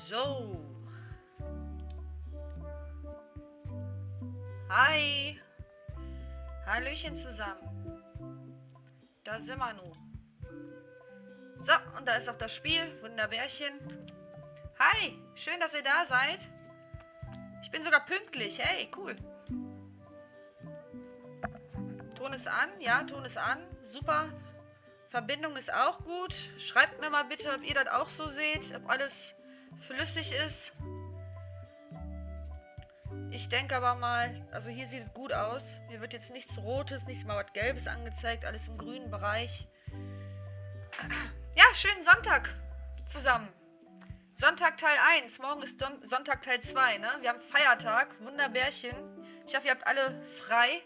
So. Hi. Hallöchen zusammen. Da sind wir nun. So, und da ist auch das Spiel. Wunderbärchen. Hi, schön, dass ihr da seid. Ich bin sogar pünktlich. Hey, cool. Ton ist an. Ja, Ton ist an. Super. Verbindung ist auch gut. Schreibt mir mal bitte, ob ihr das auch so seht. Ob alles flüssig ist. Ich denke aber mal, also hier sieht es gut aus. Mir wird jetzt nichts Rotes, nichts mal was Gelbes angezeigt. Alles im grünen Bereich. Ja, schönen Sonntag zusammen. Sonntag Teil 1. Morgen ist Sonntag Teil 2, ne? Wir haben Feiertag. Wunderbärchen. Ich hoffe, ihr habt alle frei.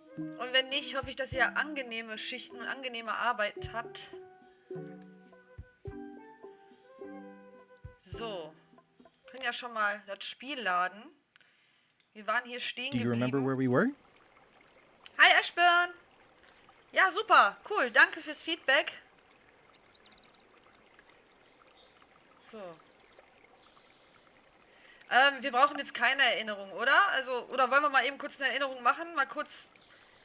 Und wenn nicht, hoffe ich, dass ihr angenehme Schichten und angenehme Arbeit habt. So. Wir können ja schon mal das Spiel laden. Wir waren hier stehen geblieben. Do you remember where we were? Hi, Ashburn. Ja, super. Cool. Danke fürs Feedback. So. Wir brauchen jetzt keine Erinnerung, oder? Also, oder wollen wir mal eben kurz eine Erinnerung machen? Mal kurz.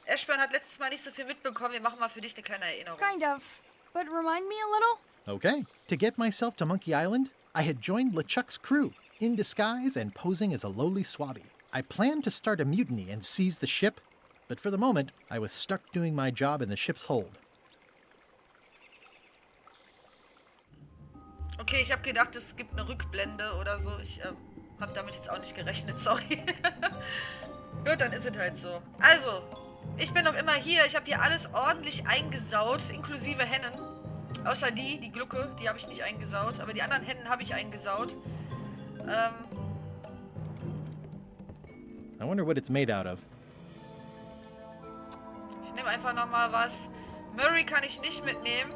Ashburn hat letztes Mal nicht so viel mitbekommen. Wir machen mal für dich eine kleine Erinnerung. Kind of. But remind me a little? Okay. To get myself to Monkey Island, I had joined Lechuck's crew, in disguise and posing as a lowly swabby. I planned to start a mutiny and seize the ship, but for the moment, I was stuck doing my job in the ship's hold. Okay, ich habe gedacht, es gibt eine Rückblende oder so. Ich habe damit jetzt auch nicht gerechnet, sorry. Gut, dann ist es halt so. Also, ich bin noch immer hier. Ich habe hier alles ordentlich eingesaut, inklusive Hennen. Außer die Glucke, die habe ich nicht eingesaut. Aber die anderen Hennen habe ich eingesaut. I wonder what it's made out of. Ich nehme einfach nochmal was. Murray kann ich nicht mitnehmen.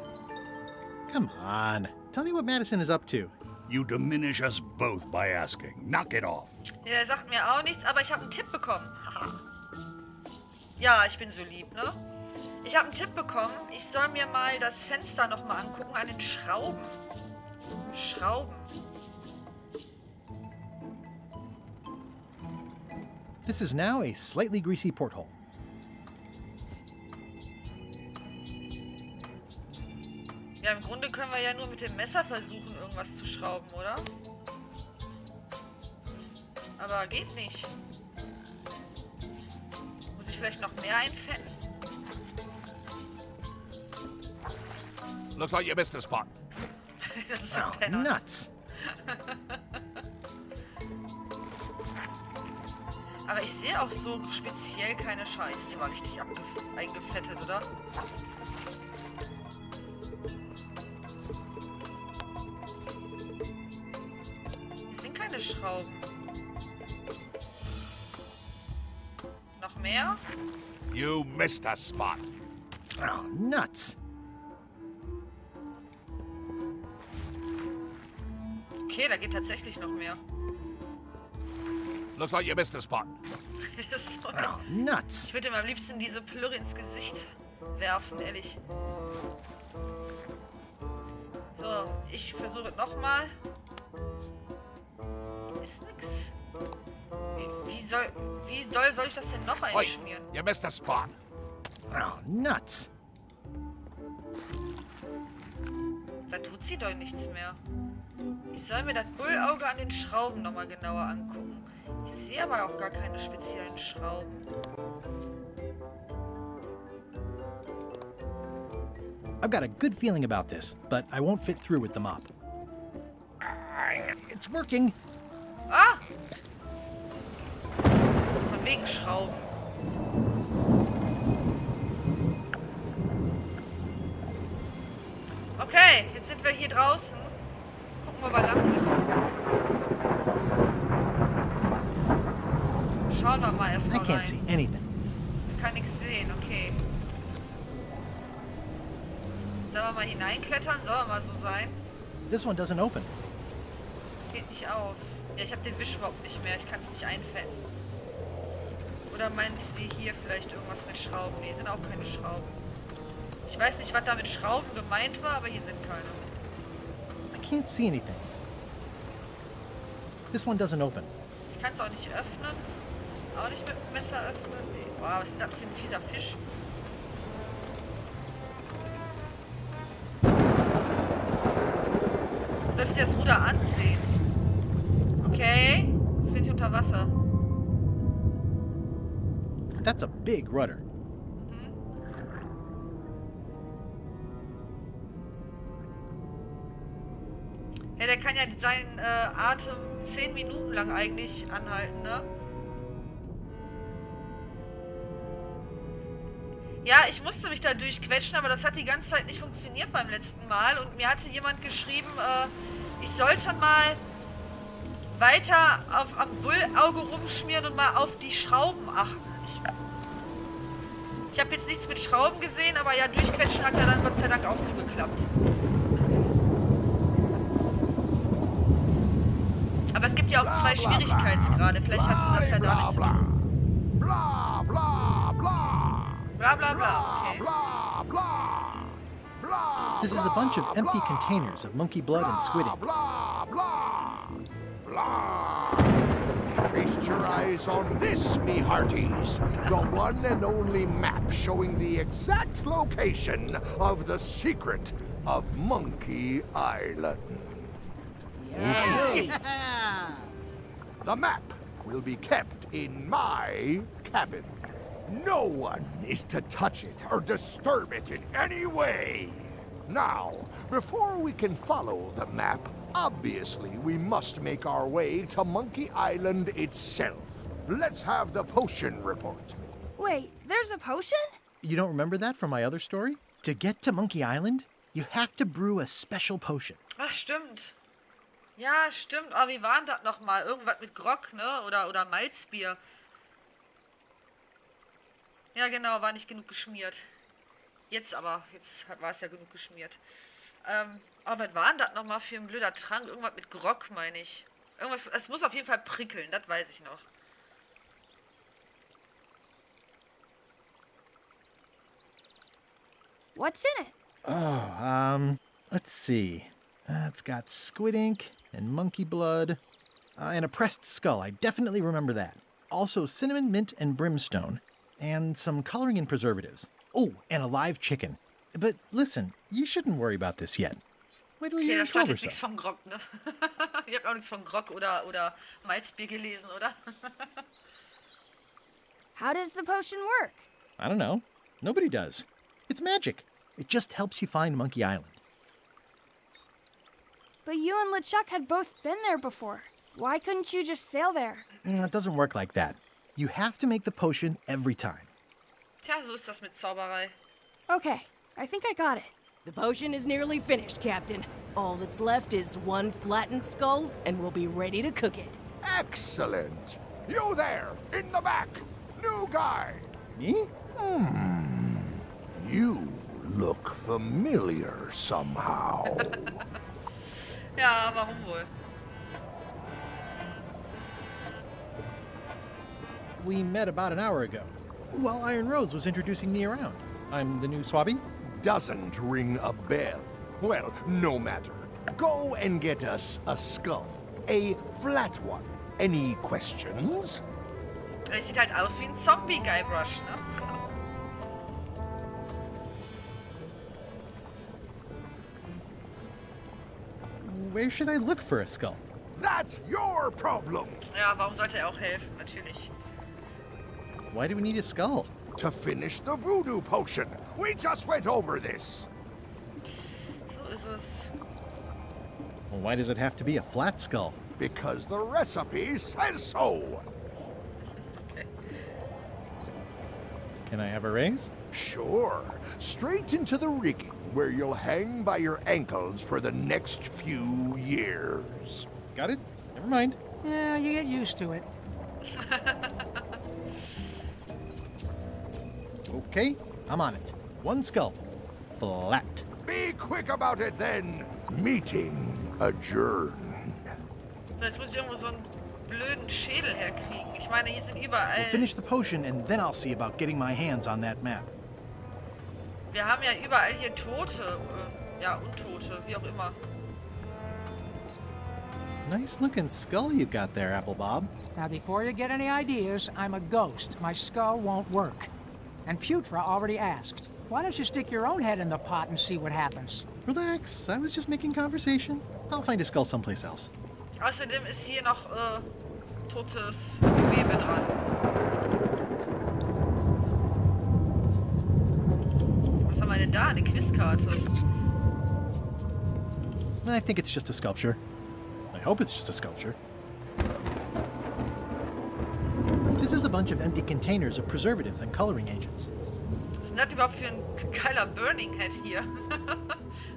Come on. Tell me what Madison is up to. You diminish us both by asking. Knock it off. Ja, der sagt mir auch nichts, aber ich habe einen Tipp bekommen. Haha. Ja, ich bin so lieb, ne? Ich habe einen Tipp bekommen. Ich soll mir mal das Fenster nochmal angucken an den Schrauben. Schrauben. This is now a slightly greasy porthole. Ja, im Grunde können wir ja nur mit dem Messer versuchen, irgendwas zu schrauben, oder? Aber geht nicht. Muss ich vielleicht noch mehr einfetten? Looks like you missed a spot. Das ist ein Penner. Nuts. Aber ich sehe auch so speziell keine Scheiße. Das ist aber richtig eingefettet, oder? Hier sind keine Schrauben. Noch mehr? You missed a spot. Oh, nuts. Okay, da geht tatsächlich noch mehr. Looks like you missed a spot. Sorry. Oh, nuts. Ich würde ihm am liebsten diese Plürre ins Gesicht werfen, ehrlich. So, ich versuche es nochmal. Ist nix. Wie doll soll ich das denn noch Oi, einschmieren? you missed a spot. Oh, nuts. Da tut sie doch nichts mehr. Ich soll mir das Bullauge an den Schrauben nochmal genauer angucken. Ich sehe aber auch gar keine speziellen Schrauben. I've got a good feeling about this, but I won't fit through with the mop. It's working. Ah! Von wegen Schrauben. Okay, jetzt sind wir hier draußen. Gucken, wo wir lang müssen. Schauen wir mal I erstmal can't see rein. anything. Ich kann nichts sehen, okay. Sollen wir mal hineinklettern? Soll er mal so sein? This one doesn't open. Geht nicht auf. Ja, ich habe den Wisch überhaupt nicht mehr. Ich kann es nicht einfetten. Oder meint die hier vielleicht irgendwas mit Schrauben? Nee, sind auch keine Schrauben. Ich weiß nicht, was da mit Schrauben gemeint war, aber hier sind keine. I can't see anything. This one doesn't open. Ich kann es auch nicht öffnen. Auch nicht mit dem Messer öffnen. Nee. Boah, was ist das für ein fieser Fisch? Solltest du das Ruder anziehen? Okay. Jetzt bin ich unter Wasser. That's a big rudder. Ja, der kann ja seinen Atem 10 Minuten lang eigentlich anhalten, ne? Ja, ich musste mich da durchquetschen, aber das hat die ganze Zeit nicht funktioniert beim letzten Mal. Und mir hatte jemand geschrieben, ich sollte mal weiter am Bullauge rumschmieren und mal auf die Schrauben achten. Ich habe jetzt nichts mit Schrauben gesehen, aber ja, durchquetschen hat ja dann Gott sei Dank auch so geklappt. Aber es gibt ja auch 2 Schwierigkeitsgrade. Vielleicht hatte das ja damit zu tun. Bla bla bla. Bla bla bla, okay. Bla bla bla. This is a bunch of empty containers of monkey blood and squid ink. Blah blah blah. Feast your eyes on this, me hearties. The one and only map showing the exact location of the secret of Monkey Island. Ja, Hey! The map will be kept in my cabin. No one is to touch it or disturb it in any way. Now, before we can follow the map, obviously we must make our way to Monkey Island itself. Let's have the potion report. Wait, there's a potion? You don't remember that from my other story? To get to Monkey Island, you have to brew a special potion. Ach, stimmt. Ja, stimmt. Aber wie war denn das nochmal? Irgendwas mit Grog, ne? Oder Malzbier. Ja, genau, war nicht genug geschmiert. Jetzt war es ja genug geschmiert. Aber was war denn das nochmal für ein blöder Trank? Irgendwas mit Grog, meine ich. Irgendwas, es muss auf jeden Fall prickeln, das weiß ich noch. What's in it? Oh, let's see. It's got squid ink and monkey blood and a pressed skull. I definitely remember that. Also cinnamon, mint, and brimstone. And some coloring and preservatives. Oh, and a live chicken. But listen, you shouldn't worry about this yet. Wait till you Okay, hear da stand October jetzt nichts stuff. von Grog, ne? Ihr habt auch nichts von Grog oder Malzbier gelesen, oder? How does the potion work? I don't know. Nobody does. It's magic. It just helps you find Monkey Island. But you and Lechuck had both been there before. Why couldn't you just sail there? It doesn't work like that. You have to make the potion every time. Tja, so ist das mit Zauberei. Okay, I think I got it. The potion is nearly finished, Captain. All that's left is one flattened skull, and we'll be ready to cook it. Excellent. You there, in the back. New guy. Me? You look familiar somehow. Ja, warum wohl? We met about an hour ago, while Iron Rose was introducing me around. I'm the new Swabby. Doesn't ring a bell. Well, no matter. Go and get us a skull. A flat one. Any questions? Er sieht halt aus wie ein Zombie, Guybrush, ne? Where should I look for a skull? That's your problem. Ja, warum sollte er auch helfen? Natürlich. Why do we need a skull? To finish the voodoo potion. We just went over this. So ist es. Well, why does it have to be a flat skull? Because the recipe says so. Can I have a raise? Sure. Straight into the rigging, where you'll hang by your ankles for the next few years. Got it? Never mind. Yeah, you get used to it. Okay, I'm on it. One skull. Flat. Be quick about it then. Meeting adjourned. So, jetzt muss ich irgendwo so einen blöden Schädel herkriegen. Ich meine, hier sind überall... We'll finish the potion and then I'll see about getting my hands on that map. Wir haben ja überall hier Tote. Ja, Untote, wie auch immer. Nice looking skull you've got there, Apple Bob. Now, before you get any ideas, I'm a ghost. My skull won't work. And Putra already asked. Why don't you stick your own head in the pot and see what happens? Relax, I was just making conversation. I'll find a skull someplace else. Außerdem ist hier noch totes Gewebe dran. Was haben wir denn da? Eine Quizkarte. I think it's just a sculpture. I hope it's just a sculpture. This is a bunch of empty containers of preservatives and coloring agents. Was ist denn das überhaupt für ein geiler Burning Head hier?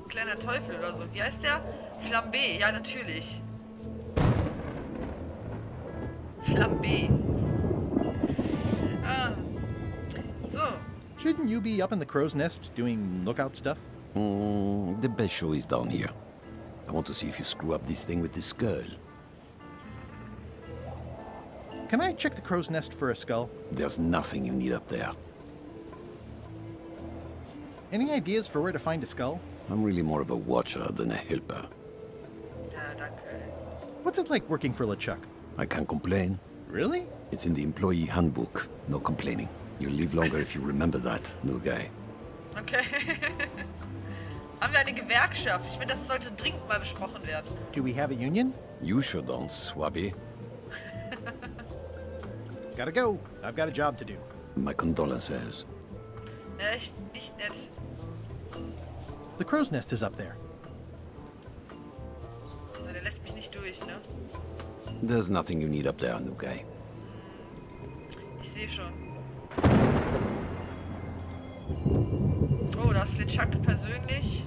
Kleiner Teufel oder so. Wie heißt der? Flambé, ja natürlich. Flambé. Ah. So. Shouldn't you be up in the crow's nest doing lookout stuff? The best show is down here. I want to see if you screw up this thing with this girl. Can I check the crow's nest for a skull? There's nothing you need up there. Any ideas for where to find a skull? I'm really more of a watcher than a helper. Ja, danke. What's it like working for Lechuck? I can't complain. Really? It's in the employee handbook. No complaining. You'll live longer if you remember that, new guy. Okay. Haben wir eine Gewerkschaft? Ich finde, das sollte dringend mal besprochen werden. Do we have a union? You sure don't, Swabby. Gotta go. I've got a job to do. My condolences. Echt nicht nett. The crow's nest is up there. Der lässt mich nicht durch, ne? There's nothing you need up there, new guy. Ich sehe schon. Oh, da ist Lechuck persönlich.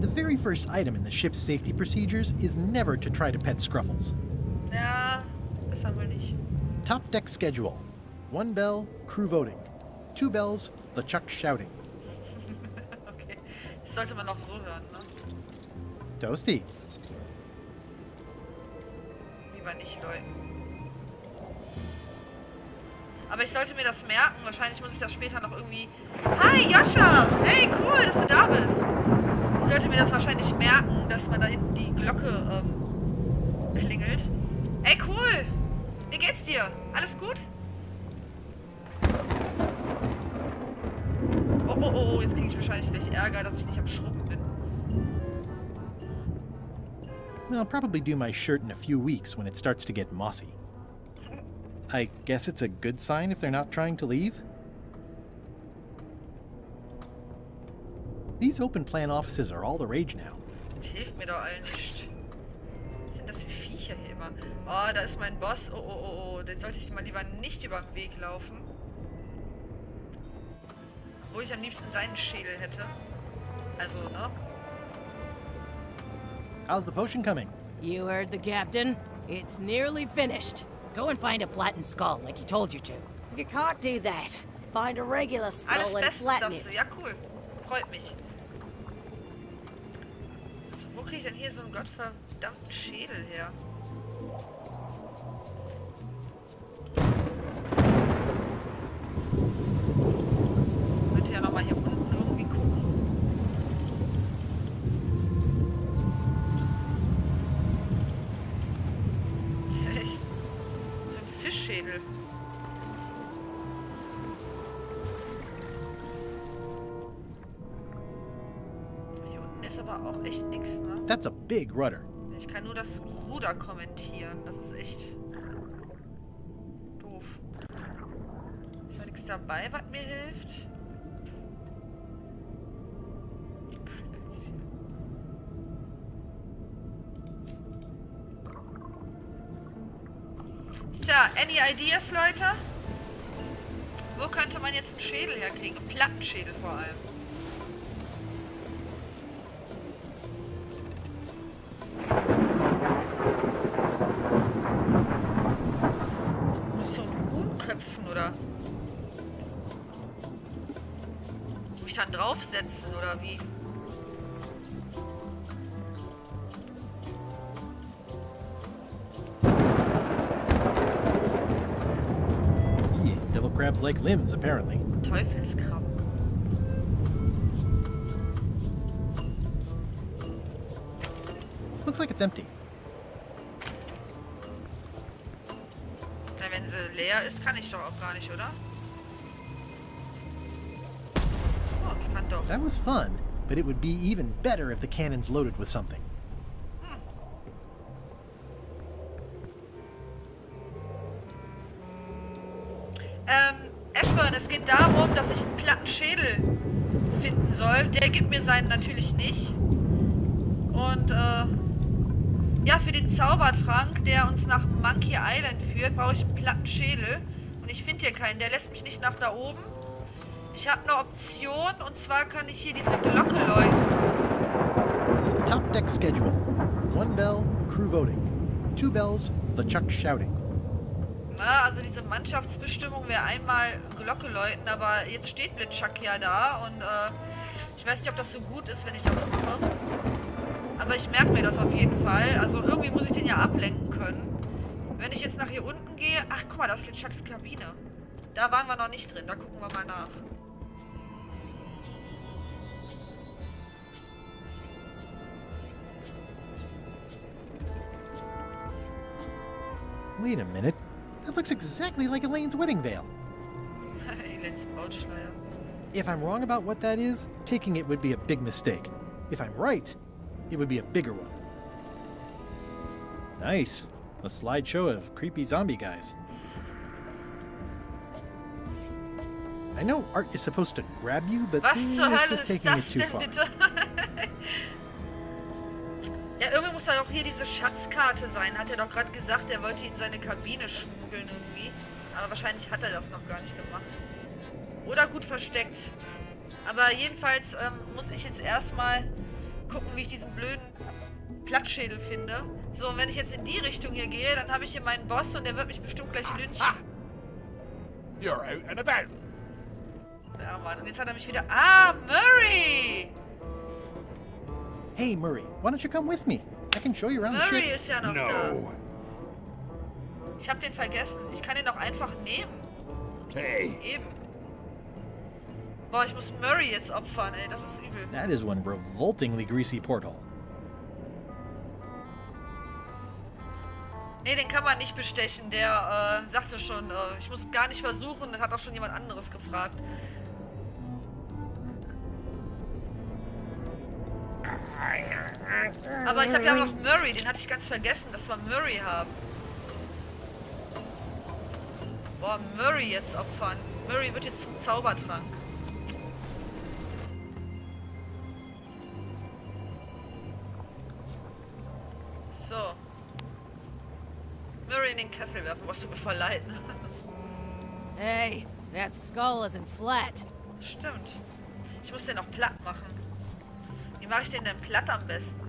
The very first item in the ship's safety procedures is never to try to pet Scruffles. Ja, das haben wir nicht. Top deck schedule. 1 bell, crew voting. 2 bells, Lechuck shouting. Okay, das sollte man auch so hören, ne? Toasty. Lieber nicht, Leute. Aber ich sollte mir das merken. Wahrscheinlich muss ich das später noch irgendwie... Hi, Joscha! Hey, cool, dass du da bist. Ich sollte mir das wahrscheinlich merken, dass man da hinten die Glocke klingelt. Ey, cool! Wie geht's dir? Alles gut? Oh, oh, oh, jetzt kriege ich wahrscheinlich gleich Ärger, dass ich nicht am Schrubben bin. I'll probably do my shirt in a few weeks when it starts to get mossy. I guess it's a good sign if they're not trying to leave? These open plan offices are all the rage now. Das hilft mir doch allen nicht. Was sind das für Viecher hier immer? Oh, da ist mein Boss. Oh, oh, oh, oh. Den sollte ich mal lieber nicht über den Weg laufen. Obwohl ich am liebsten seinen Schädel hätte. Also, ne? How's the potion coming? You heard the captain. It's nearly finished. Go and find a flattened skull like he told you to. You can't do that. Find a regular skull Alles and bestens, flatten sagst du. it. Ja, cool. Freut mich. So, wo kriege ich denn hier so einen gottverdammten Schädel her? Könnte ja nochmal hier unten irgendwie gucken. So ein Fischschädel. Hier unten ist aber auch echt nichts, ne? That's a big rudder. Ich kann nur das Ruder kommentieren. Das ist echt doof. Ist da nichts dabei, was mir hilft? Die Crickets hier. Tja, any ideas, Leute? Wo könnte man jetzt einen Schädel herkriegen? Einen Plattenschädel vor allem. Muss ich so einen Huhn köpfen, oder? Muss ich dann draufsetzen, oder wie? Devil crabs like limbs, apparently. Teufelskrabben. Looks like it's empty. Na, wenn sie leer ist, kann ich doch auch gar nicht, oder? Oh, ich kann doch. That was fun, but it would be even better if the cannon's loaded with something. Ashburn, es geht darum, dass ich einen platten Schädel finden soll. Der gibt mir seinen natürlich nicht. Und, ja, für den Zaubertrank, der uns nach Monkey Island führt, brauche ich einen platten Schädel. Und ich finde hier keinen. Der lässt mich nicht nach da oben. Ich habe eine Option, und zwar kann ich hier diese Glocke läuten. Top deck schedule. 1 bell, crew voting. 2 bells, Lechuck shouting. Na, also diese Mannschaftsbestimmung wäre einmal Glocke läuten, aber jetzt steht Lechuck ja da und ich weiß nicht, ob das so gut ist, wenn ich das mache. Aber ich merke mir das auf jeden Fall. Also irgendwie muss ich den ja ablenken können. Wenn ich jetzt nach hier unten gehe... Ach, guck mal, da ist Lechucks Kabine. Da waren wir noch nicht drin, da gucken wir mal nach. Wait a minute. That looks exactly like Elaine's wedding veil. Elends Brautschleier. If I'm wrong about what that is, taking it would be a big mistake. If I'm right, it would be a bigger one. Nice. A slideshow of creepy zombie guys. I know art is supposed to grab you, but Was this zur Hölle is ist taking it das too denn far. bitte? Ja, irgendwie muss da auch hier diese Schatzkarte sein. Hat er doch gerade gesagt, er wollte in seine Kabine schmuggeln irgendwie. Aber wahrscheinlich hat er das noch gar nicht gemacht. Oder gut versteckt. Aber jedenfalls muss ich jetzt erstmal gucken, wie ich diesen blöden Plattschädel finde. So, und wenn ich jetzt in die Richtung hier gehe, dann habe ich hier meinen Boss und der wird mich bestimmt gleich lynchen. You're out and about. Ja, Mann. Und jetzt hat er mich wieder... Ah, Murray! Hey, Murray, why don't you come with me? I can show you around the Murray ship. ist ja noch da. No. Ich habe den vergessen. Ich kann den auch einfach nehmen. Hey. Eben. Boah, ich muss Murray jetzt opfern, ey. Das ist übel. That is one revoltingly greasy porthole. Nee, den kann man nicht bestechen. Der sagte schon, ich muss gar nicht versuchen. Das hat auch schon jemand anderes gefragt. Aber ich habe ja noch Murray. Den hatte ich ganz vergessen, dass wir Murray haben. Boah, Murray jetzt opfern. Murray wird jetzt zum Zaubertrank. So. Murray in den Kessel werfen. Was tut mir voll leid. Hey, that skull isn't flat. Stimmt. Ich muss den noch platt machen. Wie mache ich den denn platt am besten?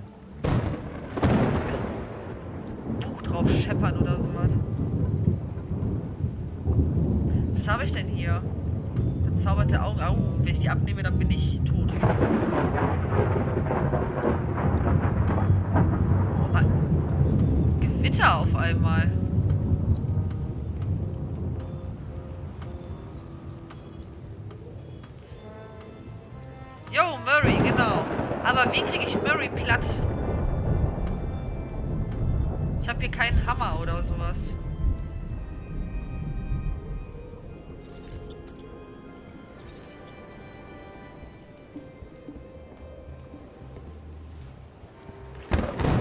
Am besten ein Buch drauf scheppern oder sowas. Was habe ich denn hier? Verzauberte Augen. Au, wenn ich die abnehme, dann bin ich tot. Oh Mann. Gewitter auf einmal. Yo, Murray, genau. Aber wie kriege ich Murray platt? Ich habe hier keinen Hammer oder sowas.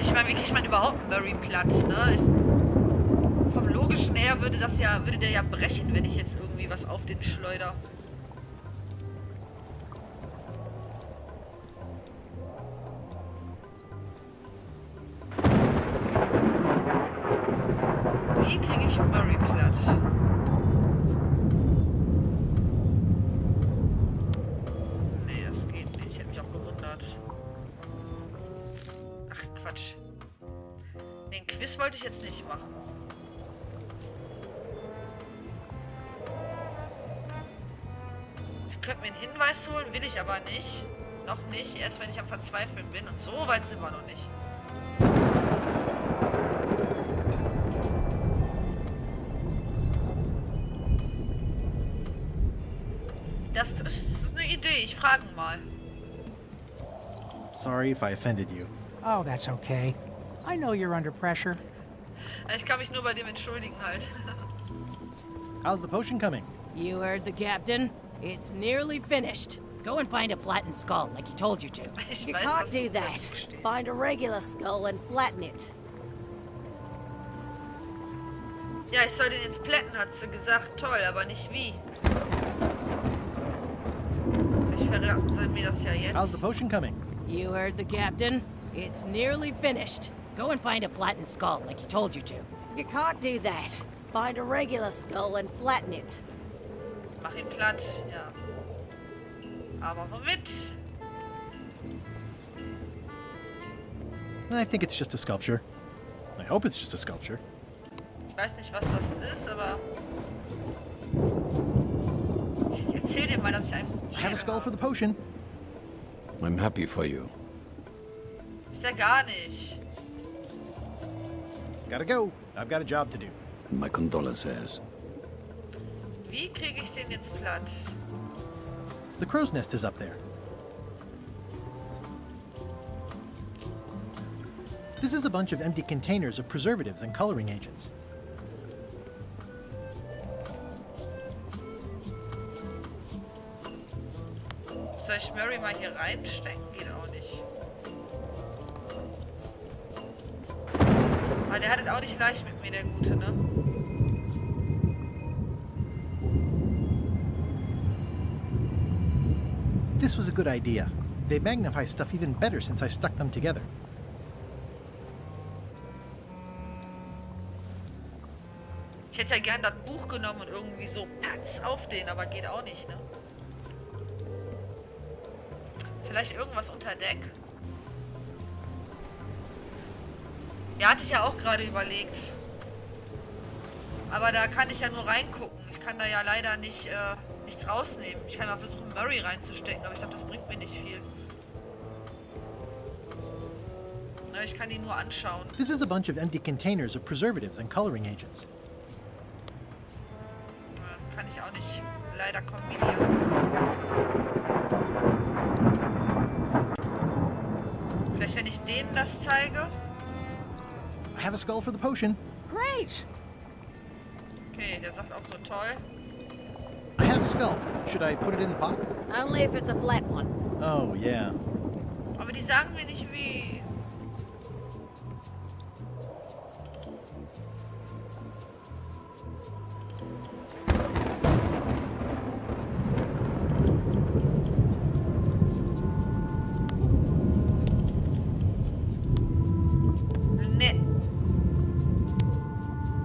Ich meine, wie kriegt man überhaupt Murray platt, ne? Vom Logischen her würde der ja brechen, wenn ich jetzt irgendwie was auf den schleuder. Wie kriege ich Murray platt? Nee, das geht nicht. Ich hätte mich auch gewundert. Ach, Quatsch. Den Quiz wollte ich jetzt nicht machen. Ich könnte mir einen Hinweis holen, will ich aber nicht. Noch nicht, erst wenn ich am Verzweifeln bin. Und so weit sind wir noch nicht. Das ist eine Idee, ich frage ihn mal. Sorry if I offended you. Oh, that's okay. I know you're under pressure. Ich kann mich nur bei dem entschuldigen halt. How's the potion coming? You heard the captain. It's nearly finished. Go and find a flattened skull, like he told you to. Ich You weiß, can't dass du do im Buch that. stehst. Find a regular skull and flatten it. Ja, ich soll den jetzt plätten, hat sie gesagt. Toll, aber nicht wie. Vielleicht verraten sie mir das ja How's the jetzt. potion coming? You heard the captain. It's nearly finished. Go and find a flattened skull, like he told you to. You can't do that. Find a regular skull and flatten it. Mach ihn platt, ja. Aber womit? I think it's just a sculpture. I hope it's just a sculpture. Ich weiß nicht, was das ist, aber... Ich erzähl dir mal, dass ich einen I have a skull for the potion. I'm happy for you. Ist ja gar nicht. Gotta go. I've got a job to do. My condolences. Wie kriege ich den jetzt platt? The crow's nest is up there. This is a bunch of empty containers of preservatives and coloring agents. Soll ich Murray mal hier reinstecken? Geht auch nicht. Aber der hat es auch nicht leicht mit mir, der Gute, ne? This was a good idea. They magnify stuff even better since I stuck them together. Ich hätte ja gern das Buch genommen und irgendwie so patz auf den, aber geht auch nicht, ne? Vielleicht irgendwas unter Deck? Ja, hatte ich ja auch gerade überlegt. Aber da kann ich ja nur reingucken. Ich kann da ja leider nicht, nichts rausnehmen. Ich kann mal versuchen, Murray reinzustecken, aber ich glaube, das bringt mir nicht viel. Na, ich kann die nur anschauen. This is a bunch of empty containers of preservatives and coloring agents. Kann ich auch nicht leider kombinieren. Vielleicht, wenn ich denen das zeige. I have a skull for the potion. Great! Okay, der sagt auch nur toll. I have a skull. Should I put it in the pot? Only if it's a flat one. Oh, yeah. Aber die sagen mir nicht wie. Ne.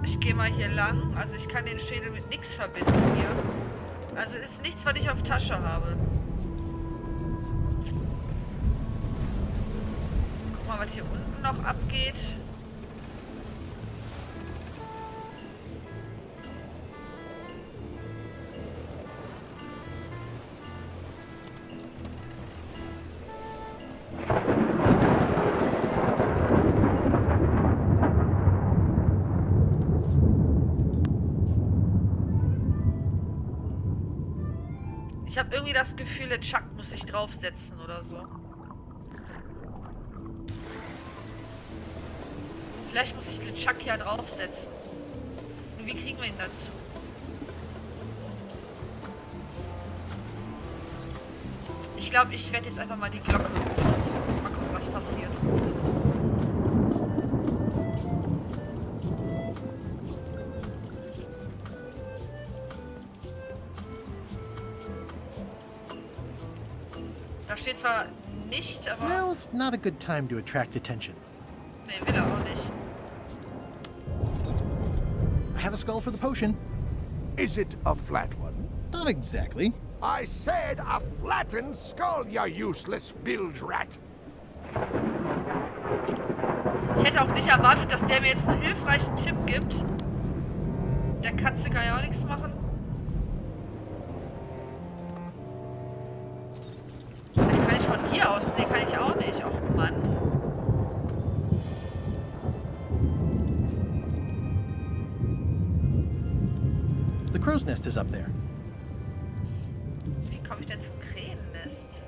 Ich gehe mal hier lang. Also ich kann den Schädel mit nichts verbinden hier. Also ist nichts, was ich auf Tasche habe. Guck mal, was hier unten noch abgeht. Ich habe irgendwie das Gefühl, Lechuck muss sich draufsetzen oder so. Vielleicht muss ich Lechuck ja draufsetzen. Nur wie kriegen wir ihn dazu? Ich glaube, ich werde jetzt einfach mal die Glocke benutzen. Mal gucken, was passiert. Da steht zwar nicht, aber... Now's not a good time to attract attention. Nee, will er auch nicht. I have a skull for the potion. Is it a flat one? Not exactly. I said a flattened skull, you useless bilge rat. Ich hätte auch nicht erwartet, dass der mir jetzt einen hilfreichen Tipp gibt. Der Katze kann ja auch nichts machen. Vielleicht kann ich von hier aus... Nee, kann ich auch nicht. Och, Mann. The crow's nest is up there. Wie komme ich denn zum Krähennest?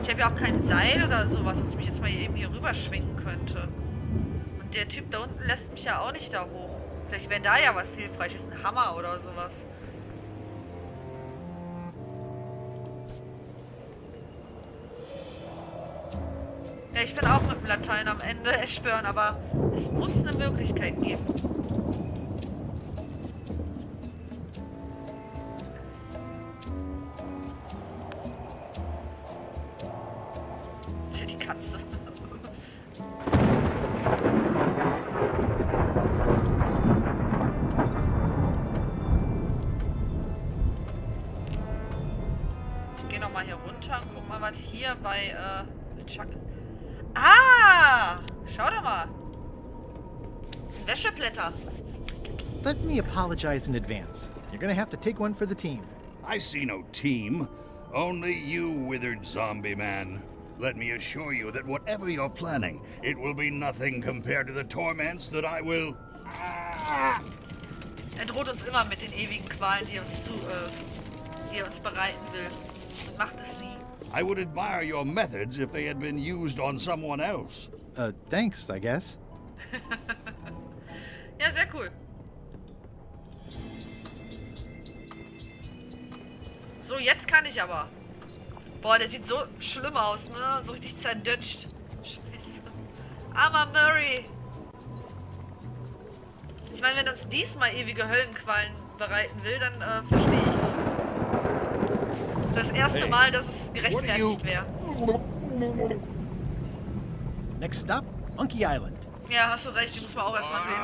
Ich habe ja auch kein Seil oder sowas, dass ich mich jetzt mal eben hier rüber schwingen könnte. Und der Typ da unten lässt mich ja auch nicht da hoch. Vielleicht wäre da ja was Hilfreiches, ein Hammer oder sowas. Ja, ich bin auch mit dem Latein am Ende, Eschbörn, aber es muss eine Möglichkeit geben. Die Katze. Ich gehe nochmal hier runter und guck mal, was hier bei Lechuck ist. Ah! Schau doch mal. Wäscheblätter. Let me apologize in advance. You're gonna have to take one for the team. I see no team. Only you, withered zombie man. Let me assure you that whatever you're planning, it will be nothing compared to the torments that I will... Er droht uns immer mit den ewigen Qualen, die er uns bereiten will. Und macht es nie. I would admire your methods if they had been used on someone else. Thanks, I guess. Ja, sehr cool. So, jetzt kann ich aber. Boah, der sieht so schlimm aus, ne? So richtig zerdutscht. Scheiße. Armer Murray. Ich meine, wenn uns diesmal ewige Höllenqualen bereiten will, dann verstehe ich's. Das ist das erste Mal, dass es gerechtfertigt wäre. Next stop, Monkey Island. Ja, hast du recht, die muss man auch erstmal sehen.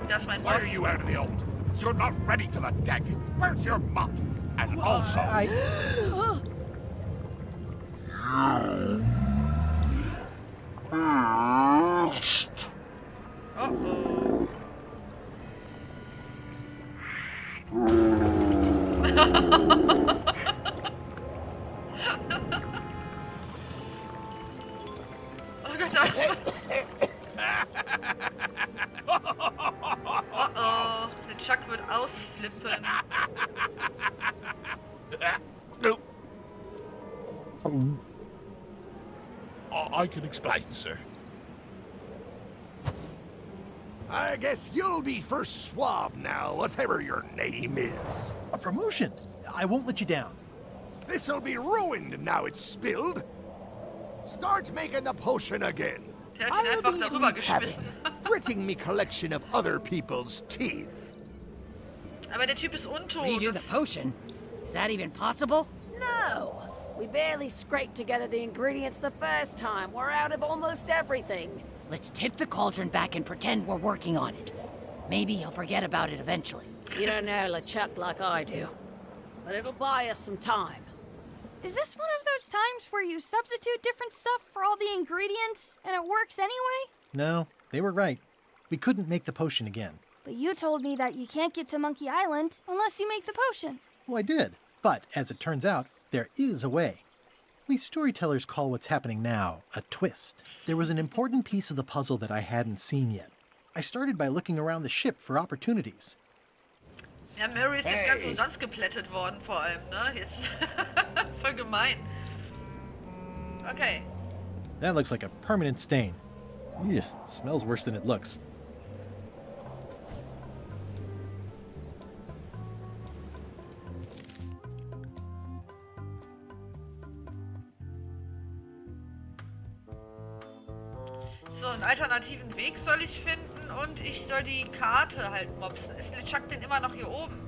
Da ist mein Why are Boss. you out of the old? You're not ready for the deck. Where's your mop? And also... Oh-oh. Oh Gott. Oh-oh. Der Chuck wird ausflippen. I can explain, sir. I guess you'll be first swab now, whatever your name is. A promotion. I won't let you down. This'll be ruined now it's spilled. Start making the potion again. Der hat ihn einfach darüber geschmissen. Gritting me collection of other people's teeth. Aber der Typ ist untot. Redo the Das- potion? Is that even possible? No! We barely scraped together the ingredients the first time. We're out of almost everything. Let's tip the cauldron back and pretend we're working on it. Maybe he'll forget about it eventually. You don't know Lechuck like I do. But it'll buy us some time. Is this one of those times where you substitute different stuff for all the ingredients and it works anyway? No, they were right. We couldn't make the potion again. But you told me that you can't get to Monkey Island unless you make the potion. Well, I did. But, as it turns out, there is a way. We storytellers call what's happening now a twist. There was an important piece of the puzzle that I hadn't seen yet. I started by looking around the ship for opportunities. Ja, Mary ist jetzt ganz umsonst geplättet worden, vor allem, ne? Jetzt voll gemein. Okay. That looks like a permanent stain. Ugh, smells worse than it looks. So, einen alternativen Weg soll ich finden und ich soll die Karte halt mopsen. Ist Lechuck denn immer noch hier oben?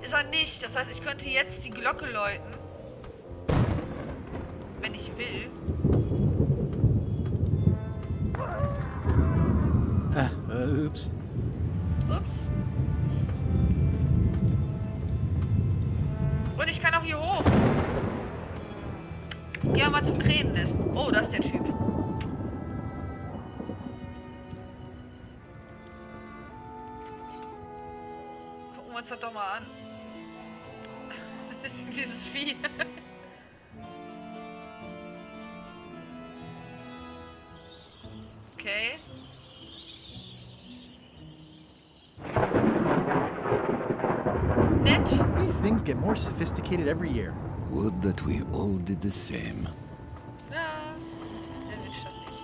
Ist er nicht. Das heißt, ich könnte jetzt die Glocke läuten. Wenn ich will. Oops. Ups. Und ich kann auch hier hoch. Gehen wir mal zum Krähennest. Oh, da ist der Typ. Gucken wir uns das doch mal an. Dieses Vieh. Okay. Nett. These things get more sophisticated every year. Would that we all did the same. Ja. Der will schon nicht.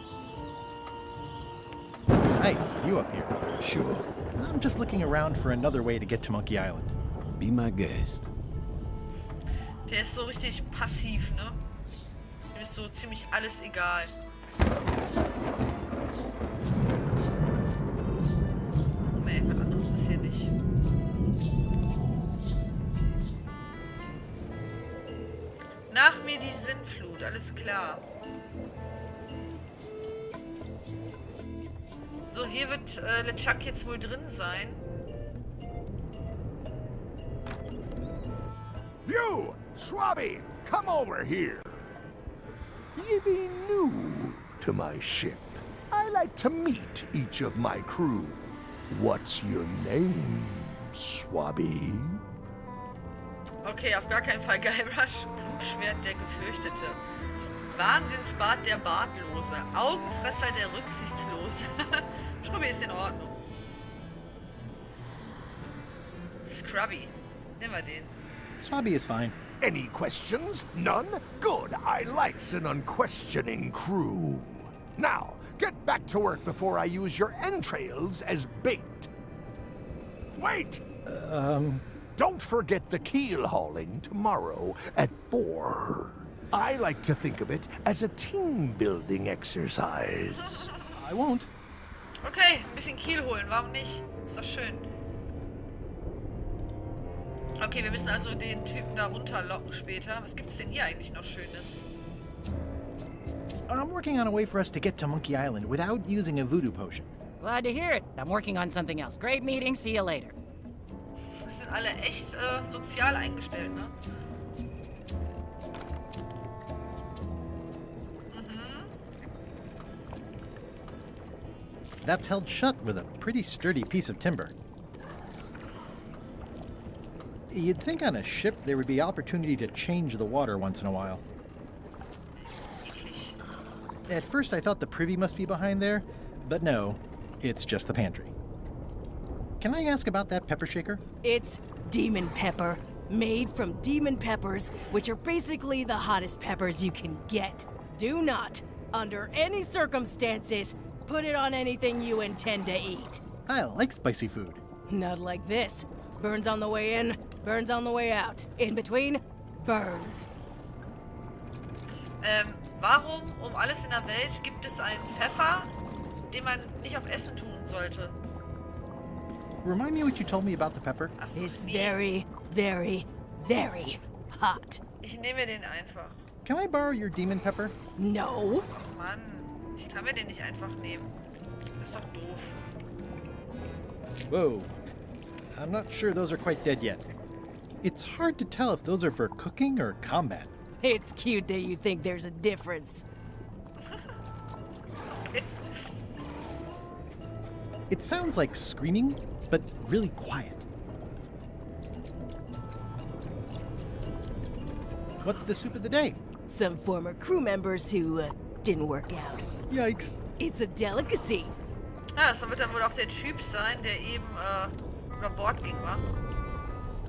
Nice view up here. Sure. I'm just looking around for another way to get to Monkey Island. Be my guest. Der ist so richtig passiv, ne? Dem ist so ziemlich alles egal. Nee, was anderes ist hier nicht. Nach mir die Sinnflut, alles klar. So, hier wird Lechuck jetzt wohl drin sein. You, Swabby, come over here. Ye be new to my ship. I like to meet each of my crew. What's your name, Swabby? Okay, auf gar keinen Fall Guybrush. Blutschwert der Gefürchtete. Wahnsinnsbart der Bartlose. Augenfresser der Rücksichtslose. Schrubbi ist in Ordnung. Scrubby. Nehmen wir den. Swabby is fine. Any questions? None? Good. I likes an unquestioning crew. Now, get back to work before I use your entrails as bait. Wait! Don't forget the keel hauling tomorrow at 4. I like to think of it as a team-building exercise. I won't. Okay, ein bisschen Kiel holen, warum nicht? Ist doch schön. Okay, wir müssen also den Typen da runterlocken später. Was gibt es denn hier eigentlich noch Schönes? I'm working on a way for us to get to Monkey Island without using a voodoo potion. Glad to hear it. I'm working on something else. Great meeting. See you later. Die sind alle echt sozial eingestellt, ne? That's held shut with a pretty sturdy piece of timber. You'd think on a ship there would be opportunity to change the water once in a while. Eklig. At first I thought the privy must be behind there, but no, it's just the pantry. Can I ask about that pepper shaker? It's demon pepper, made from demon peppers, which are basically the hottest peppers you can get. Do not, under any circumstances, put it on anything you intend to eat. I like spicy food. Not like this. Burns on the way in, burns on the way out. In between, burns. Warum um alles in der Welt gibt es einen Pfeffer, den man nicht auf Essen tun sollte? Remind me what you told me about the pepper? Ach so, It's nee. very, very, very hot. Ich nehme den einfach. Can I borrow your demon pepper? No. Mann, ich kann mir den nicht einfach nehmen. Das ist doch doof. Whoa. I'm not sure those are quite dead yet. It's hard to tell if those are for cooking or combat. It's cute that you think there's a difference. It sounds like screaming, but really quiet. What's the soup of the day? Some former crew members who didn't work out. Yikes. It's a delicacy. Ja, das wird dann wohl auch der Typ sein, der eben über Bord ging, wa?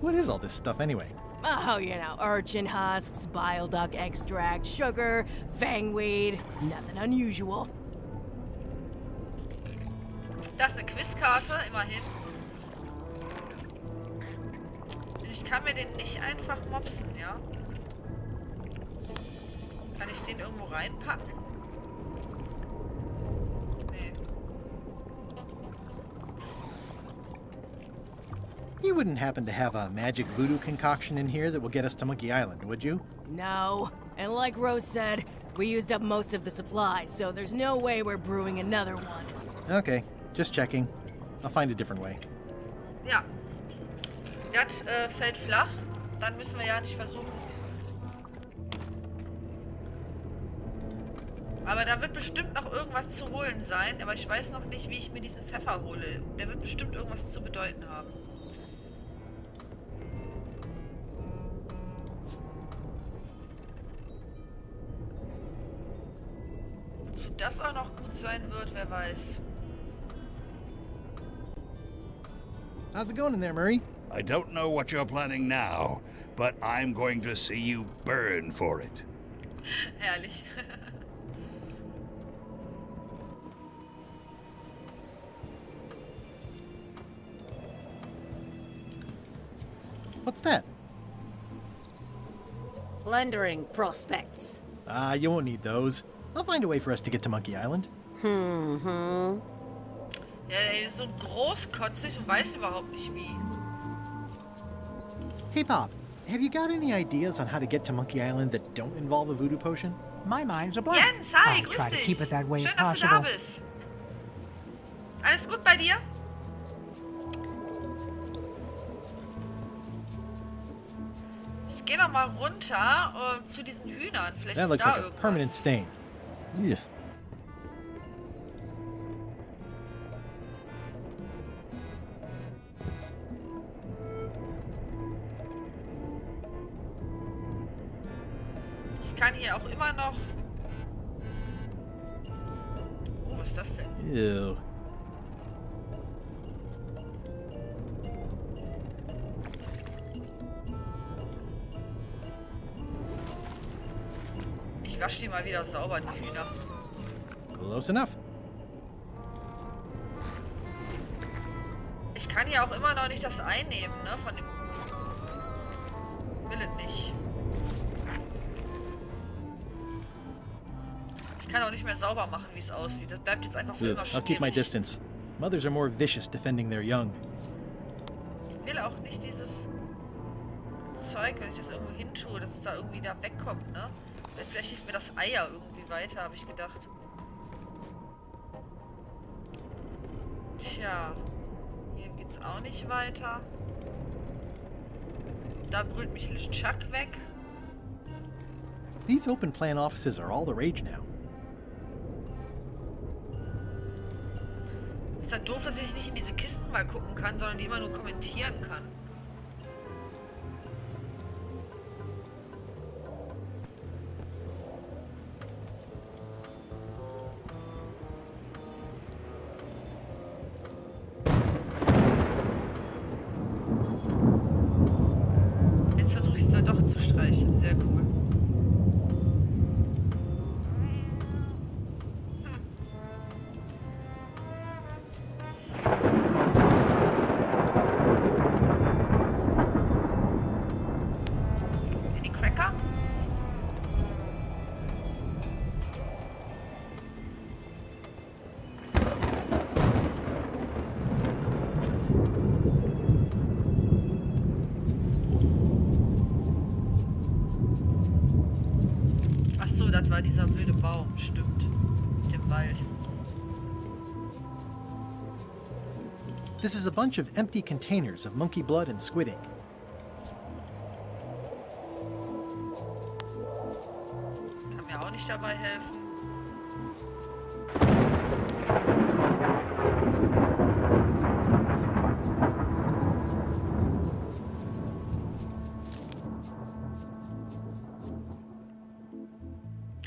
What is all this stuff anyway? Oh, you know, urchin husks, bile duck extract, sugar, fangweed. Nothing unusual. Das ist eine Quizkarte, immerhin. Ich kann mir den nicht einfach mopsen, ja? Kann ich den irgendwo reinpacken? Nee. You wouldn't happen to have a magic voodoo concoction in here that will get us to Monkey Island, would you? No. And like Rose said, we used up most of the supplies, so there's no way we're brewing another one. Okay, just checking. I'll find a different way. Ja. Das fällt flach. Dann müssen wir ja nicht versuchen. Aber da wird bestimmt noch irgendwas zu holen sein. Aber ich weiß noch nicht, wie ich mir diesen Pfeffer hole. Der wird bestimmt irgendwas zu bedeuten haben. Wozu das auch noch gut sein wird, wer weiß. How's it going in there, Murray? I don't know what you're planning now, but I'm going to see you burn for it. Herrlich. What's that? Lendering prospects. You won't need those. I'll find a way for us to get to Monkey Island. Ja, er ist so großkotzig und weiß überhaupt nicht wie. Hey, Bob, have you got any ideas on how to get to Monkey Island that don't involve a voodoo potion? My mind's a blank. Jens, hi, I'll grüß try to dich. keep it that way Schön, if dass du da possible. bist. Alles gut bei dir? Ich gehe noch mal runter zu diesen Hühnern. Vielleicht That ist looks da like a permanent irgendwas. stain. Ugh. Ich kann hier auch immer noch... Oh, was ist das denn? Ew. Ich wasche die mal wieder sauber, die Hühner. Close enough. Ich kann kann ja auch immer noch nicht das einnehmen, ne? Von dem Will es nicht. Ich kann auch nicht mehr sauber machen, wie es aussieht. Das bleibt jetzt einfach für immer I'll keep my schwierig. distance. Mothers are more vicious defending their young. Ich will auch nicht dieses Zeug, wenn ich das irgendwo hin tue, dass es da irgendwie da wegkommt, ne? Vielleicht hilft mir das Ei ja irgendwie weiter, habe ich gedacht. Tja. Hier geht's auch nicht weiter. Da brüllt mich Lechuck weg. These open plan offices are all the rage now. Ist das doof, dass ich nicht in diese Kisten mal gucken kann, sondern die immer nur kommentieren kann. Jetzt versuche ich es dann doch zu streichen. Sehr cool. In die Cracker? Ach so, das war dieser blöde Baum, stimmt. Mit dem Wald. This is a bunch of empty containers of monkey blood and squid ink. Kann mir auch nicht dabei helfen.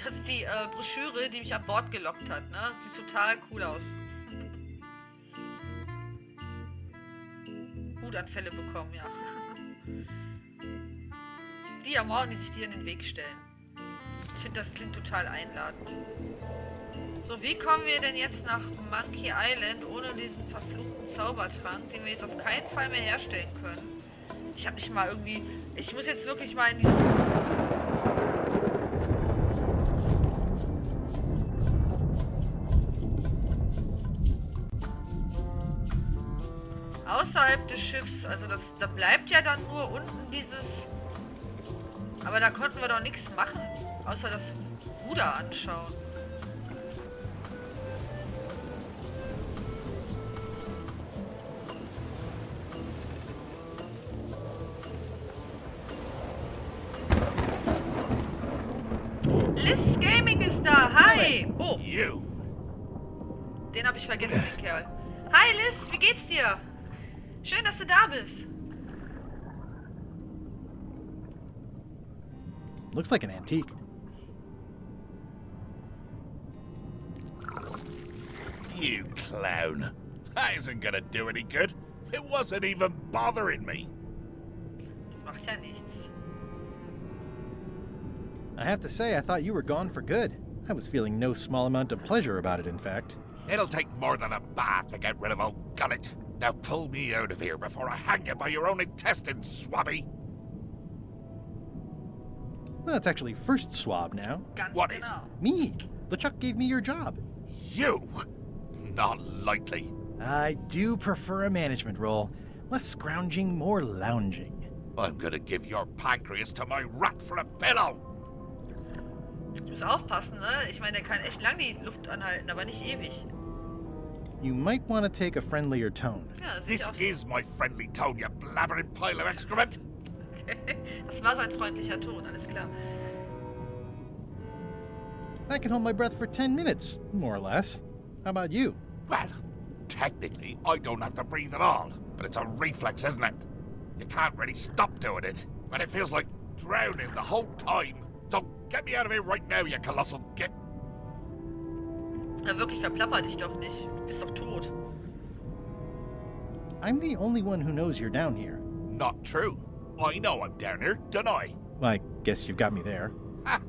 Das ist die Broschüre, die mich an Bord gelockt hat, ne? Sieht total cool aus. Wutanfälle bekommen, ja. Die ermorden, die sich dir in den Weg stellen. Ich finde, das klingt total einladend. So, wie kommen wir denn jetzt nach Monkey Island ohne diesen verfluchten Zaubertrank, den wir jetzt auf keinen Fall mehr herstellen können? Ich habe nicht mal irgendwie... Ich muss jetzt wirklich mal in dieses... Außerhalb des Schiffs, also da bleibt ja dann nur unten dieses... Aber da konnten wir doch nichts machen, außer das Ruder anschauen. Liz Gaming ist da, hi! Oh, You! den habe ich vergessen, den Kerl. Hi Liz, wie geht's dir? Schön, dass du da bist. Looks like an antique. You clown. That isn't gonna do any good. It wasn't even bothering me. Das macht ja nichts. I have to say, I thought you were gone for good. I was feeling no small amount of pleasure about it, in fact. It'll take more than a bath to get rid of old Gullet. Now pull me out of here before I hang you by your own intestines, swabby. Well, it's actually first swab now. Ganz What is? genau. Me. LeChuck gave me your job. You? Not likely. I do prefer a management role. Less scrounging, more lounging. I'm gonna give your pancreas to my rat for a pillow. Ich muss aufpassen, ne? Ich meine, der kann echt lang die Luft anhalten, aber nicht ewig. You might want to take a friendlier tone. Ja, das sieht This auch so. is my friendly tone, you blabbering pile of excrement. Okay. Das war sein freundlicher Ton, alles klar. I can hold my breath for 10 minutes, more or less. How about you? Well, technically, I don't have to breathe at all, but it's a reflex, isn't it? You can't really stop doing it, and it feels like drowning the whole time. So get me out of here right now, you colossal git. Ja, wirklich, verplapper dich doch nicht. Du bist doch tot. I'm the only one who knows you're down here. Not true. I know I'm down here, don't I? Well, I guess you've got me there. Ha!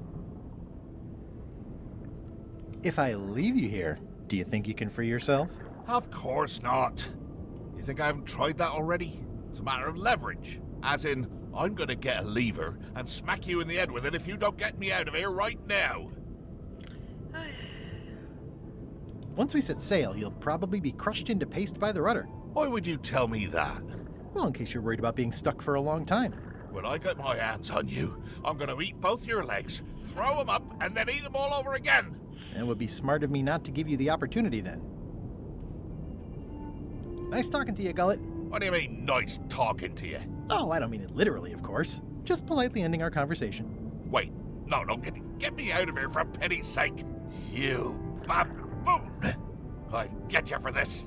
If I leave you here, do you think you can free yourself? Of course not. You think I haven't tried that already? It's a matter of leverage. As in, I'm gonna get a lever and smack you in the head with it if you don't get me out of here right now. Once we set sail, you'll probably be crushed into paste by the rudder. Why would you tell me that? Well, in case you're worried about being stuck for a long time. When I get my hands on you, I'm gonna eat both your legs, throw them up, and then eat them all over again. It would be smart of me not to give you the opportunity then. Nice talking to you, Gullet. What do you mean, nice talking to you? Oh, I don't mean it literally, of course. Just politely ending our conversation. Wait, no, get me out of here for pity's sake. You baboon! I'll get you for this.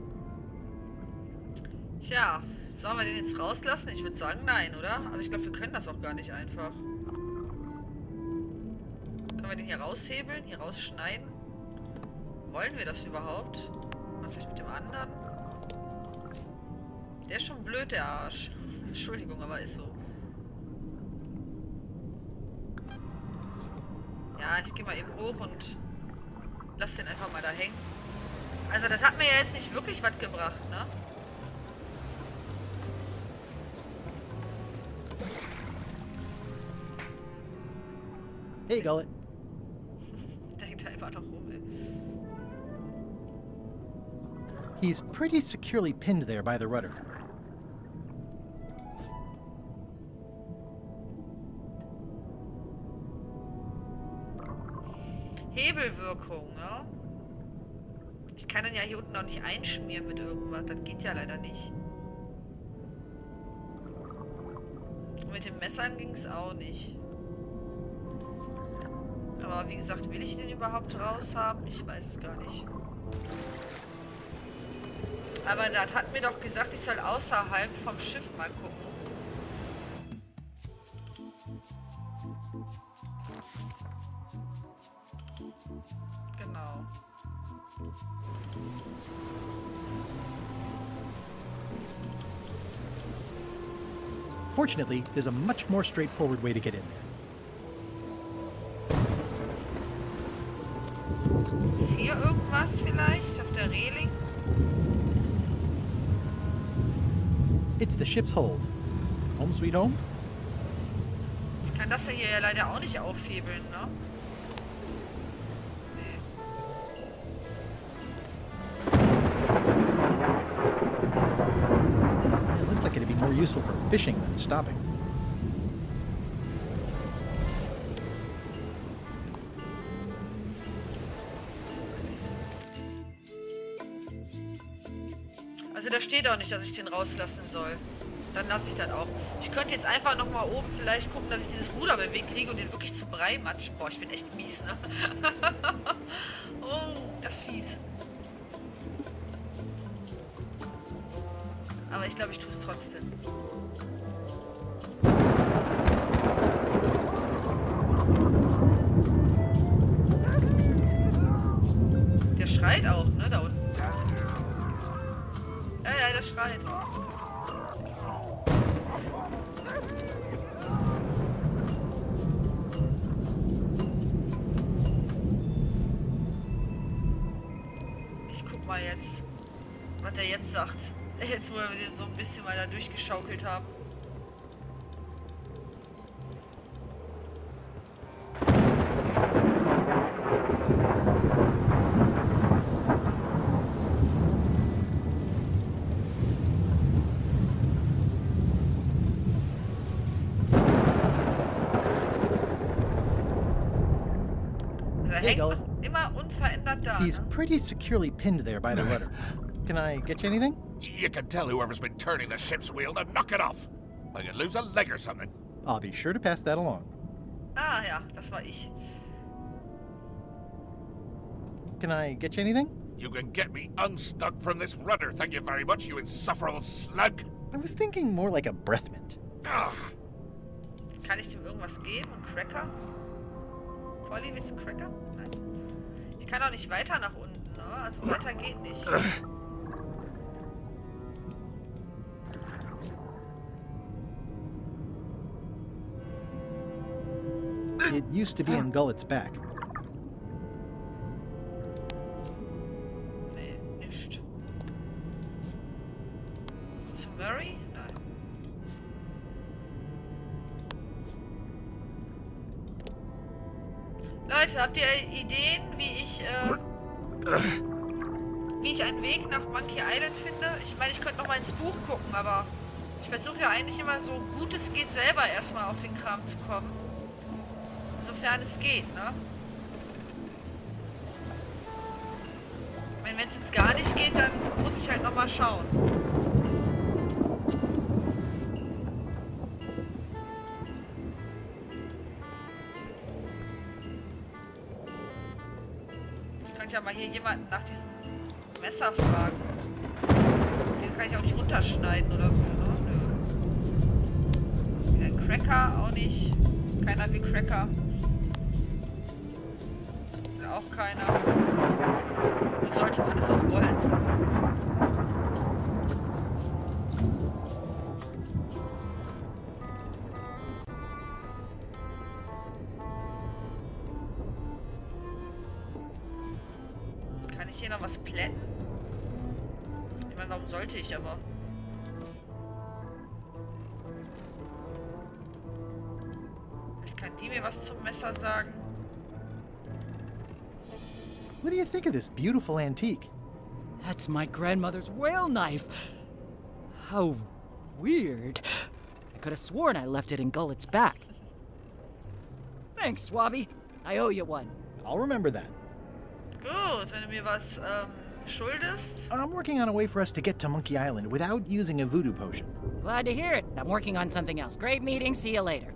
Tja, sollen wir den jetzt rauslassen? Ich würde sagen, nein, oder? Aber ich glaube, wir können das auch gar nicht einfach. Können wir den hier raushebeln, hier rausschneiden? Wollen wir das überhaupt? Und vielleicht mit dem anderen? Der ist schon blöd, der Arsch. Entschuldigung, aber ist so. Ja, ich gehe mal eben hoch und lass den einfach mal da hängen. Also das hat mir ja jetzt nicht wirklich was gebracht, ne? Hey, Gullet. Da hängt er einfach noch rum, ey. He's pretty securely pinned there by the rudder. Hebelwirkung, ne? Ich kann dann ja hier unten auch nicht einschmieren mit irgendwas. Das geht ja leider nicht. Und mit den Messern ging es auch nicht. Aber wie gesagt, will ich den überhaupt raus haben? Ich weiß es gar nicht. Aber das hat mir doch gesagt, ich soll außerhalb vom Schiff mal gucken. Genau. Fortunately, there's a much more straightforward way to get in there. Ist hier irgendwas vielleicht auf der Reling? It's the ship's hold. Home sweet home? Ich kann das ja hier ja leider auch nicht aufhebeln, ne? Nee. It looks like it'd be more useful for fishing than stopping. Also da steht auch nicht, dass ich den rauslassen soll. Dann lasse ich das auch. Ich könnte jetzt einfach nochmal oben vielleicht gucken, dass ich dieses Ruder bewegt kriege und den wirklich zu Brei matschen. Boah, ich bin echt mies, ne? Oh, das ist fies. Aber ich glaube, ich tue es trotzdem. Der schreit auch, ne, da unten. Ja, der schreit. Ich guck mal jetzt, was der jetzt sagt. Jetzt, wo wir den so ein bisschen mal da durchgeschaukelt haben. Hängt noch immer unverändert da. He's Ne? pretty securely pinned there by the rudder. Can I get you anything? You can tell whoever's been turning the ship's wheel to knock it off. I could lose a leg or something. I'll be sure to pass that along. Ah ja, das war ich. Can I get you anything? You can get me unstuck from this rudder, thank you very much, you insufferable slug. I was thinking more like a breath mint. Ugh. Kann ich dem irgendwas geben? Ein Cracker? Polly, willst du einen Cracker? Nein. Ich kann auch nicht weiter nach unten, ne? Also weiter geht nicht. It used to be in Gullet's back. Nee, nicht. Leute, habt ihr Ideen, wie ich einen Weg nach Monkey Island finde? Ich meine, ich könnte noch mal ins Buch gucken, aber ich versuche ja eigentlich immer so gut es geht selber erstmal auf den Kram zu kommen. Insofern es geht, ne? Ich meine, wenn es jetzt gar nicht geht, dann muss ich halt noch mal schauen. Ich könnte ja mal hier jemanden nach diesem Messer fragen. Den kann ich auch nicht runterschneiden oder so, ne? Nö. Ein Cracker auch nicht. Keiner will Cracker. Will auch keiner. Wie sollte man das auch wollen? Kann ich hier noch was plätten? Ich meine, warum sollte ich aber? Vielleicht kann die mir was zum Messer sagen. What do you think of this beautiful antique? That's my grandmother's whale knife. How weird. I could have sworn I left it in Gullet's back. Thanks, Swabby. I owe you one. I'll remember that. Gut, wenn du mir was schuldest. I'm working on a way for us to get to Monkey Island without using a voodoo potion. Glad to hear it. I'm working on something else. Great meeting. See you later.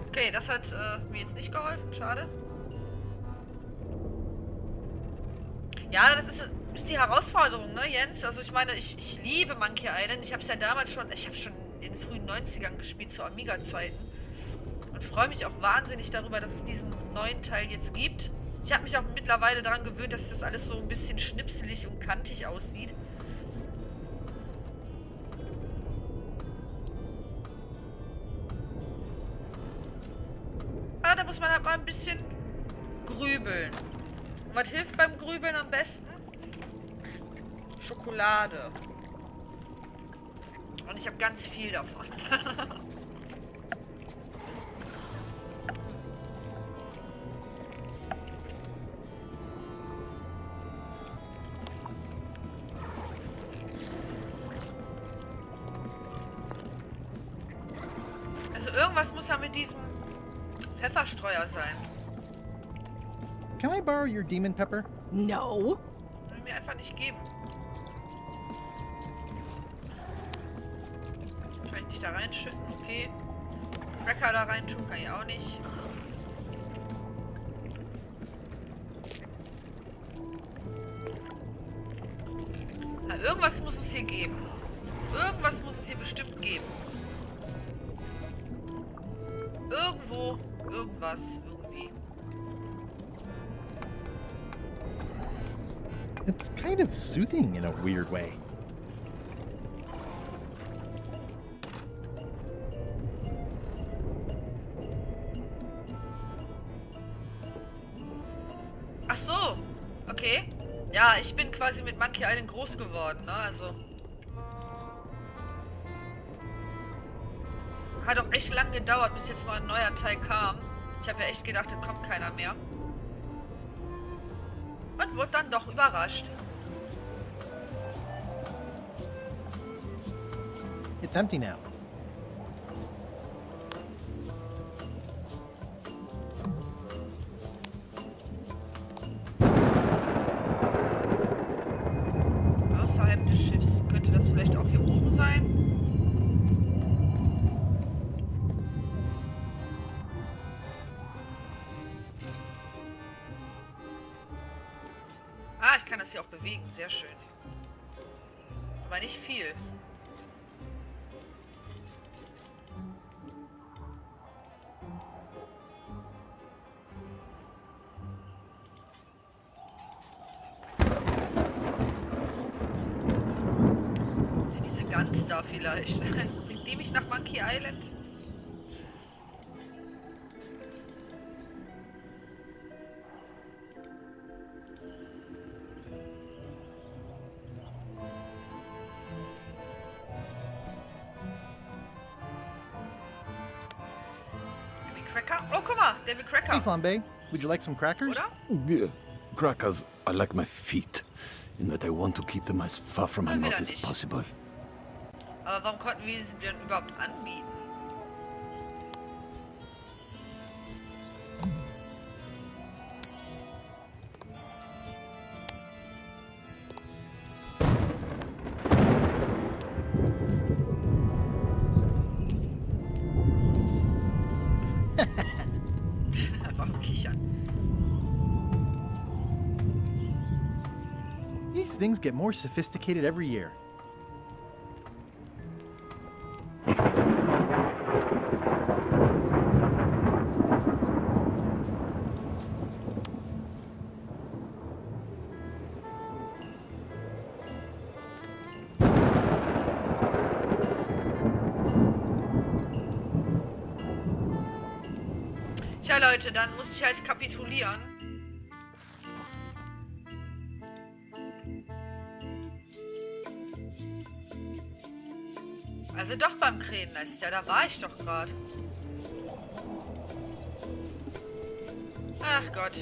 Okay, das hat mir jetzt nicht geholfen. Schade. Ja, das ist die Herausforderung, ne, Jens? Also ich meine, ich liebe Monkey Island. Ich habe es ja damals schon, ich habe schon in den frühen 90ern gespielt, zu Amiga-Zeiten. Und freue mich auch wahnsinnig darüber, dass es diesen neuen Teil jetzt gibt. Ich habe mich auch mittlerweile daran gewöhnt, dass das alles so ein bisschen schnipselig und kantig aussieht. Ah, da muss man halt mal ein bisschen grübeln. Und was hilft beim Grübeln am besten? Schokolade. Und ich habe ganz viel davon. Also irgendwas muss ja mit diesem Pfefferstreuer sein. Can I borrow your demon pepper? No. Will mir einfach nicht geben. Kann ich nicht da reinschütten, okay. Cracker da rein tun kann ich auch nicht. Na, irgendwas muss es hier geben. Irgendwas muss es hier bestimmt geben. Irgendwo, irgendwas, irgendwie. It's kind of soothing in a weird way. Ach so, okay. Ja, ich bin quasi mit Monkey Island groß geworden, ne? Also. Hat auch echt lang gedauert, bis jetzt mal ein neuer Teil kam. Ich habe ja echt gedacht, es kommt keiner mehr. Und wurde dann doch überrascht. It's empty now. Außerhalb des Schiffs könnte das vielleicht auch hier oben sein. Ah, ich kann das hier auch bewegen. Sehr schön. Aber nicht viel. Ja, diese Gans da vielleicht. Bringt die mich nach Monkey Island? Cracker? Oh, guck mal, der will Cracker. Hey, Flambe. Would you like some crackers? Oder? Yeah, crackers are like my feet, in that I want to keep them as far from my Will mouth er as nicht. possible. Aber warum konnten wir sie denn überhaupt anbieten? Warum kichern? These things get more sophisticated every year. Tja, Leute, dann muss ich halt kapitulieren. Also doch beim Krähennest, ja, da war ich doch gerade. Ach Gott.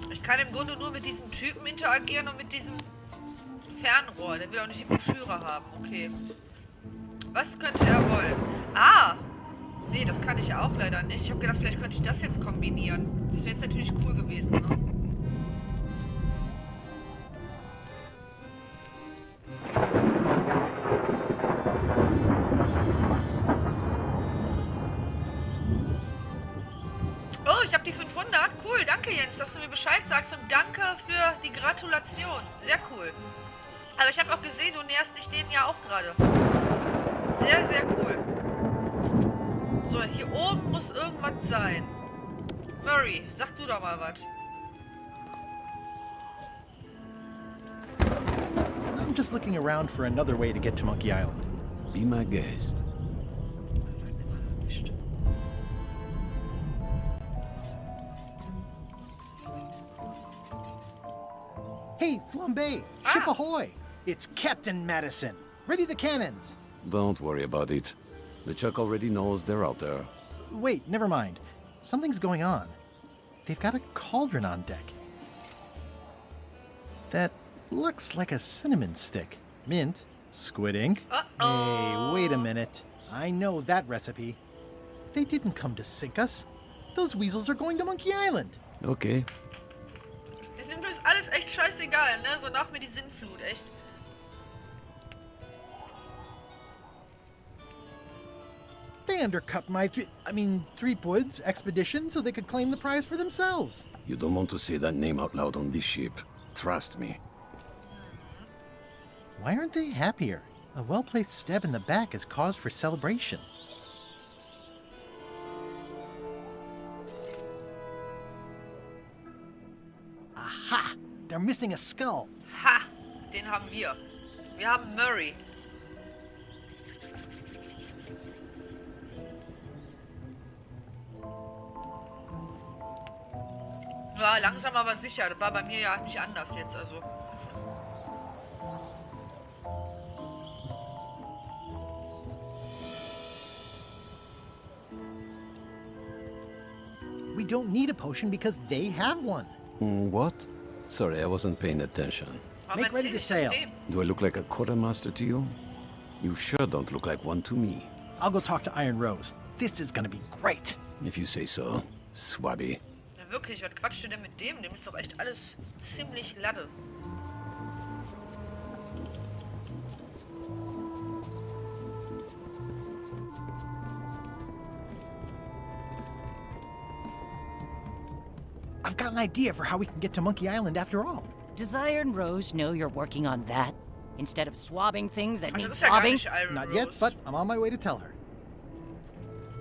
Ich kann im Grunde nur mit diesem Typen interagieren und mit diesem Fernrohr. Der will auch nicht die Broschüre haben. Okay. Was könnte er wollen? Ah! Nee, das kann ich auch leider nicht. Ich habe gedacht, vielleicht könnte ich das jetzt kombinieren. Das wäre jetzt natürlich cool gewesen, ne? Oh, ich habe die 500. Cool, danke Jens, dass du mir Bescheid sagst und danke für die Gratulation. Sehr cool. Aber ich habe auch gesehen, du näherst dich denen ja auch gerade. Sehr, sehr cool. So, hier oben muss irgendwas sein. Murray, sag du doch mal was. I'm just looking around for another way to get to Monkey Island. Be my guest. Sag mir mal nicht. Hey, Flambe! Ship ahoy! It's Captain Madison. Ready the cannons. Don't worry about it. Lechuck already knows they're out there. Wait, never mind. Something's going on. They've got a cauldron on deck. That looks like a cinnamon stick. Mint, squid ink. Uh-oh. Hey, wait a minute. I know that recipe. They didn't come to sink us. Those weasels are going to Monkey Island. Okay. Diesem ist alles echt scheißegal, ne? So nach mir die Sinnflut, echt. They undercut my Threepwood's expedition so they could claim the prize for themselves. You don't want to say that name out loud on this ship. Trust me. Why aren't they happier? A well-placed stab in the back is cause for celebration. Aha! They're missing a skull. Ha! Den haben wir. Wir haben Murray. Ja, langsam aber sicher. Das war bei mir ja nicht anders jetzt, also. We don't need a potion because they have one. What? Sorry, I wasn't paying attention. Warum Make ready erzähl to ich das sail. dem? Do I look like a quartermaster to you? You sure don't look like one to me. I'll go talk to Iron Rose. This is gonna be great. If you say so, Swabby. Ja, wirklich, was quatscht du denn mit dem? Dem ist doch echt alles ziemlich ladde. I've got an idea for how we can get to Monkey Island after all. Does Iron Rose know you're working on that? Instead of swabbing things that Ach, need das ist ja gar swabbing? nicht Iron Not Rose. yet, but I'm on my way to tell her.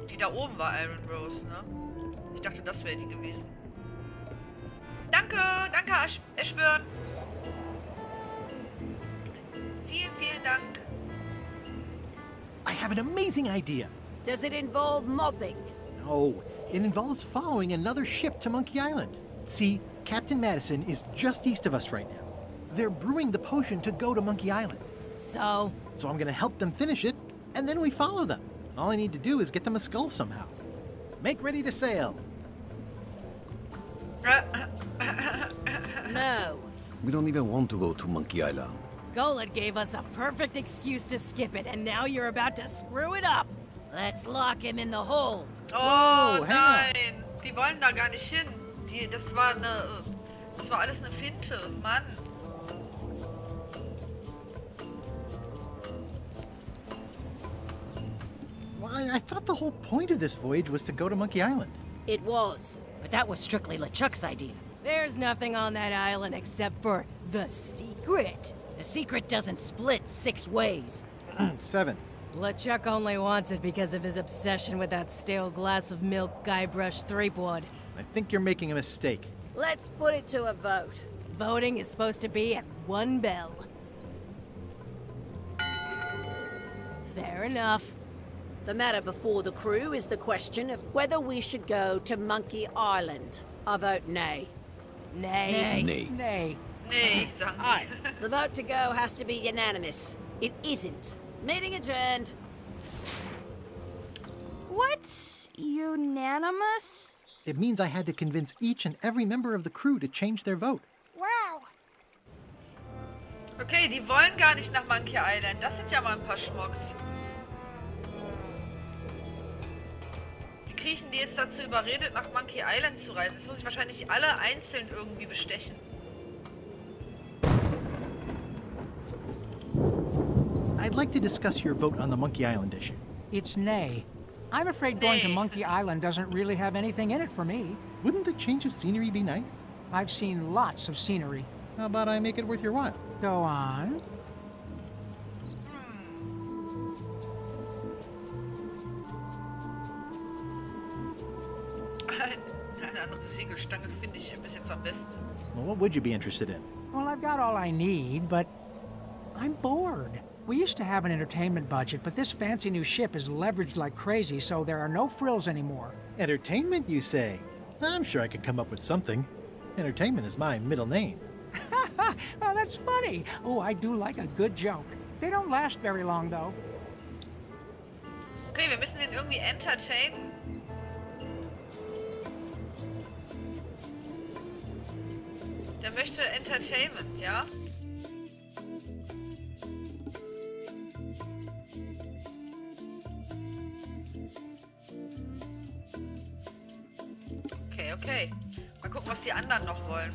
Die da oben war Iron Rose, ne? Ich dachte, das wäre die gewesen. Danke, danke, Eschbjörn. Dank. I have an amazing idea. Does it involve mobbing? No, it involves following another ship to Monkey Island. See, Captain Madison is just east of us right now. They're brewing the potion to go to Monkey Island. So, So I'm gonna help them finish it, and then we follow them. All I need to do is get them a skull somehow. Make ready to sail. No. We don't even want to go to Monkey Island. Golod gave us a perfect excuse to skip it, and now you're about to screw it up. Let's lock him in the hold. Oh Whoa, hang on. nein, die wollen da gar nicht hin. Das war alles eine Finte, Mann. Why, I thought the whole point of this voyage was to go to Monkey Island. It was. But that was strictly LeChuck's idea. There's nothing on that island except for the secret. The secret doesn't split 6 ways. 7. LeChuck only wants it because of his obsession with that stale glass of milk Guybrush Threepwood. I think you're making a mistake. Let's put it to a vote. Voting is supposed to be at 1 bell. Fair enough. The matter before the crew is the question of whether we should go to Monkey Island. I vote nay. Nay. Nay. Nay. Nee, sagen die. The vote to go has to be unanimous. It isn't. Meeting adjourned. What's unanimous? It means I had to convince each and every member of the crew to change their vote. Wow. Okay, die wollen gar nicht nach Monkey Island. Das sind ja mal ein paar Schmucks. Wie kriege ich denn die jetzt dazu überredet, nach Monkey Island zu reisen? Das muss ich wahrscheinlich alle einzeln irgendwie bestechen. I'd like to discuss your vote on the Monkey Island issue. It's nay. I'm afraid going to Monkey Island doesn't really have anything in it for me. Wouldn't the change of scenery be nice? I've seen lots of scenery. How about I make it worth your while? Go on. Eine andere Segelstange finde ich bis jetzt am besten. Well, what would you be interested in? Well, I've got all I need, but I'm bored. We used to have an entertainment budget, but this fancy new ship is leveraged like crazy, so there are no frills anymore. Entertainment, you say? I'm sure I could come up with something. Entertainment is my middle name. Oh, that's funny. Oh, I do like a good joke. They don't last very long, though. Okay, wir müssen den irgendwie entertainen. Der möchte Entertainment, ja? Okay, okay. Mal gucken, was die anderen noch wollen.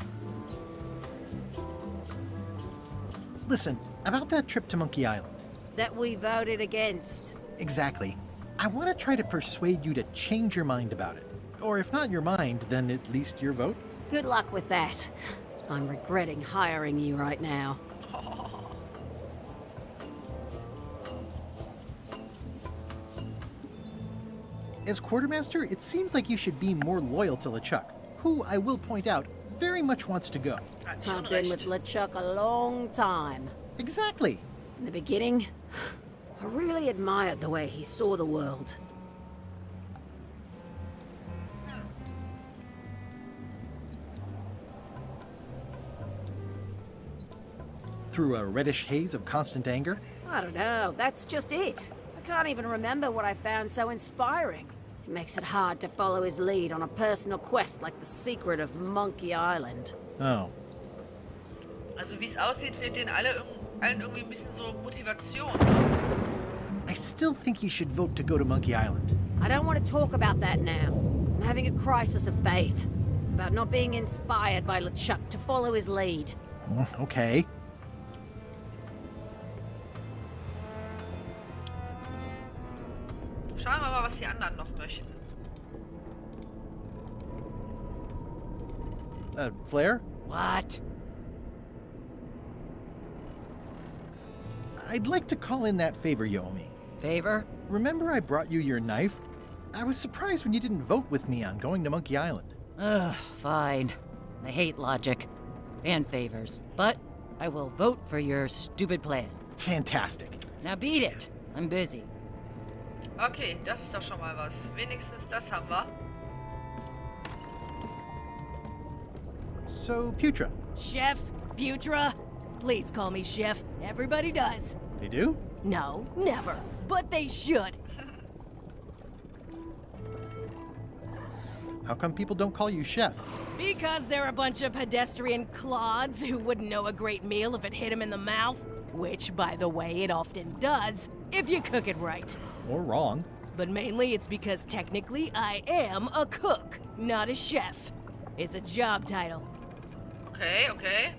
Listen, about that trip to Monkey Island. That we voted against. Exactly. I want to try to persuade you to change your mind about it. Or if not your mind, then at least your vote. Good luck with that. I'm regretting hiring you right now. As quartermaster, it seems like you should be more loyal to LeChuck, who, I will point out, very much wants to go. Hat schon I've been recht. with LeChuck a long time. Exactly. In the beginning, I really admired the way he saw the world. Through a reddish haze of constant anger. I don't know, that's just it. I can't even remember what I found so inspiring. It makes it hard to follow his lead on a personal quest like the secret of Monkey Island. Oh. Also wie es aussieht, fehlt denen allen irgendwie ein bisschen so Motivation. Ne? I still think you should vote to go to Monkey Island. I don't want to talk about that now. I'm having a crisis of faith. About not being inspired by LeChuck to follow his lead. Okay. Schauen wir mal, was die anderen noch möchten. Flair? What? I'd like to call in that favor you owe me. Favor? Remember I brought you your knife? I was surprised when you didn't vote with me on going to Monkey Island. Ugh, fine. I hate logic. And favors. But I will vote for your stupid plan. Fantastic. Now beat it. I'm busy. Okay, das ist doch schon mal was. Wenigstens das haben wir. So, Putra, Chef, Putra. Please call me Chef. Everybody does. they do? No, never. But they should. How come people don't call you chef? Because they're a bunch of pedestrian clods who wouldn't know a great meal if it hit them in the mouth. Which, by the way, it often does, if you cook it right. Or wrong. But mainly it's because technically I am a cook, not a chef. It's a job title. Okay, okay.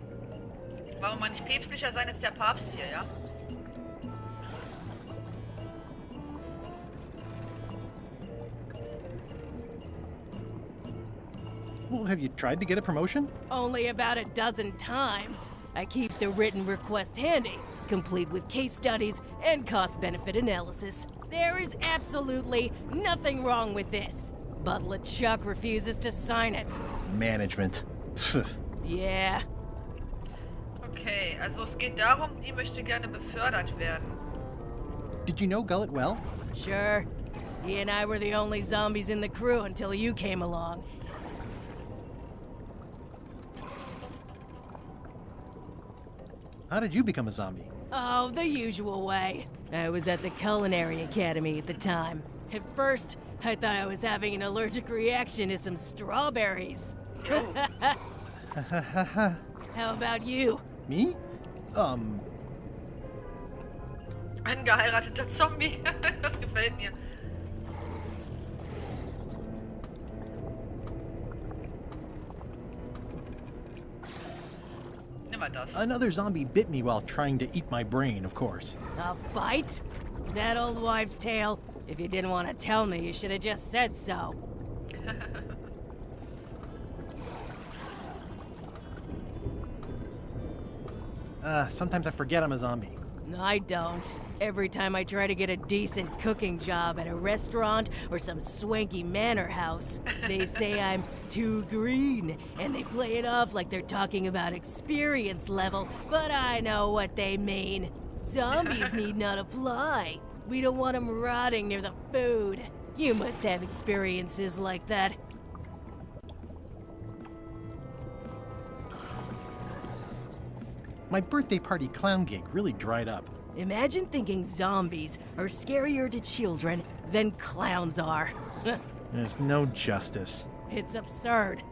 Warum man nicht päpstlicher sein als der Papst hier, ja? Well, have you tried to get a promotion? Only about a dozen times. I keep the written request handy, complete with case studies and cost-benefit analysis. There is absolutely nothing wrong with this. But Lechuck refuses to sign it. Management. Yeah. Okay, also es geht darum, die möchte gerne befördert werden. Did you know Gullet well? Sure. He and I were the only zombies in the crew until you came along. How did you become a zombie? Oh, the usual way. I was at the Culinary Academy at the time. At first, I thought I was having an allergic reaction to some strawberries. How about you? Me? Angeheirateter Zombie. Das gefällt mir. Nimm mal das. Another zombie bit me while trying to eat my brain, of course. A bite? That old wives' tale? If you didn't want to tell me, you should have just said so. Sometimes I forget I'm a zombie. I don't. Every time I try to get a decent cooking job at a restaurant or some swanky manor house, they say I'm too green, and they play it off like they're talking about experience level, but I know what they mean. Zombies need not apply. We don't want them rotting near the food. You must have experiences like that. My birthday party clown gig really dried up. Imagine thinking zombies are scarier to children than clowns are. There's no justice. It's absurd.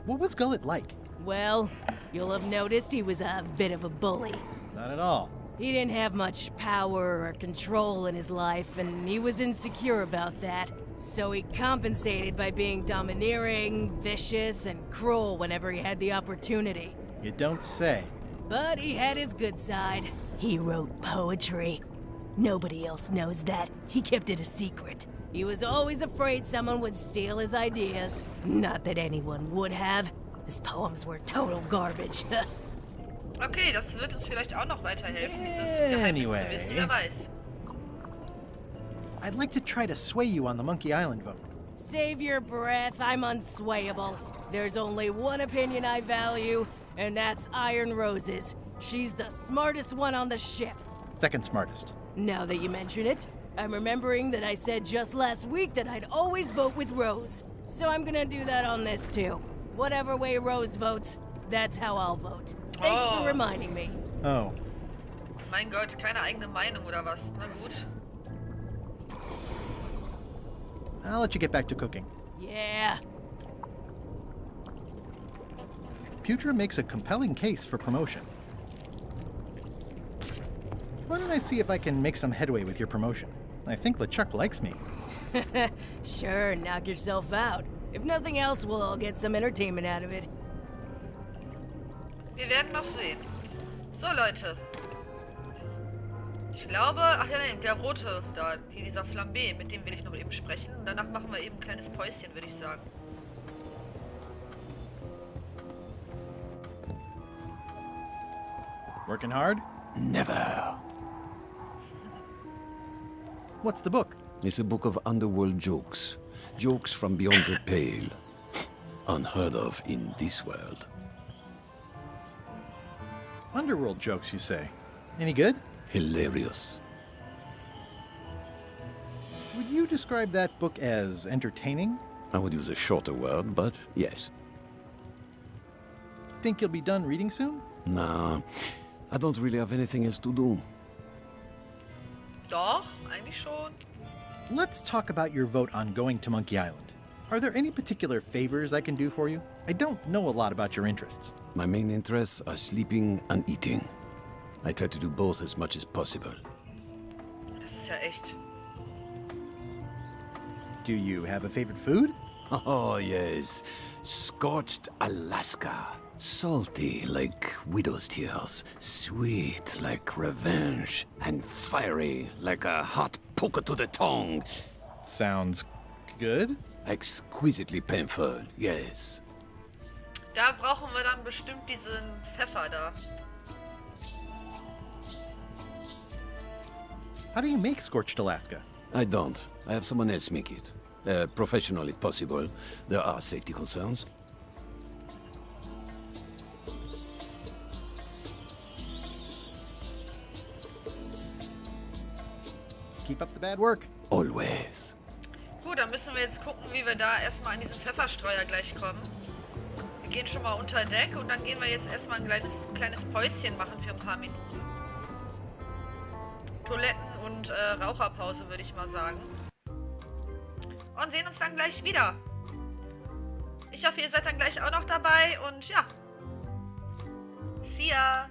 What was Gullet like? Well, you'll have noticed he was a bit of a bully. Not at all. He didn't have much power or control in his life, and he was insecure about that. So he compensated by being domineering, vicious, and cruel whenever he had the opportunity. You don't say. But he had his good side. He wrote poetry. Nobody else knows that. He kept it a secret. He was always afraid someone would steal his ideas. Not that anyone would have. His poems were total garbage. Okay, das wird uns vielleicht auch noch weiterhelfen, dieses Geheimnis zu wissen, wer weiß. I'd like to try to sway you on the Monkey Island vote. Save your breath, I'm unswayable. There's only one opinion I value, and that's Iron Rose's. She's the smartest one on the ship. Second smartest. Now that you mention it, I'm remembering that I said just last week that I'd always vote with Rose. So I'm gonna do that on this too. Whatever way Rose votes, that's how I'll vote. Thanks for reminding me. Oh. Mein Gott, keine eigene Meinung oder was? Na gut. I'll let you get back to cooking. Yeah. Putra makes a compelling case for promotion. Why don't I see if I can make some headway with your promotion? I think Lechuck likes me. Sure, knock yourself out. If nothing else, we'll all get some entertainment out of it. Wir werden noch sehen. So, Leute. Ich glaube, ach ja, nein, der rote da, hier dieser Flambé, mit dem will ich noch eben sprechen. Und danach machen wir eben ein kleines Päuschen, würde ich sagen. Working hard? Never. What's the book? It's a book of underworld jokes. Jokes from beyond the pale. Unheard of in this world. Underworld jokes, you say? Any good? Hilarious. Would you describe that book as entertaining? I would use a shorter word, but yes. Think you'll be done reading soon? Nah, I don't really have anything else to do. Doch, eigentlich schon. Let's talk about your vote on going to Monkey Island. Are there any particular favors I can do for you? I don't know a lot about your interests. My main interests are sleeping and eating. I try to do both as much as possible. Das ist ja echt. Do you have a favorite food? Oh, yes. Scorched Alaska. Salty like widow's tears. Sweet like revenge. And fiery like a hot poker to the tongue. Sounds good. Exquisitely painful, yes. Da brauchen wir dann bestimmt diesen Pfeffer da. How do you make scorched Alaska? I don't. I have someone else make it. Professional if possible. There are safety concerns. Keep up the bad work. Always. Gut, dann müssen wir jetzt gucken, wie wir da erstmal an diesen Pfefferstreuer gleich kommen. Wir gehen schon mal unter Deck und dann gehen wir jetzt erstmal ein kleines Päuschen machen für ein paar Minuten. Toiletten- und Raucherpause, würde ich mal sagen. Und sehen uns dann gleich wieder. Ich hoffe, ihr seid dann gleich auch noch dabei und ja. See ya!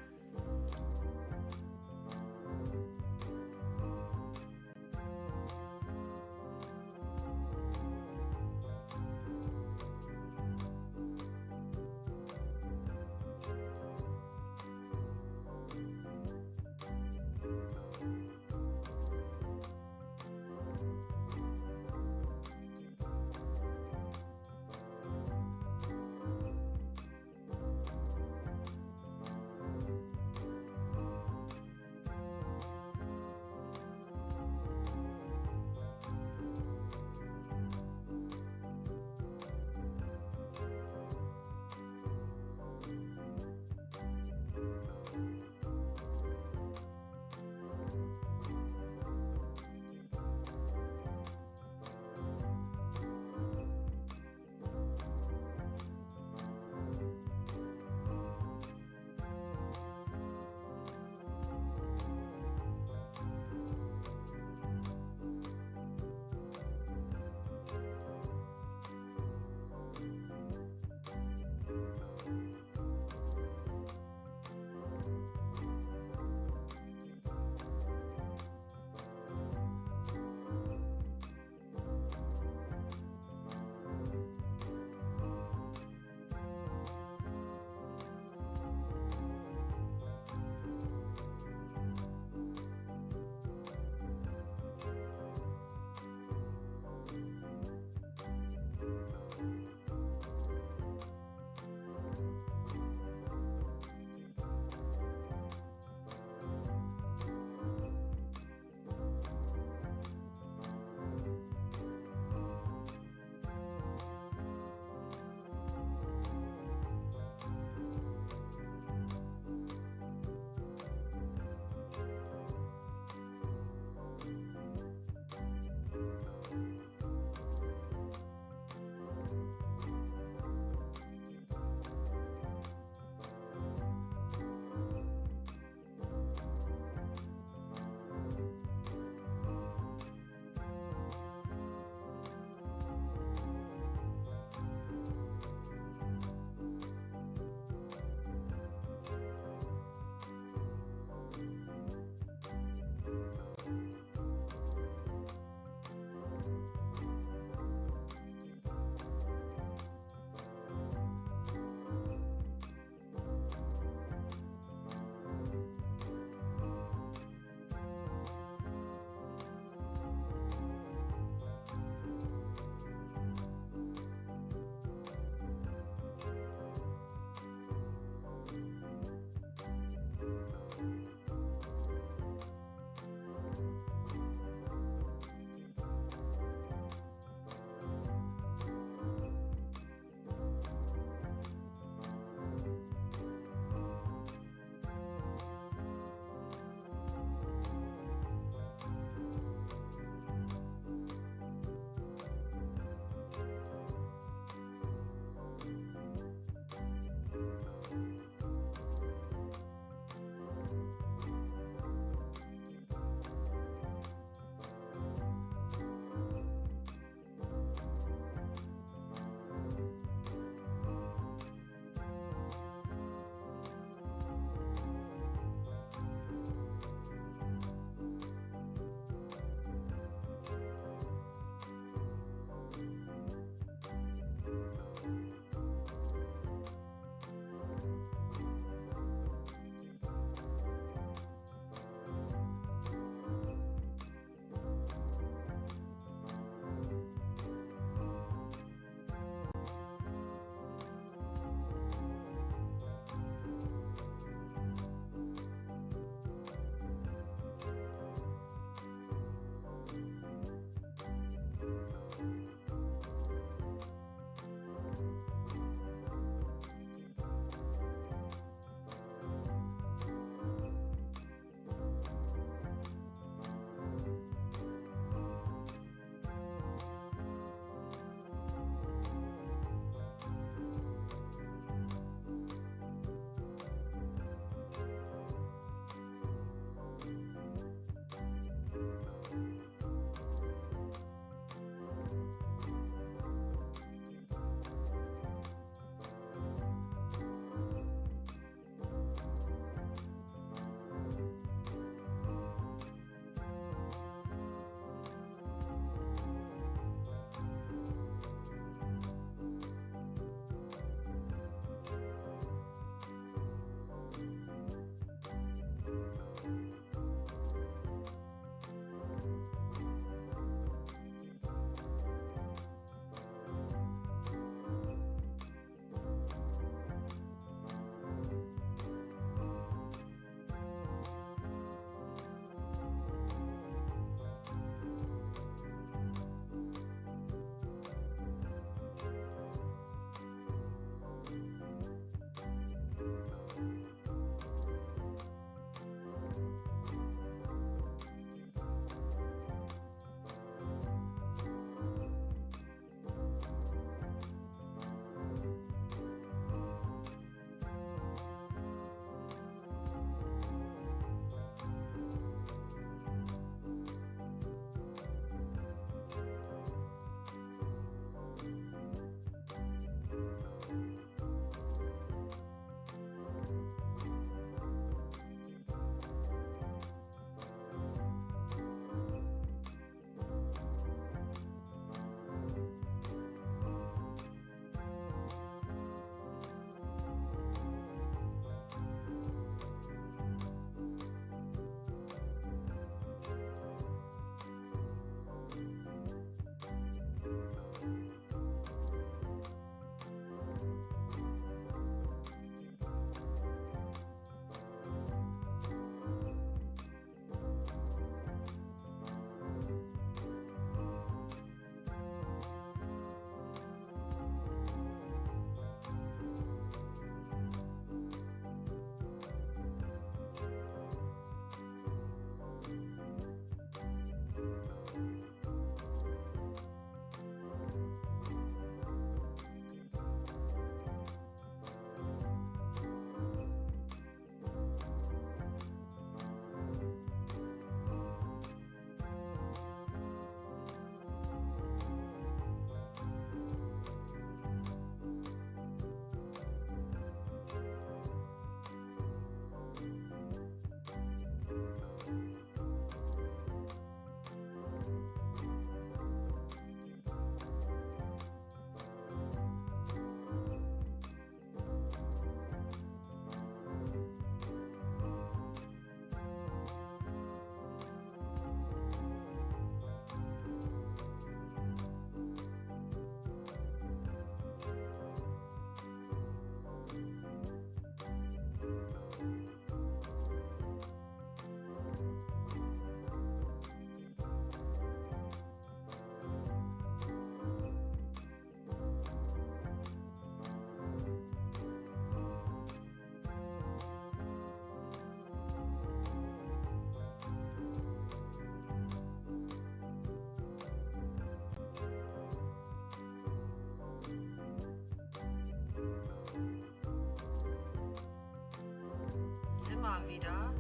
sind wir wieder.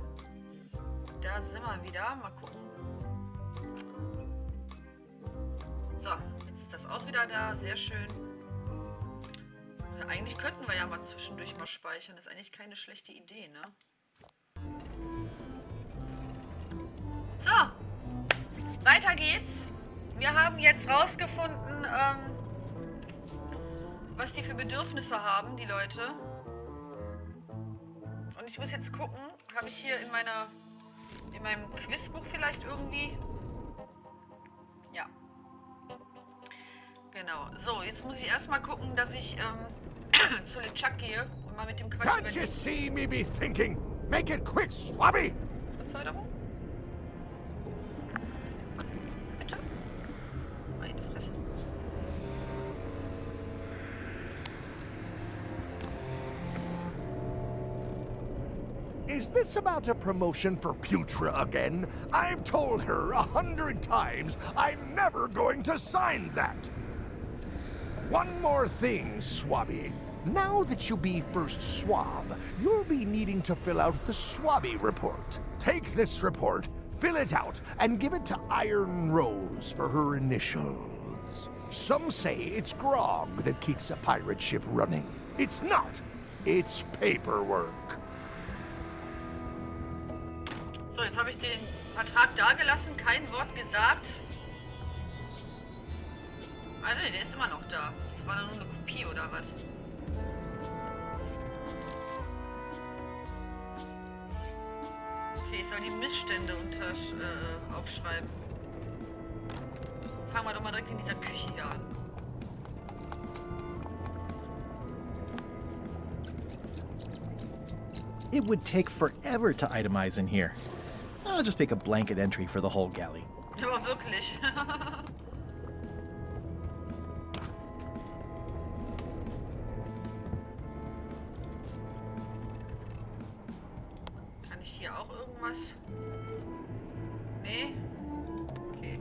Da sind wir wieder. Mal gucken. So, jetzt ist das auch wieder da. Sehr schön. Ja, eigentlich könnten wir ja mal zwischendurch mal speichern. Das ist eigentlich keine schlechte Idee, ne? So. Weiter geht's. Wir haben jetzt rausgefunden, was die für Bedürfnisse haben, die Leute. Und ich muss jetzt gucken, habe ich hier in meinem Quizbuch vielleicht irgendwie? Ja. Genau. So, jetzt muss ich erstmal gucken, dass ich zu Lechuck gehe und mal mit dem Quatsch Can't you see me be thinking? Make it quick, Swabby! Beförderung? Bitte? Meine Fresse. Is this about a promotion for Putra again? I've told her 100 times I'm never going to sign that. One more thing, Swabby. Now that you'll be first swab, you'll be needing to fill out the Swabby report. Take this report, fill it out, and give it to Iron Rose for her initials. Some say it's grog that keeps a pirate ship running. It's not. It's paperwork. So, jetzt habe ich den Vertrag dagelassen, kein Wort gesagt. Also, der ist immer noch da. Das war dann nur eine Kopie oder was? Okay, ich soll die Missstände aufschreiben. Fangen wir doch mal direkt in dieser Küche hier an. It would take forever to itemize in here. I'll just make a blanket entry for the whole galley. Aber wirklich. Kann ich hier auch irgendwas? Nee? Okay.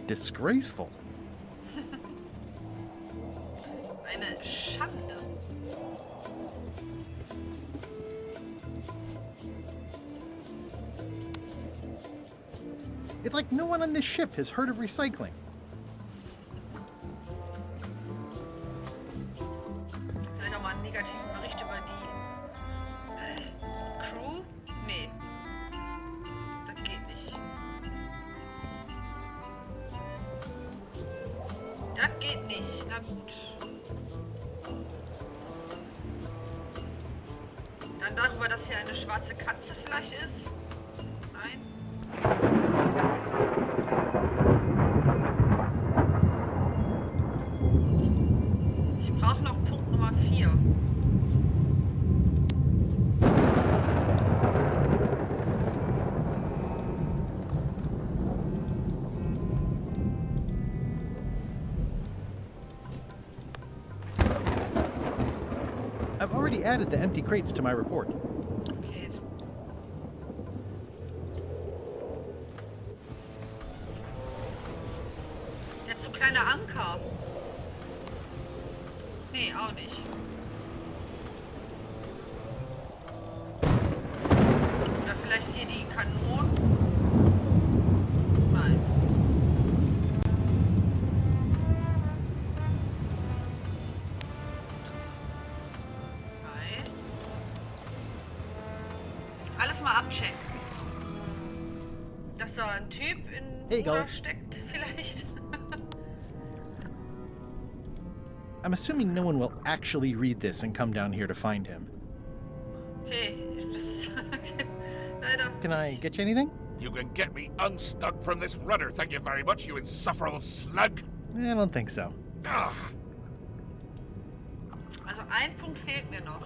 Disgraceful. Eine Schande. It's like no one on this ship has heard of recycling. Vielleicht auch mal einen negativen Bericht über die Crew? Nee. Das geht nicht. Das geht nicht. Na gut. Dann darüber, dass hier eine schwarze Katze vielleicht ist. Nein. Ich brauche noch Punkt Nummer 4. I've already added the empty crates to my report. Okay. Jetzt so kleine Anker. Nee, auch nicht. Oder vielleicht hier die Kanonen. Nein. Nein. Alles mal abchecken. Dass da ein Typ in Hey, Ruder go. steckt, vielleicht. I'm assuming no one will actually read this and come down here to find him. Okay, das leider. Can I get you anything? You can get me unstuck from this rudder, thank you very much, you insufferable slug. I don't think so. Ugh. Also ein Punkt fehlt mir noch.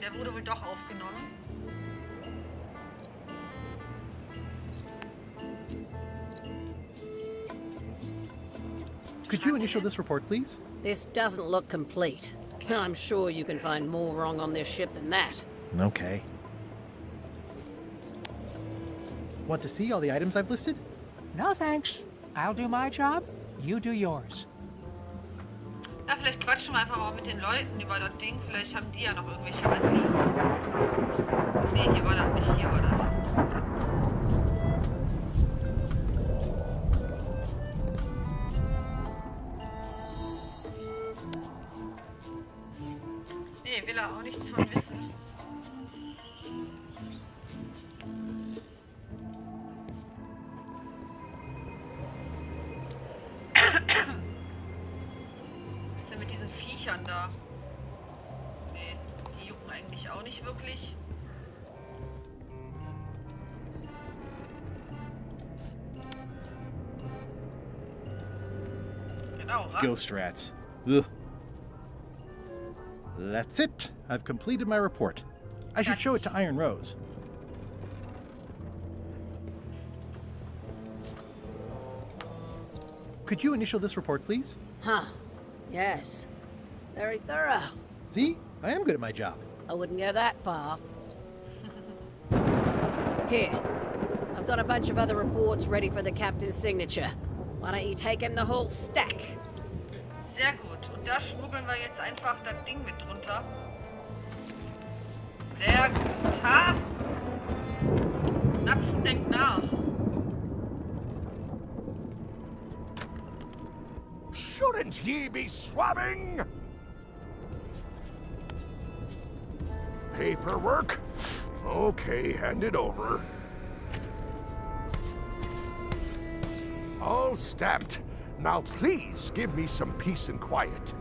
der wurde wohl doch aufgenommen. Could you initial this report, please? This doesn't look complete. I'm sure you can find more wrong on this ship than that. Okay. Want to see all the items I've listed? No thanks. I'll do my job, you do yours. Ja, vielleicht quatschen wir einfach mal mit den Leuten über das Ding. Vielleicht haben die ja noch irgendwelche Anliegen. Nee, hier war das nicht. Hier war das. Nee, will er auch nichts von wissen. Was ist denn mit diesen Viechern da? Nee, die jucken eigentlich auch nicht wirklich. Genau, ran. Ghost rats. Ugh. That's it. I've completed my report. I should show it to Iron Rose. Could you initial this report, please? Huh. Yes. Very thorough. See? I am good at my job. I wouldn't go that far. Here. I've got a bunch of other reports ready for the captain's signature. Why don't you take him the whole stack? Sehr gut. Und da schmuggeln wir jetzt einfach das Ding mit drunter. Sehr gut. Ha! Natzen denkt nach. Shouldn't ye be swabbing? Paperwork? Okay, hand it over. All stamped. Now please give me some peace and quiet.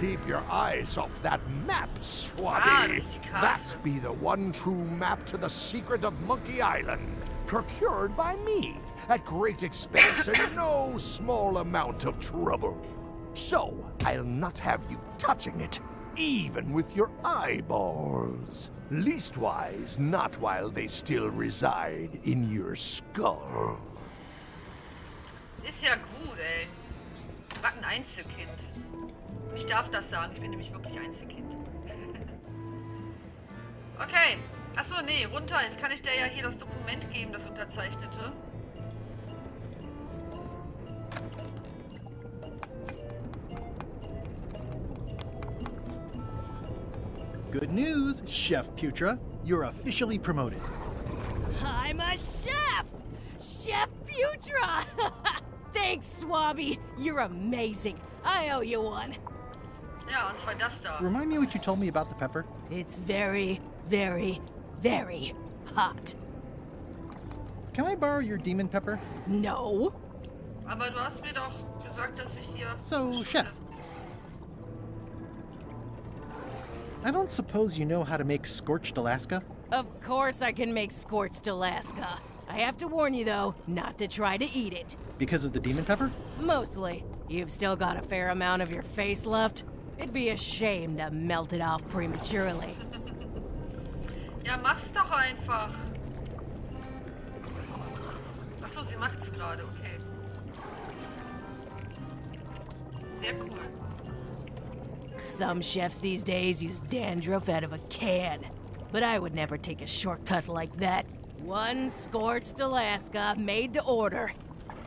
Keep your eyes off that map, Swabby. das ist die Karte. That be the one true map to the secret of Monkey Island. Procured by me at great expense and no small amount of trouble. So, I'll not have you touching it, even with your eyeballs. Leastwise, not while they still reside in your skull. Ist ja gut, ey. Was ein Einzelkind. Ich darf das sagen, ich bin nämlich wirklich Einzelkind. Okay. Achso, nee, runter. Jetzt kann ich dir ja hier das Dokument geben, das unterzeichnete. Good news, Chef Putra. You're officially promoted. I'm a chef! Chef Putra! Thanks, Swabby. You're amazing. I owe you one. Ja, und zwar das da. Remind me what you told me about the pepper? It's very, very, very hot. Can I borrow your demon pepper? No. Aber du hast mir doch gesagt, dass ich dir... So, Chef. I don't suppose you know how to make scorched Alaska? Of course I can make scorched Alaska. I have to warn you, though, not to try to eat it. Because of the demon pepper? Mostly. You've still got a fair amount of your face left. It'd be a shame to melt it off prematurely. Ja, mach's doch einfach. Achso, sie macht's gerade, okay. Sehr cool. Some chefs these days use dandruff out of a can. But I would never take a shortcut like that. One scorched Alaska, made to order.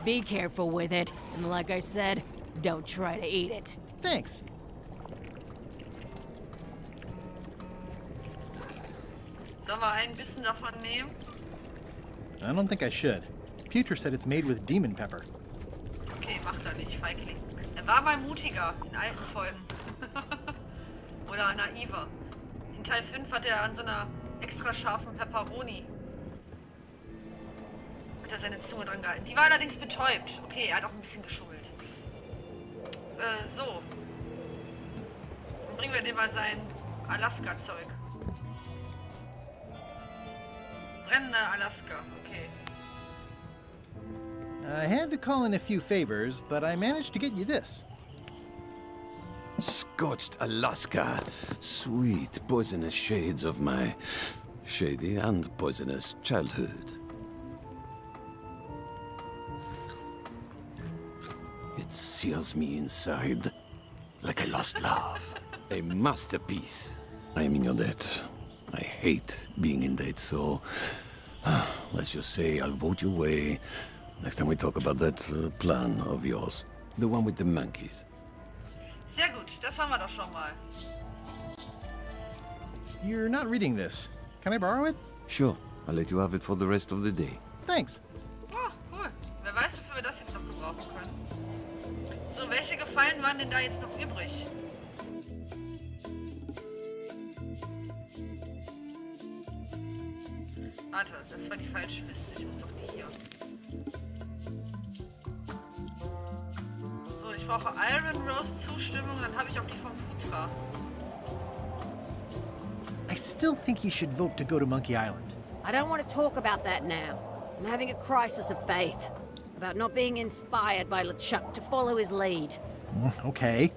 Be careful with it, and like I said, don't try to eat it. Thanks. Sollen wir ein bisschen davon nehmen? I don't think I should. Putra said it's made with demon pepper. Okay, macht er nicht, Feigling. Er war mal mutiger in alten Folgen. Oder naiver. In Teil 5 hat er an so einer extra scharfen Pepperoni hat er seine Zunge dran gehalten. Die war allerdings betäubt. Okay, er hat auch ein bisschen geschummelt. So. Dann bringen wir dem mal sein Alaska-Zeug. Brennende Alaska, okay. I had to call in a few favors, but I managed to get you this. scorched Alaska, sweet poisonous shades of my shady and poisonous childhood. It seals me inside like a lost love. A masterpiece. I am in your debt. I hate being in debt, so let's just say I'll vote your way next time we talk about that plan of yours. The one with the monkeys. Sehr gut, das haben wir doch schon mal. You're not reading this. Can I borrow it? Sure, I'll let you have it for the rest of the day. Thanks. Oh, cool. Wer weiß, wofür wir das jetzt noch gebrauchen können. So, welche Gefallen waren denn da jetzt noch übrig? Warte, das war die falsche Liste. Ich muss doch die hier. So, ich brauche Iron Rose Zustimmung, dann habe ich auch die vom Putra. I still think you should vote to go to Monkey Island. I don't want to talk about that now. I'm having a crisis of faith. About not being inspired by Lechuck to follow his lead. Okay.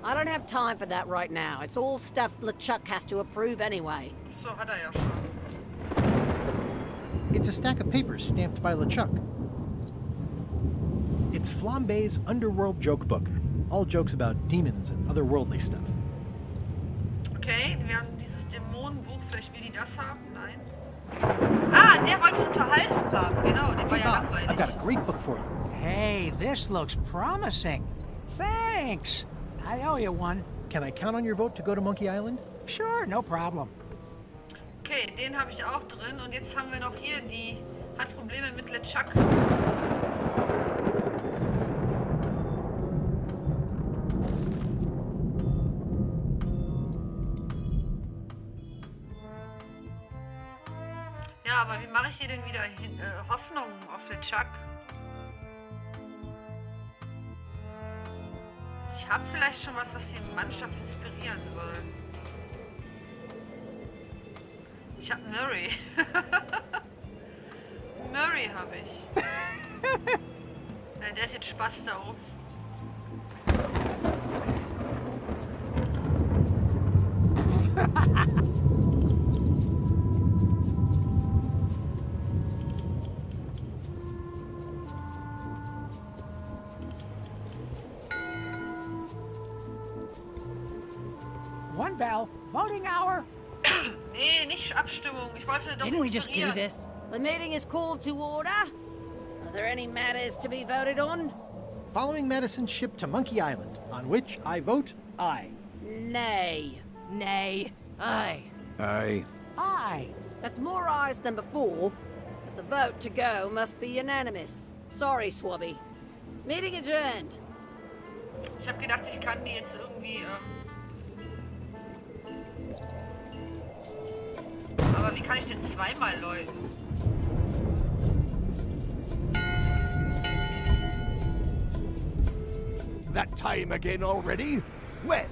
I don't have time for that right now. It's all stuff Lechuck has to approve anyway. So, hat er ja schon. It's a stack of papers stamped by Lechuck. It's Flambe's Underworld Joke Book. All jokes about demons and otherworldly stuff. Okay, wir haben dieses Dämonenbuch. Vielleicht will die das haben? Nein. Ah, der wollte Unterhaltung haben. Genau, der war Hey, ja Bob, I've langweilig. got a great book for you. Hey, this looks promising. Thanks. I owe you one. Can I count on your vote to go to Monkey Island? Sure, no problem. Okay, den habe ich auch drin. Und jetzt haben wir noch hier, die hat Probleme mit Lechuck. Ja, aber wie mache ich hier denn wieder Hoffnung auf Lechuck? Ich habe vielleicht schon was, was die Mannschaft inspirieren soll. Ich habe Murray. Murray habe ich. Ja, der hat jetzt Spaß da oben. One bell. Voting hour. Nee, nicht Abstimmung. Ich wollte doch Didn't we just do inspirieren. this? The meeting is called to order. Are there any matters to be voted on? Following Madison's ship to Monkey Island, on which I vote aye. Nay. Nay. Aye. Aye. Aye. That's more ayes than before, but the vote to go must be unanimous. Sorry, Swabby. Meeting adjourned. Ich habe gedacht, ich kann die jetzt irgendwie... Aber wie kann ich denn zweimal läuten? That time again already? Well,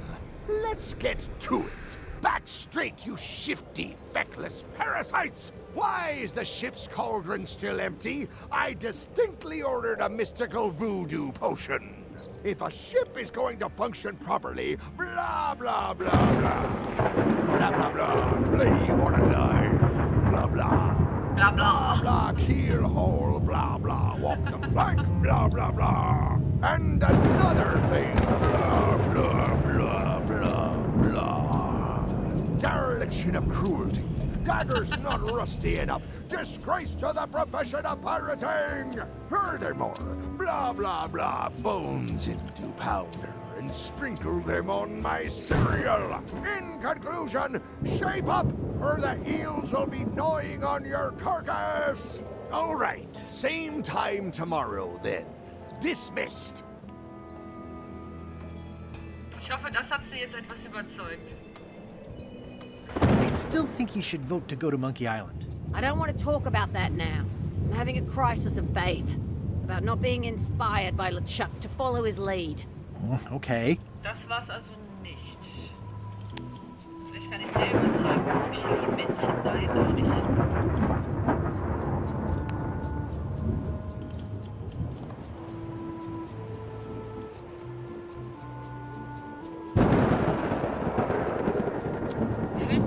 let's get to it. Back straight, you shifty, feckless parasites! Why is the ship's cauldron still empty? I distinctly ordered a mystical voodoo potion. If a ship is going to function properly, blah, blah, blah, blah. Blah, blah, blah. Play or die. Blah, blah. Bla bla. Blah, keel hole, blah, blah. Walk the plank, blah, blah, blah. And another thing, blah, blah, blah, blah, blah. Dereliction of cruelty. Daggers not rusty enough. Disgrace to the profession of pirating. Furthermore, blah, blah, blah. Bones into powder and sprinkle them on my cereal. In conclusion, shape up or the eels will be gnawing on your carcass. All right, same time tomorrow then. Dismissed. Ich hoffe, das hat sie jetzt etwas überzeugt. I still think you should vote to go to Monkey Island. I don't want to talk about that now. I'm having a crisis of faith. About not being inspired by Lechuck to follow his lead. Okay. Das war's also nicht. Vielleicht kann ich der überzeugen, das Michelin-Männchen. Nein, auch nicht.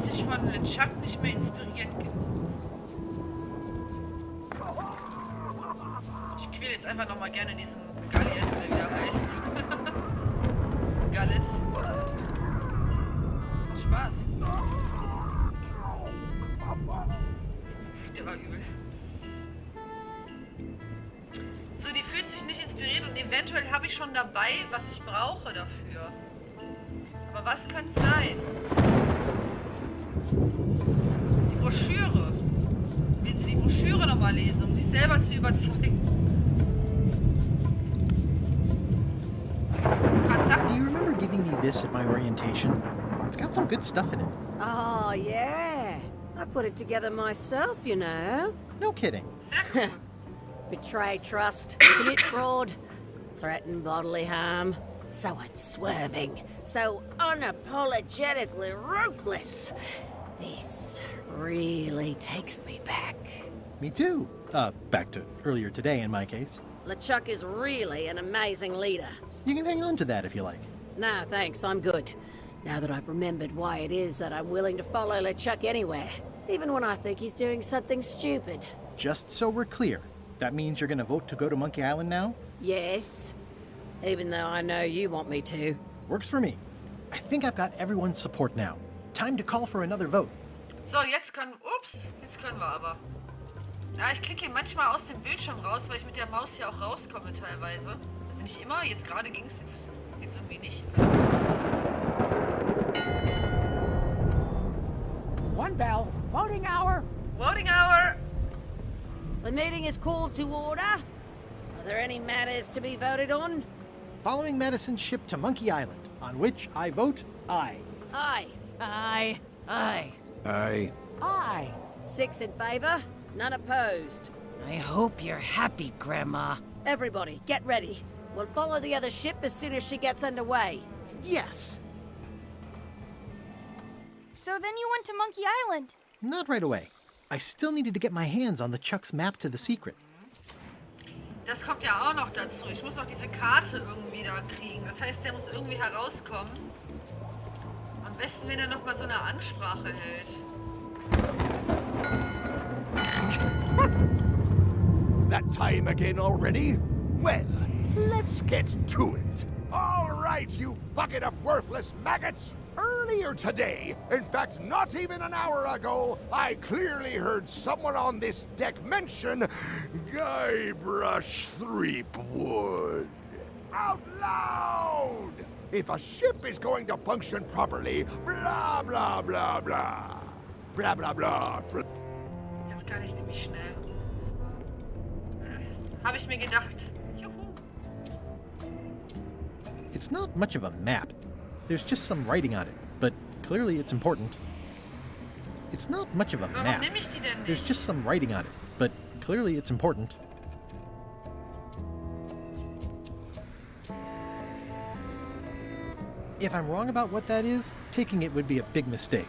sich von Lechuck nicht mehr inspiriert. Ich quäle jetzt einfach nochmal gerne diesen Galliet, der wieder heißt. Gallet. Das macht Spaß. Der war übel. So, die fühlt sich nicht inspiriert und eventuell habe ich schon dabei, was ich brauche dafür. Aber was könnte es sein? Die Broschüre. Will sie die Broschüre nochmal lesen, um sich selber zu überzeugen? Do you remember giving me this at my orientation? It's got some good stuff in it. Oh, yeah. I put it together myself, you know. No kidding. Sehr cool. Betray trust, commit fraud, threaten bodily harm. So unswerving, so unapologetically ruthless. This really takes me back. Me too. Back to earlier today in my case. LeChuck is really an amazing leader. You can hang on to that if you like. No, thanks, I'm good. Now that I've remembered why it is that I'm willing to follow LeChuck anywhere, even when I think he's doing something stupid. Just so we're clear, that means you're gonna vote to go to Monkey Island now? Yes, even though I know you want me to. Works for me. I think I've got everyone's support now. Time to call for another vote. So, jetzt können wir aber. Ja, ich klicke hier manchmal aus dem Bildschirm raus, weil ich mit der Maus hier auch rauskomme teilweise. Also nicht immer, jetzt gerade ging es, jetzt geht's irgendwie nicht. One bell. Voting hour. Voting hour! The meeting is called to order. Are there any matters to be voted on? Following Madison's ship to Monkey Island, on which I vote aye. Aye. Aye. Aye. Aye. Aye. 6 in favor, none opposed. I hope you're happy, Grandma. Everybody, get ready. We'll follow the other ship as soon as she gets underway. Yes! So then you went to Monkey Island. Not right away. I still needed to get my hands on the Chuck's map to the secret. Das kommt ja auch noch dazu. Ich muss noch diese Karte irgendwie da kriegen. Das heißt, der muss irgendwie herauskommen. Am besten, wenn er noch mal so eine Ansprache hält. That time again already? Well, let's get to it. All right, you bucket of worthless maggots. Earlier today, in fact, not even an hour ago, I clearly heard someone on this deck mention Guybrush Threepwood. Out loud! If a ship is going to function properly, blah, blah, blah, blah. Blah, blah, blah. Jetzt kann ich nämlich schnell. Habe ich mir gedacht. Juhu. It's not much of a map. There's just some writing on it, but clearly it's important. It's not much of a Warum map. nehme ich die denn There's nicht? just some writing on it, but clearly it's important. If I'm wrong about what that is, taking it would be a big mistake.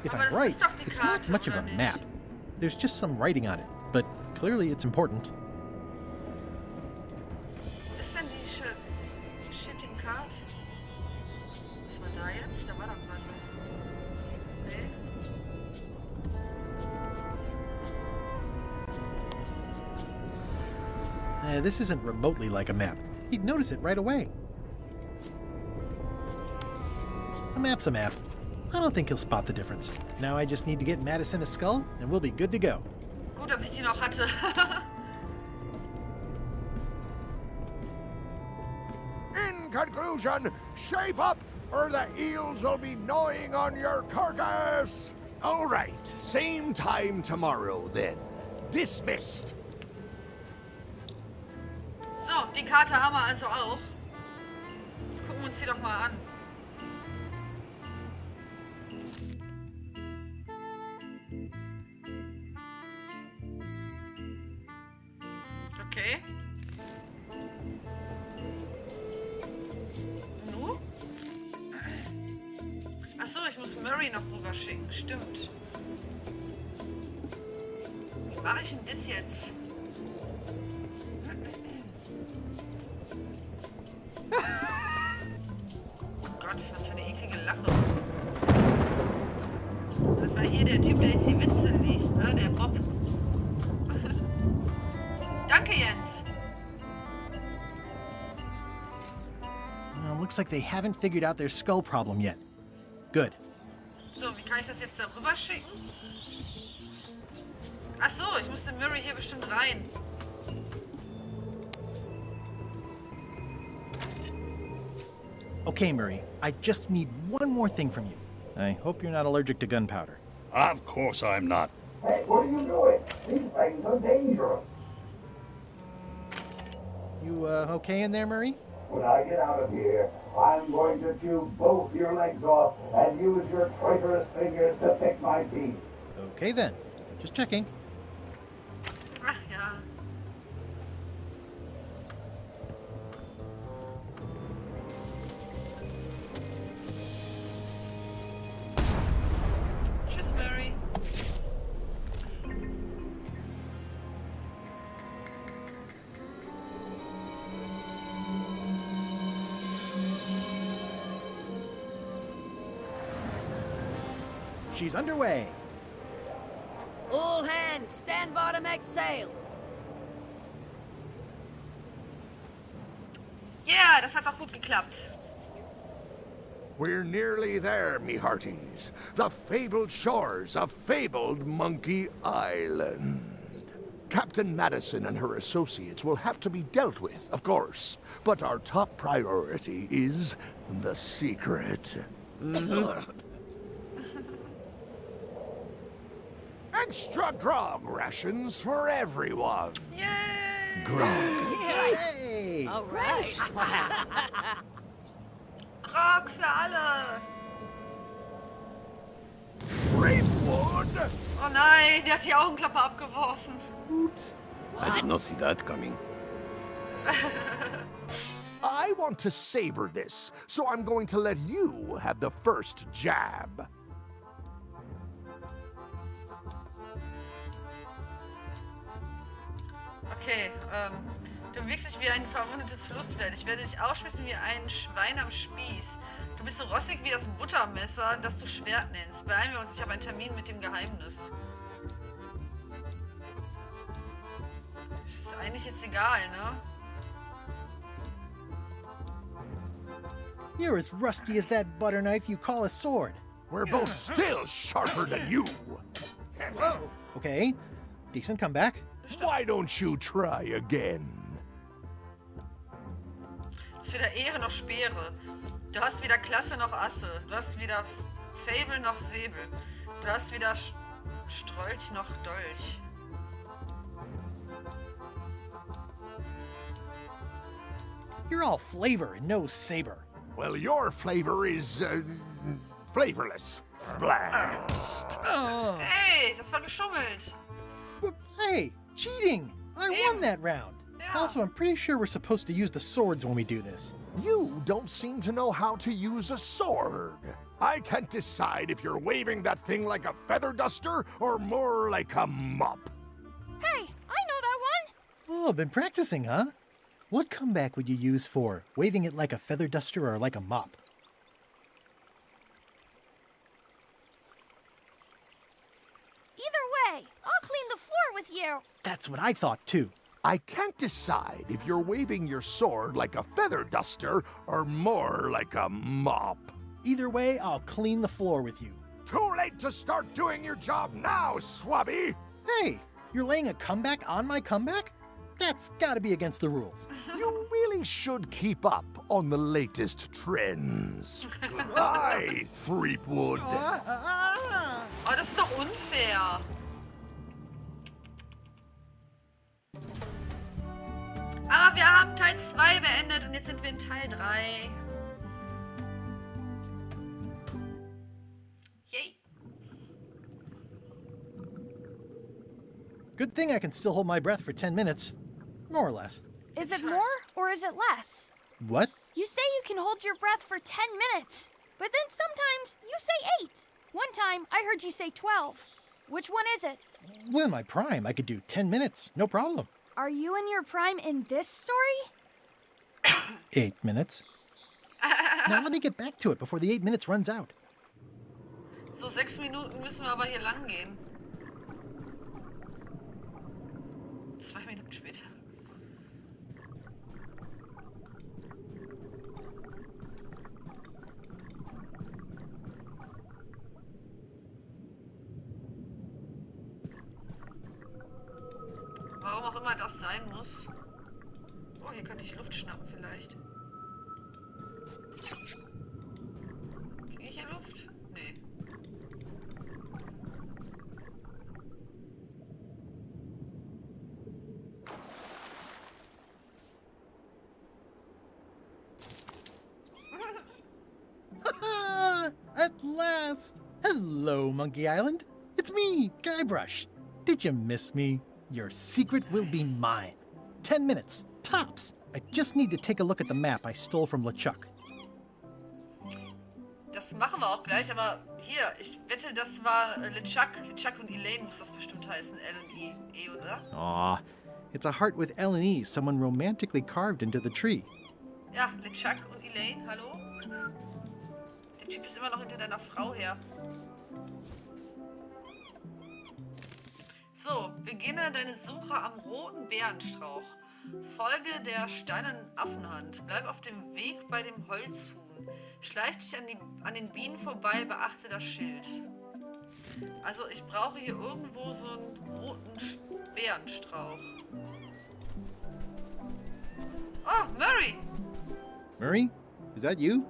If Aber I'm das right, ist doch die it's not Karte, much of oder a nicht? map. There's just some writing on it, but clearly it's important. Wo ist denn die Shitting Card? Was war da jetzt? Da war doch was. Nee. This isn't remotely like a map. You'd notice it right away. A map's a map. I don't think he'll spot the difference. Now I just need to get Madison a skull, and we'll be good to go. Gut, dass ich die noch hatte. In conclusion, shape up, or the eels will be gnawing on your carcass. All right, same time tomorrow then. Dismissed. So, die Karte haben wir also auch. Gucken wir uns die doch mal an. Okay. Nu? Achso, ich muss Murray noch rüber schicken. Stimmt. Wie mache ich denn das jetzt? Oh Gott, was für eine eklige Lache. Das hier der Typ, der jetzt die Witze liest, ne? Der Bob. Danke, Jens. Well, looks like they haven't figured out their skull problem yet. Good. So, wie kann ich das jetzt darüber schicken? Ach so, ich musste Murray hier bestimmt rein. Okay, Murray, I just need one more thing from you. I hope you're not allergic to gunpowder. Of course I'm not. Hey, what are you doing? These things are dangerous. You, okay in there, Murray? When I get out of here, I'm going to chew both your legs off and use your traitorous fingers to pick my teeth. Okay then. Just checking. Ach ja. Tschüss, Murray. She's underway. All hands, stand by to make sail. Ja, das hat doch gut geklappt. We're nearly there, me hearties. The fabled shores of fabled Monkey Island. Captain Madison and her associates will have to be dealt with, of course. But our top priority is the secret. Extra grog rations for everyone. Yay! Hey! All right. Grog für alle. Rapewood! Oh nein, der hat die Augenklappe abgeworfen. Oops. I did not see that coming. I want to savor this, so I'm going to let you have the first jab. Okay, du bewegst dich wie ein verwundetes Flusspferd. Ich werde dich ausschmissen wie ein Schwein am Spieß. Du bist so rossig wie das Buttermesser, das du Schwert nennst. Beeilen wir uns, ich habe einen Termin mit dem Geheimnis. Ist eigentlich jetzt egal, ne? You're as rusty as that butter knife you call a sword. We're both still sharper than you. Okay, decent comeback. Why don't you try again? Du hast weder Ehre noch Speere. Du hast weder Klasse noch Asse. Du hast weder Fable noch Säbel. Du hast weder Strolch noch Dolch. You're all flavor and no saber. Well, your flavor is, flavorless. Blast. Hey, das war geschummelt. Hey, cheating! I won that round. Yeah. Also, I'm pretty sure we're supposed to use the swords when we do this. You don't seem to know how to use a sword. I can't decide if you're waving that thing like a feather duster or more like a mop. Hey, I know that one. Oh, been practicing, huh? What comeback would you use for waving it like a feather duster or like a mop? Either way, I'll clean the floor with you. That's what I thought, too. I can't decide if you're waving your sword like a feather duster or more like a mop. Either way, I'll clean the floor with you. Too late to start doing your job now, Swabby! Hey, you're laying a comeback on my comeback? That's gotta be against the rules. You really should keep up on the latest trends. Goodbye, Threepwood. Oh, das ist doch unfair. Aber wir haben Teil 2 beendet und jetzt sind wir in Teil 3. Yay. Good thing I can still hold my breath for 10 minutes. More or less. Is it more or is it less? What? You say you can hold your breath for 10 minutes, but then sometimes you say 8. One time I heard you say 12. Which one is it? Well, in my prime, I could do 10 minutes, no problem. Are you in your prime in this story? 8 minutes. Now let me get back to it before the 8 minutes runs out. So, 6 Minuten müssen wir aber hier lang gehen. 2 Minuten später. Warum auch immer das sein muss. Oh, hier könnte ich Luft schnappen vielleicht. Kriege ich hier Luft? Nee. At last! Hello, Monkey Island. It's me, Guybrush. Did you miss me? Your secret will be mine. 10 minutes, tops. I just need to take a look at the map I stole from Lechuck. Das machen wir auch gleich, aber hier, ich wette, das war Lechuck. Lechuck und Elaine muss das bestimmt heißen. L&E, oder? Aw, it's a heart with L&E someone romantically carved into the tree. Ja, Lechuck und Elaine, hallo? Der Typ ist immer noch hinter deiner Frau her. So, beginne deine Suche am roten Bärenstrauch. Folge der steinernen Affenhand. Bleib auf dem Weg bei dem Holzhuhn. Schleich dich an den Bienen vorbei, beachte das Schild. Also ich brauche hier irgendwo so einen roten Bärenstrauch. Oh, Murray! Murray? Is that you?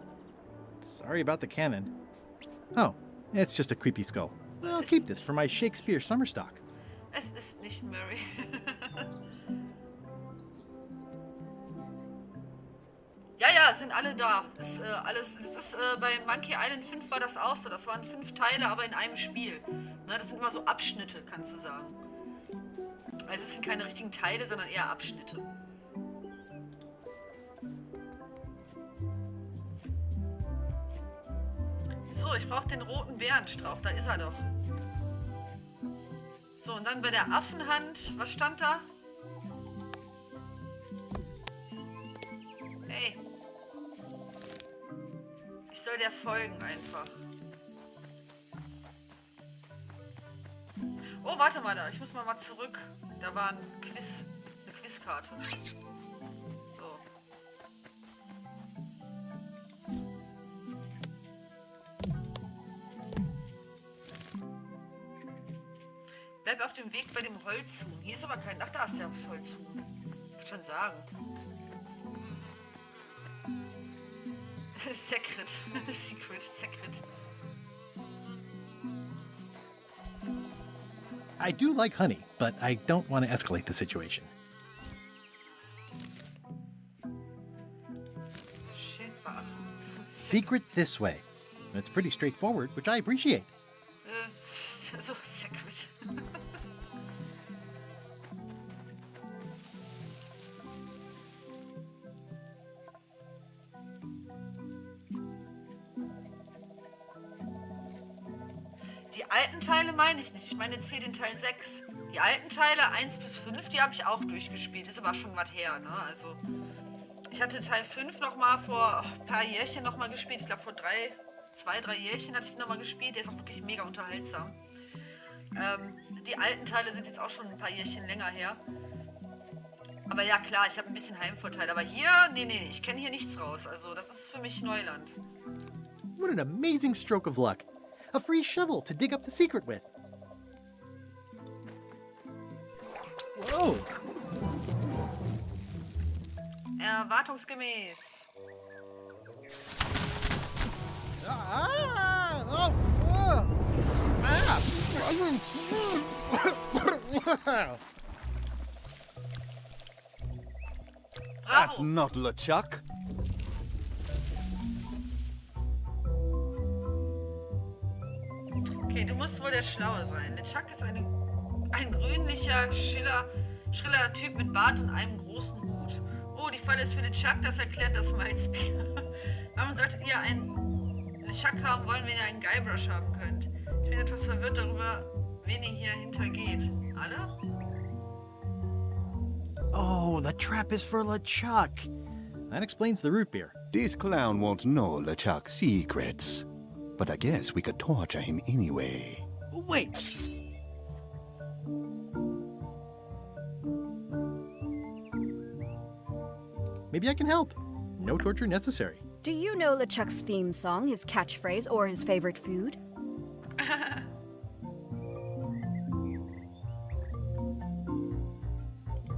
Sorry about the cannon. Oh, it's just a creepy skull. I'll keep this for my Shakespeare summer stock. Es ist nicht Murray. Ja, sind alle da. Das ist bei Monkey Island 5 war das auch so. Das waren 5 Teile, aber in einem Spiel. Ne, das sind immer so Abschnitte, kannst du sagen. Also es sind keine richtigen Teile, sondern eher Abschnitte. So, ich brauche den roten Bärenstrauch. Da ist er doch. So, und dann bei der Affenhand, was stand da? Hey. Ich soll dir folgen einfach. Oh, warte mal da. Ich muss mal zurück. Da war eine Quizkarte. So. Bleib auf dem Weg bei dem Holzhuhn. Hier ist aber kein... Ach, da ist ja das Holzhuhn. Ich würde schon sagen. Secret. Secret. I do like honey, but I don't want to escalate the situation. Secret this way. It's pretty straightforward, which I appreciate. So, Secret. Die alten Teile meine ich nicht. Ich meine jetzt hier den Teil 6. Die alten Teile 1 bis 5, die habe ich auch durchgespielt. Ist aber schon was her, ne? Also, ich hatte Teil 5 nochmal vor ein paar Jährchen nochmal gespielt. Ich glaube, vor 2, 3 Jährchen hatte ich nochmal gespielt. Der ist auch wirklich mega unterhaltsam. Die alten Teile sind jetzt auch schon ein paar Jährchen länger her. Aber ja, klar, ich habe ein bisschen Heimvorteil. Aber hier, nee, ich kenne hier nichts raus. Also, das ist für mich Neuland. What an amazing stroke of luck. A free shovel to dig up the secret with. Whoa! Erwartungsgemäß. That's Bravo. not LeChuck. Okay, du musst wohl der Schlaue sein. Lechuck ist ein grünlicher, schriller Typ mit Bart und einem großen Hut. Oh, die Falle ist für Lechuck, das erklärt das Malzbier. Warum solltet ihr einen Lechuck haben wollen, wenn ihr einen Guybrush haben könnt? Ich bin etwas verwirrt darüber, wen ihr hier hintergeht. Alle? Oh, the trap is for LeChuck. That explains the root beer. This clown won't know LeChuck's secrets. but I guess we could torture him anyway. Wait! Maybe I can help. No torture necessary. Do you know LeChuck's theme song, his catchphrase, or his favorite food?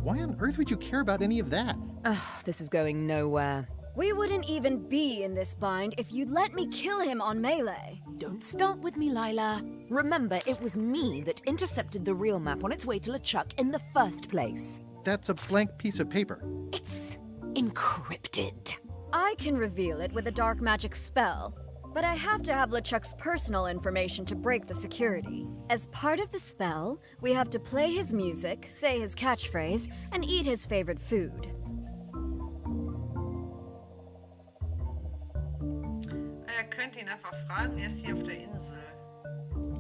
Why on earth would you care about any of that? Ugh, this is going nowhere. We wouldn't even be in this bind if you'd let me kill him on melee. Don't start with me, Lila. Remember, it was me that intercepted the real map on its way to LeChuck in the first place. That's a blank piece of paper. It's encrypted. I can reveal it with a dark magic spell, but I have to have LeChuck's personal information to break the security. As part of the spell, we have to play his music, say his catchphrase, and eat his favorite food. Ihr könnt ihn einfach fragen, er ist hier auf der Insel.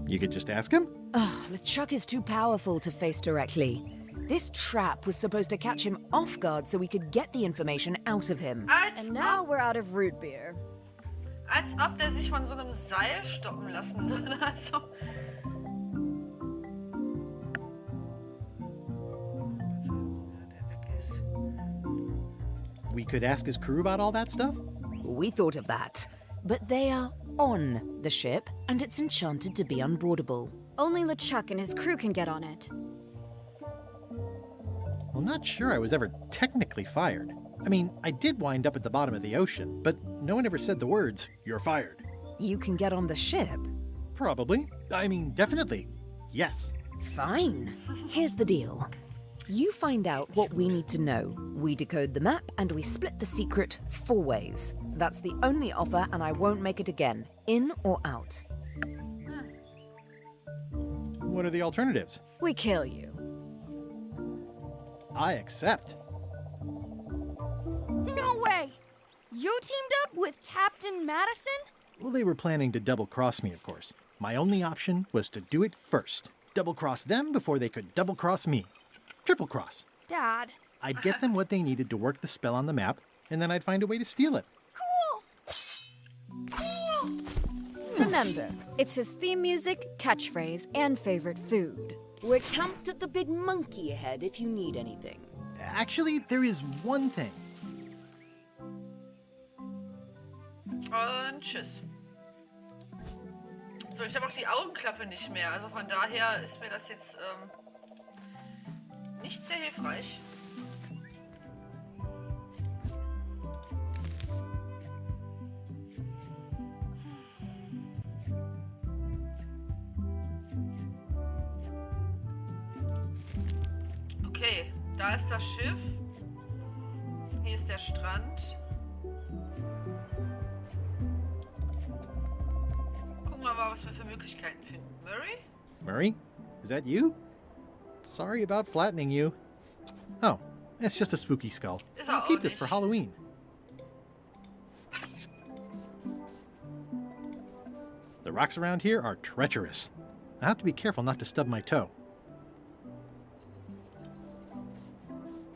You could just ask him? Ugh, LeChuck is too powerful to face directly. This trap was supposed to catch him off guard so we could get the information out of him. And now we're out of root beer. Als ob der sich von so einem Seil stoppen lassen würde. Also. We could ask his crew about all that stuff? We thought of that. But they are on the ship, and it's enchanted to be unboardable. Only LeChuck and his crew can get on it. Well, not sure I was ever technically fired. I mean, I did wind up at the bottom of the ocean, but no one ever said the words, "You're fired." You can get on the ship? Probably. I mean, definitely. Yes. Fine. Here's the deal. You find out what we need to know. We decode the map, and we split the secret 4 ways. That's the only offer, and I won't make it again. In or out. What are the alternatives? We kill you. I accept. No way! You teamed up with Captain Madison? Well, they were planning to double-cross me, of course. My only option was to do it first. Double-cross them before they could double-cross me. Triple-cross. Dad. I'd get them what they needed to work the spell on the map, and then I'd find a way to steal it. Cool! Remember, it's his theme music, catchphrase, and favorite food. We're camped at the big monkey ahead if you need anything. Actually, there is one thing. Und tschüss. So, ich habe auch die Augenklappe nicht mehr. Also von daher ist mir das jetzt nicht sehr hilfreich. Okay, da ist das Schiff. Hier ist der Strand. Gucken wir mal, was wir für Möglichkeiten finden. Murray? Murray? Is that you? Sorry about flattening you. Oh, it's just a spooky skull. Ist I'll er keep auch this nicht. for Halloween. The rocks around here are treacherous. I have to be careful not to stub my toe.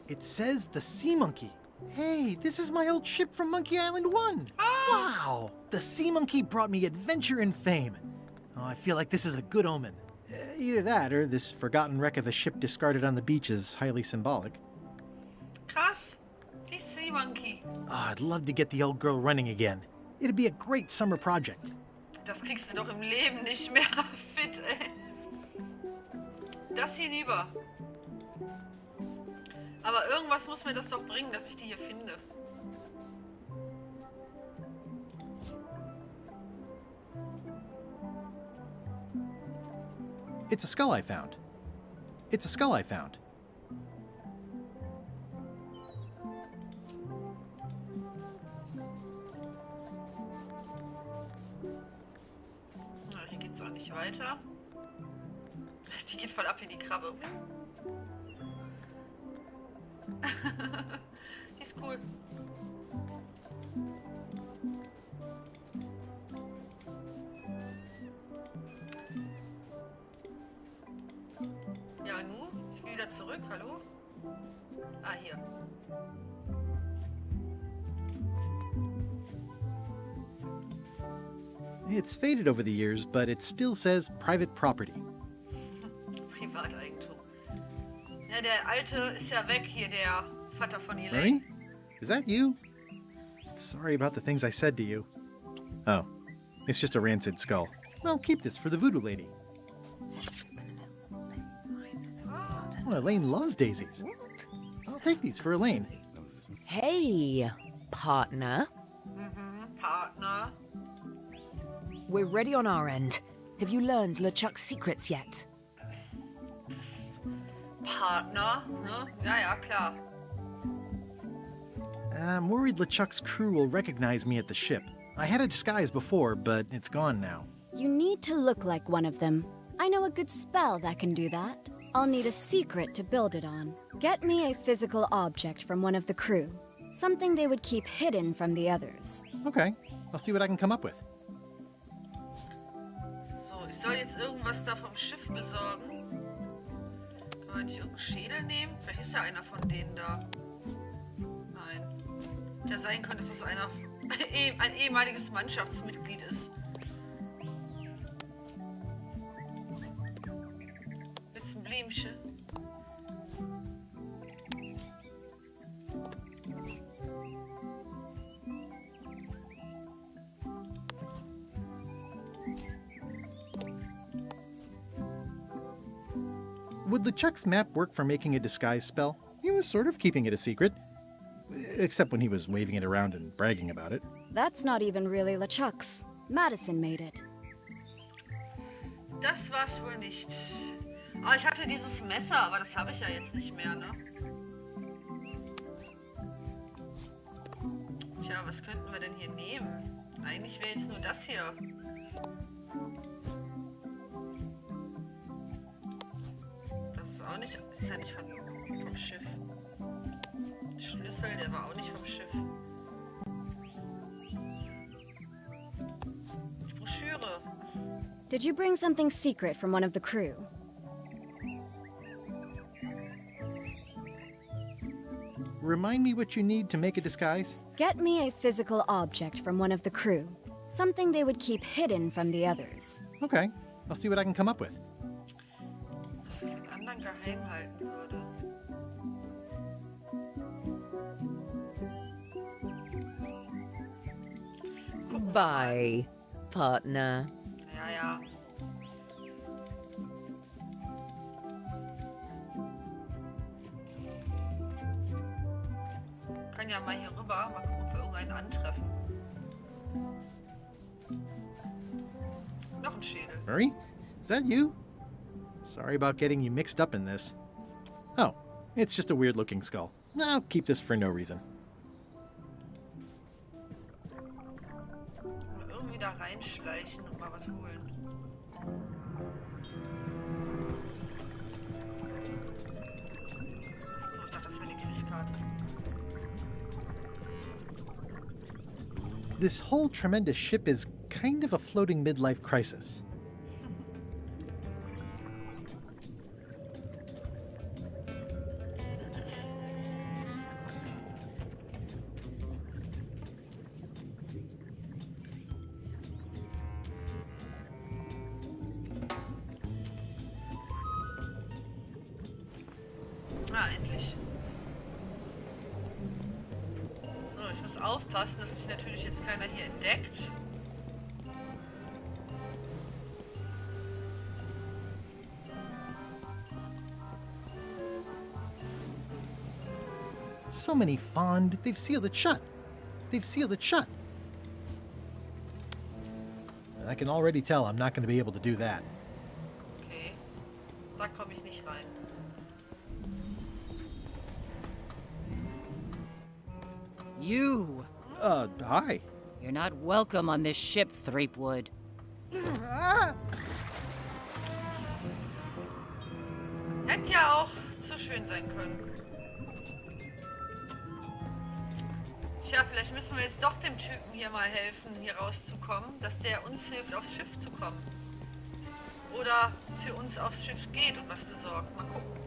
It says the Sea Monkey. Hey, this is my old ship from Monkey Island 1. Wow! The Sea Monkey brought me adventure and fame. Oh, I feel like this is a good omen. Either that, or this forgotten wreck of a ship discarded on the beach is highly symbolic. Krass. Die Sea Monkey. Oh, I'd love to get the old girl running again. It'd be a great summer project. Das kriegst du doch im Leben nicht mehr fit, ey. Das hinüber. Aber irgendwas muss mir das doch bringen, dass ich die hier finde. It's a skull I found. It's a skull I found. Na, hier geht's auch nicht weiter. Die geht voll ab wie die Krabbe. Die ist cool. Ja, nu? Ich will wieder zurück. Hallo? Ah, hier. It's faded over the years, but it still says private property. Privateigentum. Ja, der Alte ist ja weg hier, der Vater von Elaine. Marie? Is that you? Sorry about the things I said to you. Oh, it's just a rancid skull. Well, keep this for the voodoo lady. Oh, Elaine loves daisies. I'll take these for Elaine. Hey, partner. Partner. We're ready on our end. Have you learned LeChuck's secrets yet? Partner, ne? Ja, klar. I'm worried LeChuck's crew will recognize me at the ship. I had a disguise before, but it's gone now. You need to look like one of them. I know a good spell that can do that. I'll need a secret to build it on. Get me a physical object from one of the crew. Something they would keep hidden from the others. Okay, I'll see what I can come up with. So, ich soll jetzt irgendwas da vom Schiff besorgen. Kann man nicht irgendeinen Schädel nehmen? Vielleicht ist ja einer von denen da. Nein. Ja, sein könnte, dass es ein ehemaliges Mannschaftsmitglied ist. Jetzt ein Blümchen. Would LeChuck's map work for making a disguise spell? He was sort of keeping it a secret. Except when he was waving it around and bragging about it. That's not even really LeChuck's. Madison made it. Das war's wohl nicht. Aber ich hatte dieses Messer, aber das habe ich ja jetzt nicht mehr, ne? Tja, was könnten wir denn hier nehmen? Eigentlich wäre jetzt nur das hier. Das ist auch nicht... Ist ja nicht vom Schiff. Schlüssel, der war auch nicht vom Schiff. Die Broschüre. Did you bring something secret from one of the crew? Remind me what you need to make a disguise? Get me a physical object from one of the crew. Something they would keep hidden from the others. Okay, I'll see what I can come up with. Was ich von anderen geheim halten würde. Bye, partner. Ja. Kann ja mal hier rüber, mal gucken, ob wir irgendeinen antreffen. Noch ein Schädel. Murray? Is that you? Sorry about getting you mixed up in this. Oh, it's just a weird-looking skull. I'll keep this for no reason. Irgendwie da reinschleichen und mal was holen. So, ich dachte, das wäre eine Quizkarte. This whole tremendous ship is kind of a floating midlife crisis. Endlich. So, ich muss aufpassen, dass mich natürlich jetzt keiner hier entdeckt. So many fond. They've sealed it shut. They've sealed it shut. I can already tell I'm not going to be able to do that. Okay. Da komme ich nicht rein. You! Hi. You're not welcome on this ship, Threepwood. Hätte ja auch zu schön sein können. Tja, vielleicht müssen wir jetzt doch dem Typen hier mal helfen, hier rauszukommen, dass der uns hilft, aufs Schiff zu kommen. Oder für uns aufs Schiff geht und was besorgt. Mal gucken.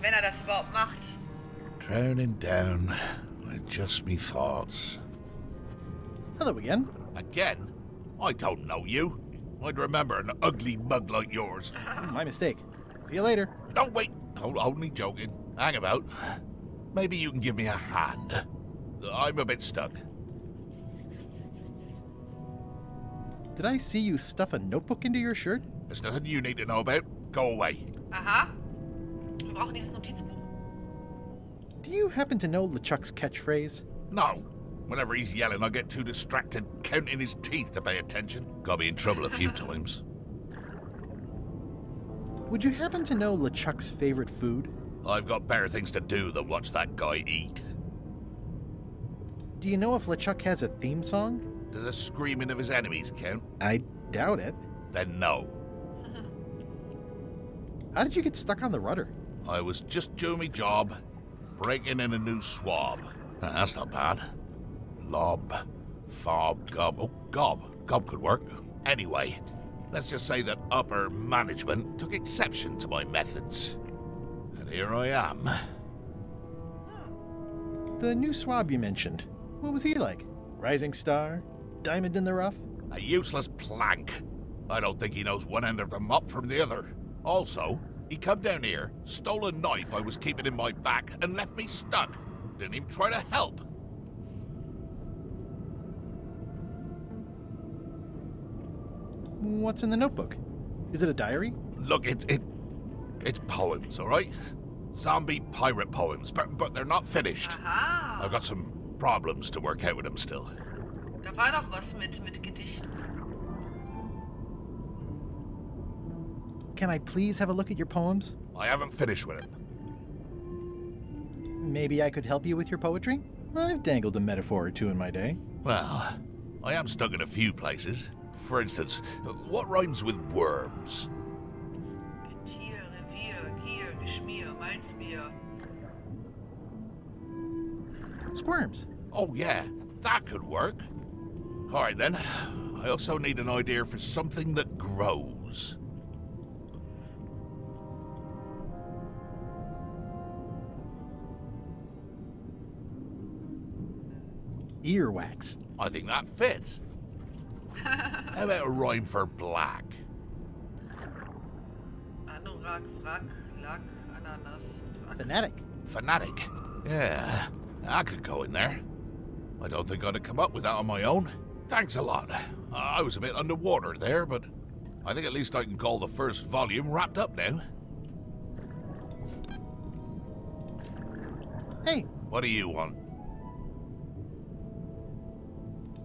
Wenn er das überhaupt macht. Drowning down, like just me thoughts. Hello again. Again? I don't know you. I'd remember an ugly mug like yours. My mistake. See you later. No, wait. Only joking. Hang about. Maybe you can give me a hand. I'm a bit stuck. Did I see you stuff a notebook into your shirt? There's nothing you need to know about. Go away. Aha. Wir brauchen dieses Notizbuch. Do you happen to know LeChuck's catchphrase? No. Whenever he's yelling, I get too distracted counting his teeth to pay attention. Got me in trouble a few times. Would you happen to know LeChuck's favorite food? I've got better things to do than watch that guy eat. Do you know if LeChuck has a theme song? Does the screaming of his enemies count? I doubt it. Then no. How did you get stuck on the rudder? I was just doing my job, breaking in a new swab. That's not bad. Lob, fob, gob. Oh, gob. Gob could work. Anyway, let's just say that upper management took exception to my methods. And here I am. The new swab you mentioned. What was he like? Rising star? Diamond in the rough? A useless plank. I don't think he knows one end of the mop from the other. Also, he come down here, stole a knife I was keeping in my back, and left me stuck. Didn't even try to help. What's in the notebook? Is it a diary? Look, it's poems, all right? Zombie pirate poems, but they're not finished. Aha. I've got some problems to work out with them still. Da war doch was mit Gedichten. Can I please have a look at your poems? I haven't finished with them. Maybe I could help you with your poetry? I've dangled a metaphor or two in my day. Well, I am stuck in a few places. For instance, what rhymes with worms? Getier, Revier, Gier, Geschmier, Malzbier. Squirms. Oh yeah, that could work. All right then. I also need an idea for something that grows. Earwax. I think that fits. How about a rhyme for black? Anorak, Wrack, Lack, Ananas. Fanatic. Fanatic. Yeah, I could go in there. I don't think I'd have come up with that on my own. Thanks a lot. I was a bit underwater there, but I think at least I can call the first volume wrapped up now. Hey, What do you want?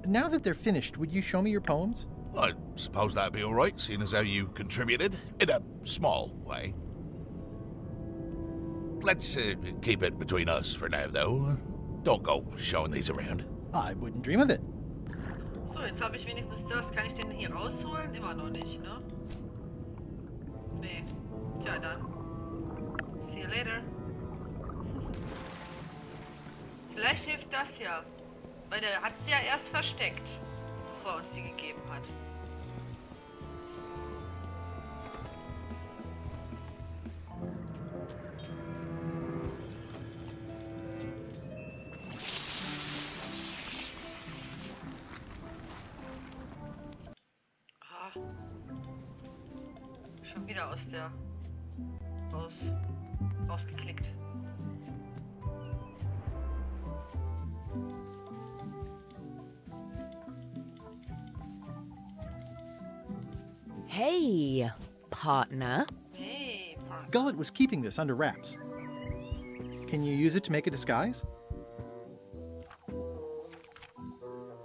now that they're finished, would you show me your poems? I suppose that'd be all right, seeing as how you contributed, in a small way. Let's keep it between us for now, though. Don't go showing these around. I wouldn't dream of it. So, jetzt habe ich wenigstens das. Kann ich den hier rausholen? Immer noch nicht, ne? Nee. Tja, dann. See you later. Vielleicht hilft das ja. Weil der hat sie ja erst versteckt, bevor er uns die gegeben hat. Ah. Schon wieder aus der... rausgeklickt. Hey, partner. Hey, Park. Gullet was keeping this under wraps. Can you use it to make a disguise?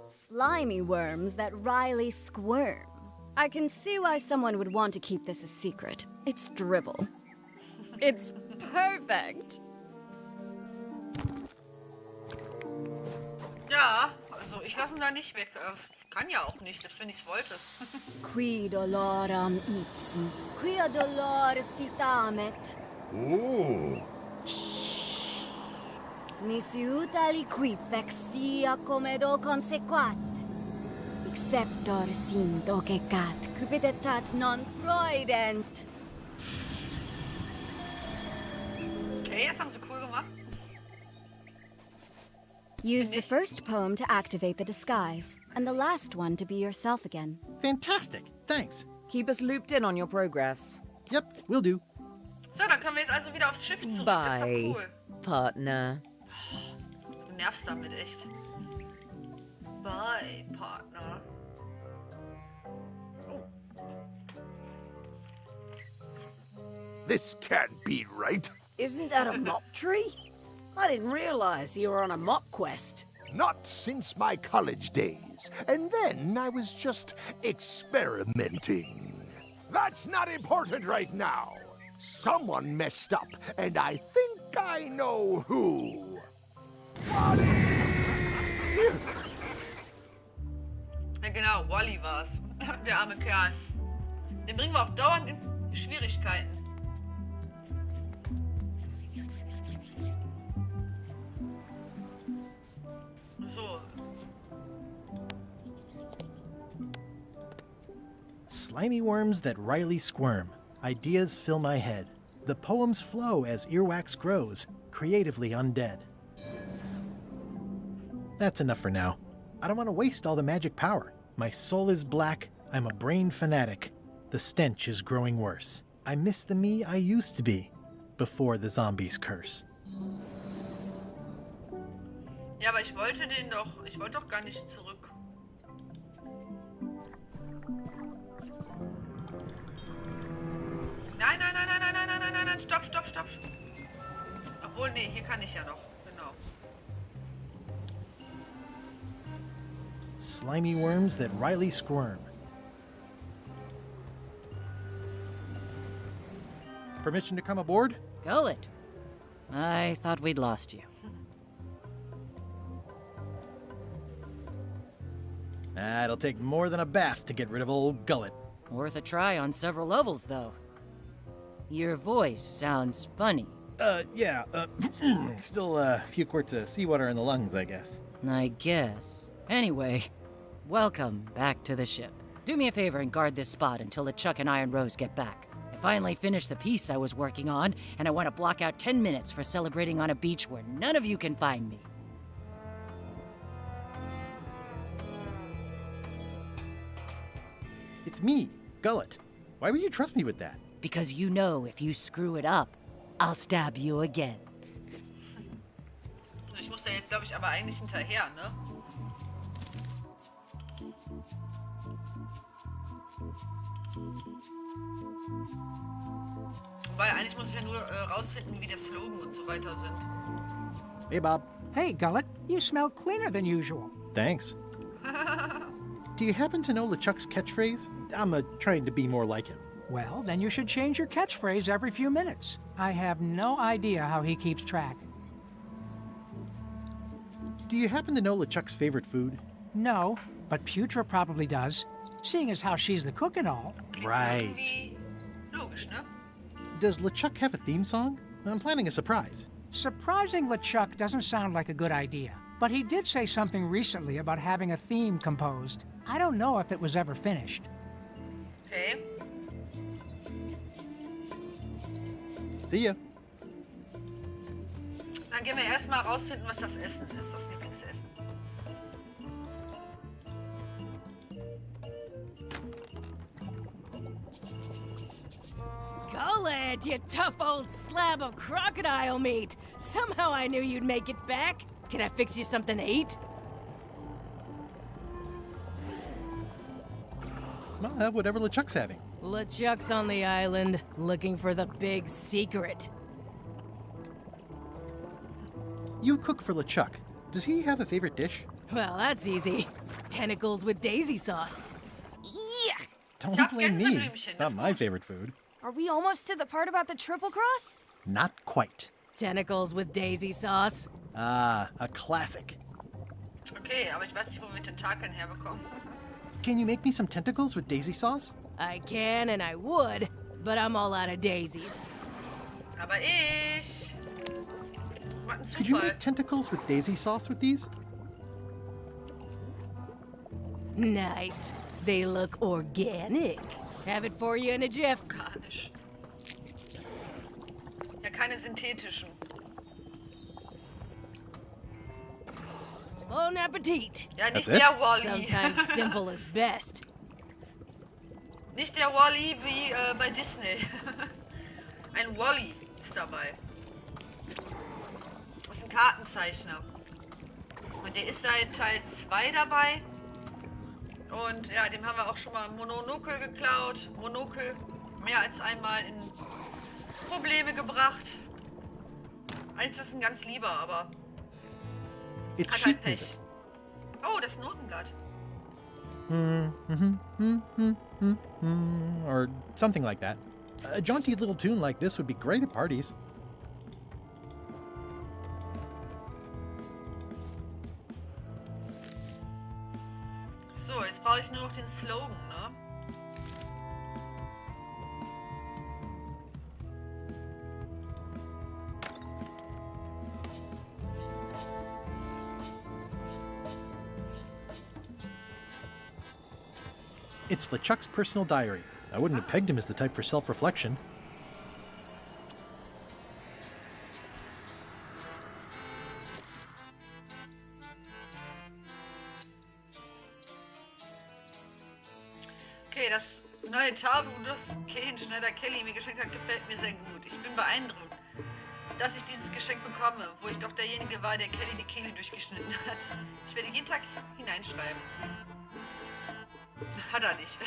Slimy worms that wryly squirm. I can see why someone would want to keep this a secret. It's dribble. It's perfect. Ja, also ich lasse ihn da nicht weg. Kann ja auch nicht, selbst wenn ich es wollte. Qui doloram ipsum, quia dolor sitamet. Ooh. Nisi utali qui vexia comedo consequat. Exceptor sim docecat, cupidetat non freudent. Okay, das haben sie cool gemacht. Use the first poem to activate the disguise, and the last one to be yourself again. Fantastic. Thanks. Keep us looped in on your progress. Yep, will do. So, dann können wir jetzt also wieder aufs Schiff zurück. Das ist doch Bye, cool. partner. Du nervst damit echt. Bye, Partner. This can't be right. Isn't that a mop tree? I didn't realize you were on a mop quest. Not since my college days. And then I was just experimenting. That's not important right now. Someone messed up, and I think I know who. Ja genau, Wally war's. Der arme Kerl. Den bringen wir auch dauernd in Schwierigkeiten. So. Slimy worms that wryly squirm. Ideas fill my head. The poems flow as earwax grows, creatively undead. That's enough for now. I don't want to waste all the magic power. My soul is black, I'm a brain fanatic. The stench is growing worse. I miss the me I used to be, before the zombies curse. Ja, aber ich wollte doch gar nicht zurück. Nein, stopp. Obwohl, nee, hier kann ich ja noch, genau. Slimy worms that wryly squirm. Permission to come aboard? Gullet. I thought we'd lost you. It'll take more than a bath to get rid of old Gullet. Worth a try on several levels, though. Your voice sounds funny. Yeah, still a few quarts of seawater in the lungs, I guess. I guess. Anyway, welcome back to the ship. Do me a favor and guard this spot until Lechuck and Iron Rose get back. I finally finished the piece I was working on, and I want to block out 10 minutes for celebrating on a beach where none of you can find me. It's me, Gullet. Why would you trust me with that? Because you know if you screw it up, I'll stab you again. Ich muss da jetzt, glaube ich, aber eigentlich hinterher, ne? Wobei, eigentlich muss ich ja nur rausfinden, wie der Slogan und so weiter sind. Hey, Bob. Hey, Gullet, you smell cleaner than usual. Thanks. Do you happen to know LeChuck's catchphrase? I'm trying to be more like him. Well, then you should change your catchphrase every few minutes. I have no idea how he keeps track. Do you happen to know LeChuck's favorite food? No, but Putra probably does, seeing as how she's the cook and all. Right. Irgendwie logisch, ne? Does LeChuck have a theme song? I'm planning a surprise. Surprising LeChuck doesn't sound like a good idea, but he did say something recently about having a theme composed. I don't know if it was ever finished. Okay. See ya. Dann gehen wir erstmal rausfinden, was das Essen ist, das Lieblingsessen. Gullet, you tough old slab of crocodile meat. Somehow I knew you'd make it back. Can I fix you something to eat? I'll have whatever LeChuck's having. LeChuck's on the island, looking for the big secret. You cook for LeChuck. Does he have a favorite dish? Well, that's easy. Tentacles with daisy sauce. Yeah! Don't blame me. Gänseblümchen, It's not das my gut. favorite food. Are we almost to the part about the triple cross? Not quite. Tentacles with daisy sauce. Ah, a classic. Okay, aber ich weiß nicht, wo wir Tentakeln herbekommen. Can you make me some tentacles with daisy sauce? I can and I would, but I'm all out of daisies. Aber ich... Was ein Could you Zufall. make tentacles with daisy sauce with these? Nice. They look organic. Have it for you in a jiff. Organisch. Ja, keine synthetischen. Bon appetit. Ja, nicht That's it? der Wally. Sometimes simple is best. Nicht der Wally wie bei Disney. Ein Wally ist dabei. Das ist ein Kartenzeichner. Und der ist seit Teil 2 dabei. Und ja, dem haben wir auch schon mal ein Monokel geklaut. Monokel mehr als einmal in Probleme gebracht. Eigentlich ist es ein ganz lieber, aber It's hat sheet halt music. Pech. Oh, das Notenblatt. Or something like that. A jaunty little tune like this would be great at parties. So, jetzt brauche ich nur noch den Slogan, ne? It's LeChuck's personal diary. I wouldn't have pegged him as the type for self-reflection. Okay, das neue Tabu, das Schneider Kelly mir geschenkt hat, gefällt mir sehr gut. Ich bin beeindruckt, dass ich dieses Geschenk bekomme, wo ich doch derjenige war, der Kelly die Kehle durchgeschnitten hat. Ich werde jeden Tag hineinschreiben. Hat er nicht.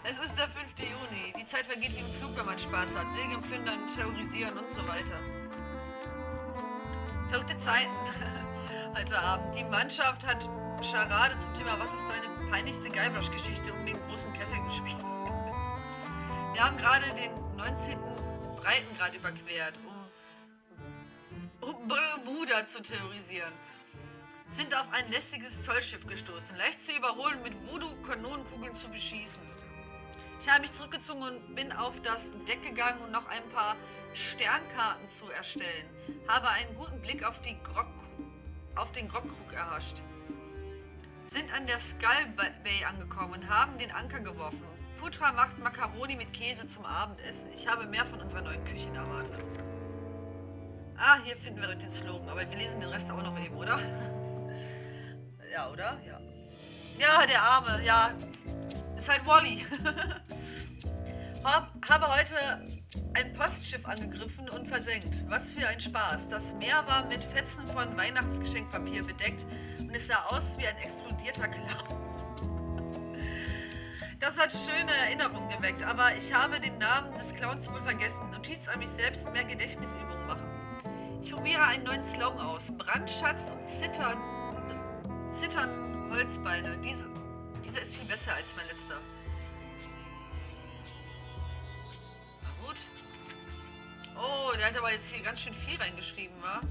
Es ist der 5. Juni. Die Zeit vergeht wie im Flug, wenn man Spaß hat. Segeln, plündern, terrorisieren und so weiter. Verrückte Zeiten. Heute Abend. Die Mannschaft hat Charade zum Thema Was ist deine peinlichste Guybrush-Geschichte um den großen Kessel gespielt. Wir haben gerade den 19. Breitengrad überquert, um Bermuda zu terrorisieren. Sind auf ein lästiges Zollschiff gestoßen, leicht zu überholen, mit Voodoo-Kanonenkugeln zu beschießen. Ich habe mich zurückgezogen und bin auf das Deck gegangen, um noch ein paar Sternkarten zu erstellen. Habe einen guten Blick auf den Grogkrug erhascht. Sind an der Skull Bay angekommen und haben den Anker geworfen. Putra macht Macaroni mit Käse zum Abendessen. Ich habe mehr von unserer neuen Küche erwartet. Ah, hier finden wir direkt den Slogan, aber wir lesen den Rest auch noch eben, oder? Ja, oder? Ja. Ja, der Arme, ja. Ist halt Wally. Habe heute ein Postschiff angegriffen und versenkt. Was für ein Spaß. Das Meer war mit Fetzen von Weihnachtsgeschenkpapier bedeckt und es sah aus wie ein explodierter Clown. Das hat schöne Erinnerungen geweckt, aber ich habe den Namen des Clowns wohl vergessen. Notiz an mich selbst, mehr Gedächtnisübungen machen. Ich probiere einen neuen Slogan aus. Brandschatz und Zittern Holzbeine. Dieser ist viel besser als mein letzter. Na gut. Oh, der hat aber jetzt hier ganz schön viel reingeschrieben, wa?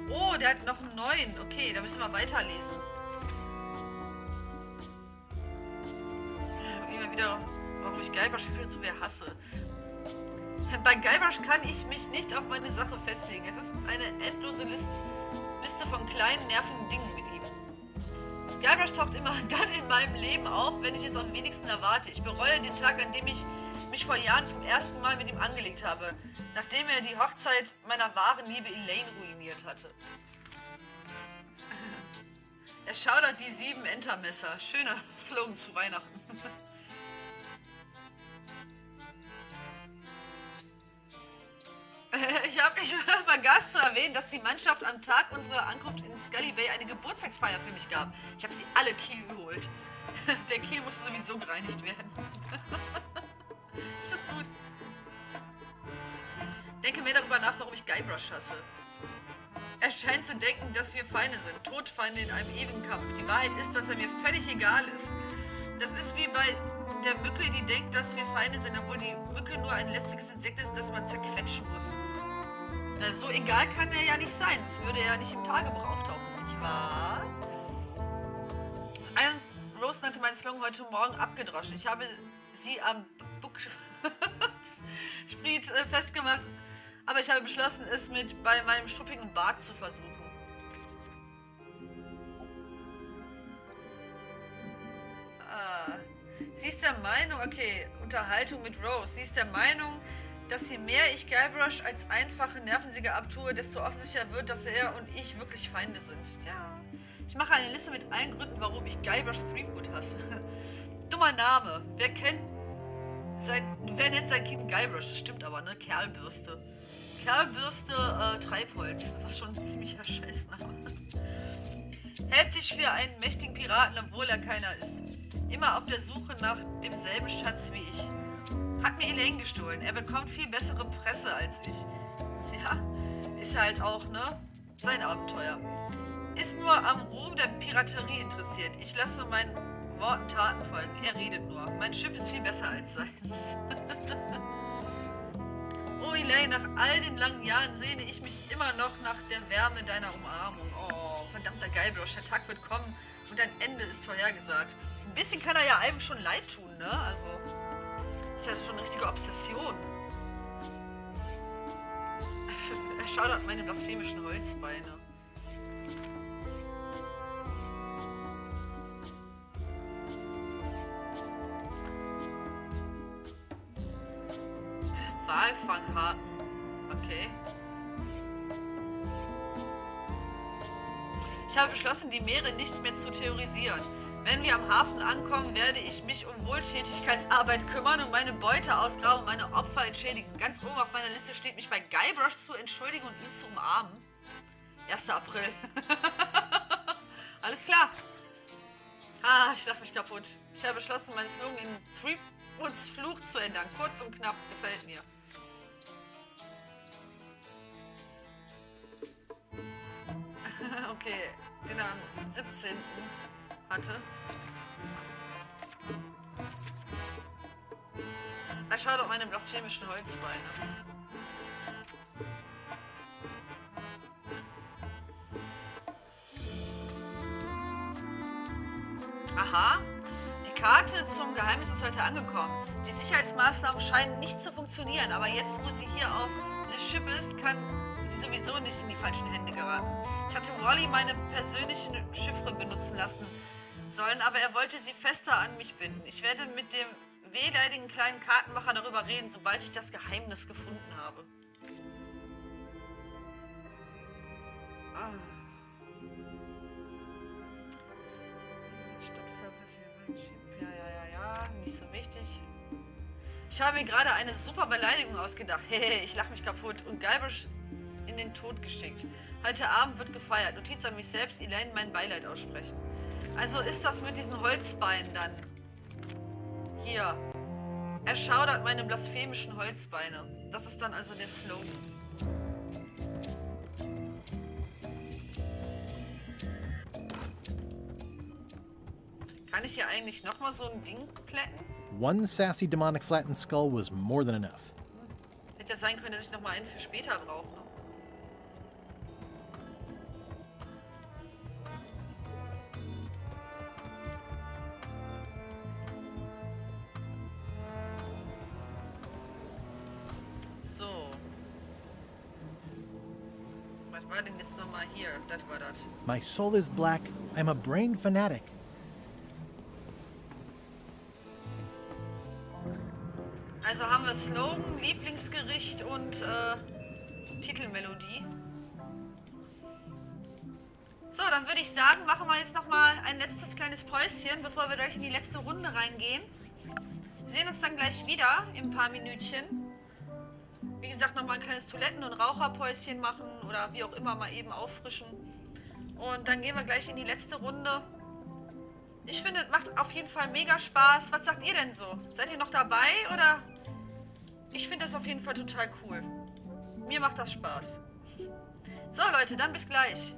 Oh, der hat noch einen neuen. Okay, da müssen wir weiterlesen. Immer wieder, warum ich Guybrush so wer hasse. Bei Guybrush kann ich mich nicht auf meine Sache festlegen. Es ist eine endlose Liste von kleinen, nervigen Dingen mit ihm. Guybrush taucht immer dann in meinem Leben auf, wenn ich es am wenigsten erwarte. Ich bereue den Tag, an dem ich mich vor Jahren zum ersten Mal mit ihm angelegt habe, nachdem er die Hochzeit meiner wahren Liebe Elaine ruiniert hatte. Er schaudert die 7 Entermesser. Schöner Slogan zu Weihnachten. Ich vergaß zu erwähnen, dass die Mannschaft am Tag unserer Ankunft in Scully Bay eine Geburtstagsfeier für mich gab. Ich habe sie alle Kiel geholt. Der Kiel musste sowieso gereinigt werden. Das ist gut. Denke mehr darüber nach, warum ich Guybrush hasse. Er scheint zu denken, dass wir Feinde sind. Todfeinde in einem ewigen Kampf. Die Wahrheit ist, dass er mir völlig egal ist. Das ist wie bei der Mücke, die denkt, dass wir Feinde sind, obwohl die Mücke nur ein lästiges Insekt ist, das man zerquetschen muss. Na, so egal kann er ja nicht sein, sonst würde er ja nicht im Tagebuch auftauchen, nicht wahr? Rose nannte meinen Slogan heute Morgen abgedroschen. Ich habe sie am Buckspriet festgemacht, aber ich habe beschlossen, es bei meinem struppigen Bart zu versuchen. Sie ist der Meinung, okay, Unterhaltung mit Rose. Sie ist der Meinung, dass je mehr ich Guybrush als einfache Nervensieger abtue, desto offensichtlicher wird, dass er und ich wirklich Feinde sind. Ja. Ich mache eine Liste mit allen Gründen, warum ich Guybrush Threepwood hasse. Dummer Name. Wer nennt sein Kind Guybrush? Das stimmt aber, ne? Kerlbürste. Kerlbürste, Treibholz. Das ist schon ein ziemlicher Scheißname. Hält sich für einen mächtigen Piraten, obwohl er keiner ist. Immer auf der Suche nach demselben Schatz wie ich. Hat mir Elaine gestohlen. Er bekommt viel bessere Presse als ich. Ja, ist halt auch, ne? Sein Abenteuer. Ist nur am Ruhm der Piraterie interessiert. Ich lasse meinen Worten Taten folgen. Er redet nur. Mein Schiff ist viel besser als seins. Oh Elaine, nach all den langen Jahren sehne ich mich immer noch nach der Wärme deiner Umarmung. Oh, verdammter Guybrush, der Tag wird kommen und dein Ende ist vorhergesagt. Ein bisschen kann er ja einem schon leid tun, ne? Also, ist ja schon eine richtige Obsession. Er schaudert meine blasphemischen Holzbeine. Walfanghaken. Okay. Ich habe beschlossen, die Meere nicht mehr zu theorisieren. Wenn wir am Hafen ankommen, werde ich mich um Wohltätigkeitsarbeit kümmern und meine Beute ausgraben und meine Opfer entschädigen. Ganz oben auf meiner Liste steht, mich bei Guybrush zu entschuldigen und ihn zu umarmen. 1. April. Alles klar. Ah, ich lache mich kaputt. Ich habe beschlossen, meinen Slogan in Threepwoods Fluch zu ändern. Kurz und knapp, gefällt mir. Okay, den er am 17. hatte. Er schaut auf meine blasphemischen Holzbeine. Aha, die Karte zum Geheimnis ist heute angekommen. Die Sicherheitsmaßnahmen scheinen nicht zu funktionieren, aber jetzt, wo sie hier auf Schiff ist, kann sie sowieso nicht in die falschen Hände geraten. Ich hatte Wally meine persönlichen Chiffre benutzen lassen sollen, aber er wollte sie fester an mich binden. Ich werde mit dem wehleidigen kleinen Kartenmacher darüber reden, sobald ich das Geheimnis gefunden habe. Ah. Ja, nicht so wichtig. Ich habe mir gerade eine super Beleidigung ausgedacht. Hehe, ich lache mich kaputt und Guybrush in den Tod geschickt. Heute Abend wird gefeiert. Notiz an mich selbst, Elaine mein Beileid aussprechen. Also ist das mit diesen Holzbeinen dann. Hier. Er schaudert meine blasphemischen Holzbeine. Das ist dann also der Slogan. Kann ich hier eigentlich nochmal so ein Ding plätten? One sassy demonic flattened skull was more than enough. Hätte ja sein können, dass ich nochmal einen für später brauche. Ne? So. Was war denn jetzt nochmal hier? Das war das. My soul is black. I'm a brain fanatic. Also haben wir Slogan, Lieblingsgericht und Titelmelodie. So, dann würde ich sagen, machen wir jetzt nochmal ein letztes kleines Päuschen, bevor wir gleich in die letzte Runde reingehen. Wir sehen uns dann gleich wieder in ein paar Minütchen. Wie gesagt, nochmal ein kleines Toiletten- und Raucherpäuschen machen oder wie auch immer mal eben auffrischen. Und dann gehen wir gleich in die letzte Runde. Ich finde, es macht auf jeden Fall mega Spaß. Was sagt ihr denn so? Seid ihr noch dabei oder? Ich finde das auf jeden Fall total cool. Mir macht das Spaß. So Leute, dann bis gleich.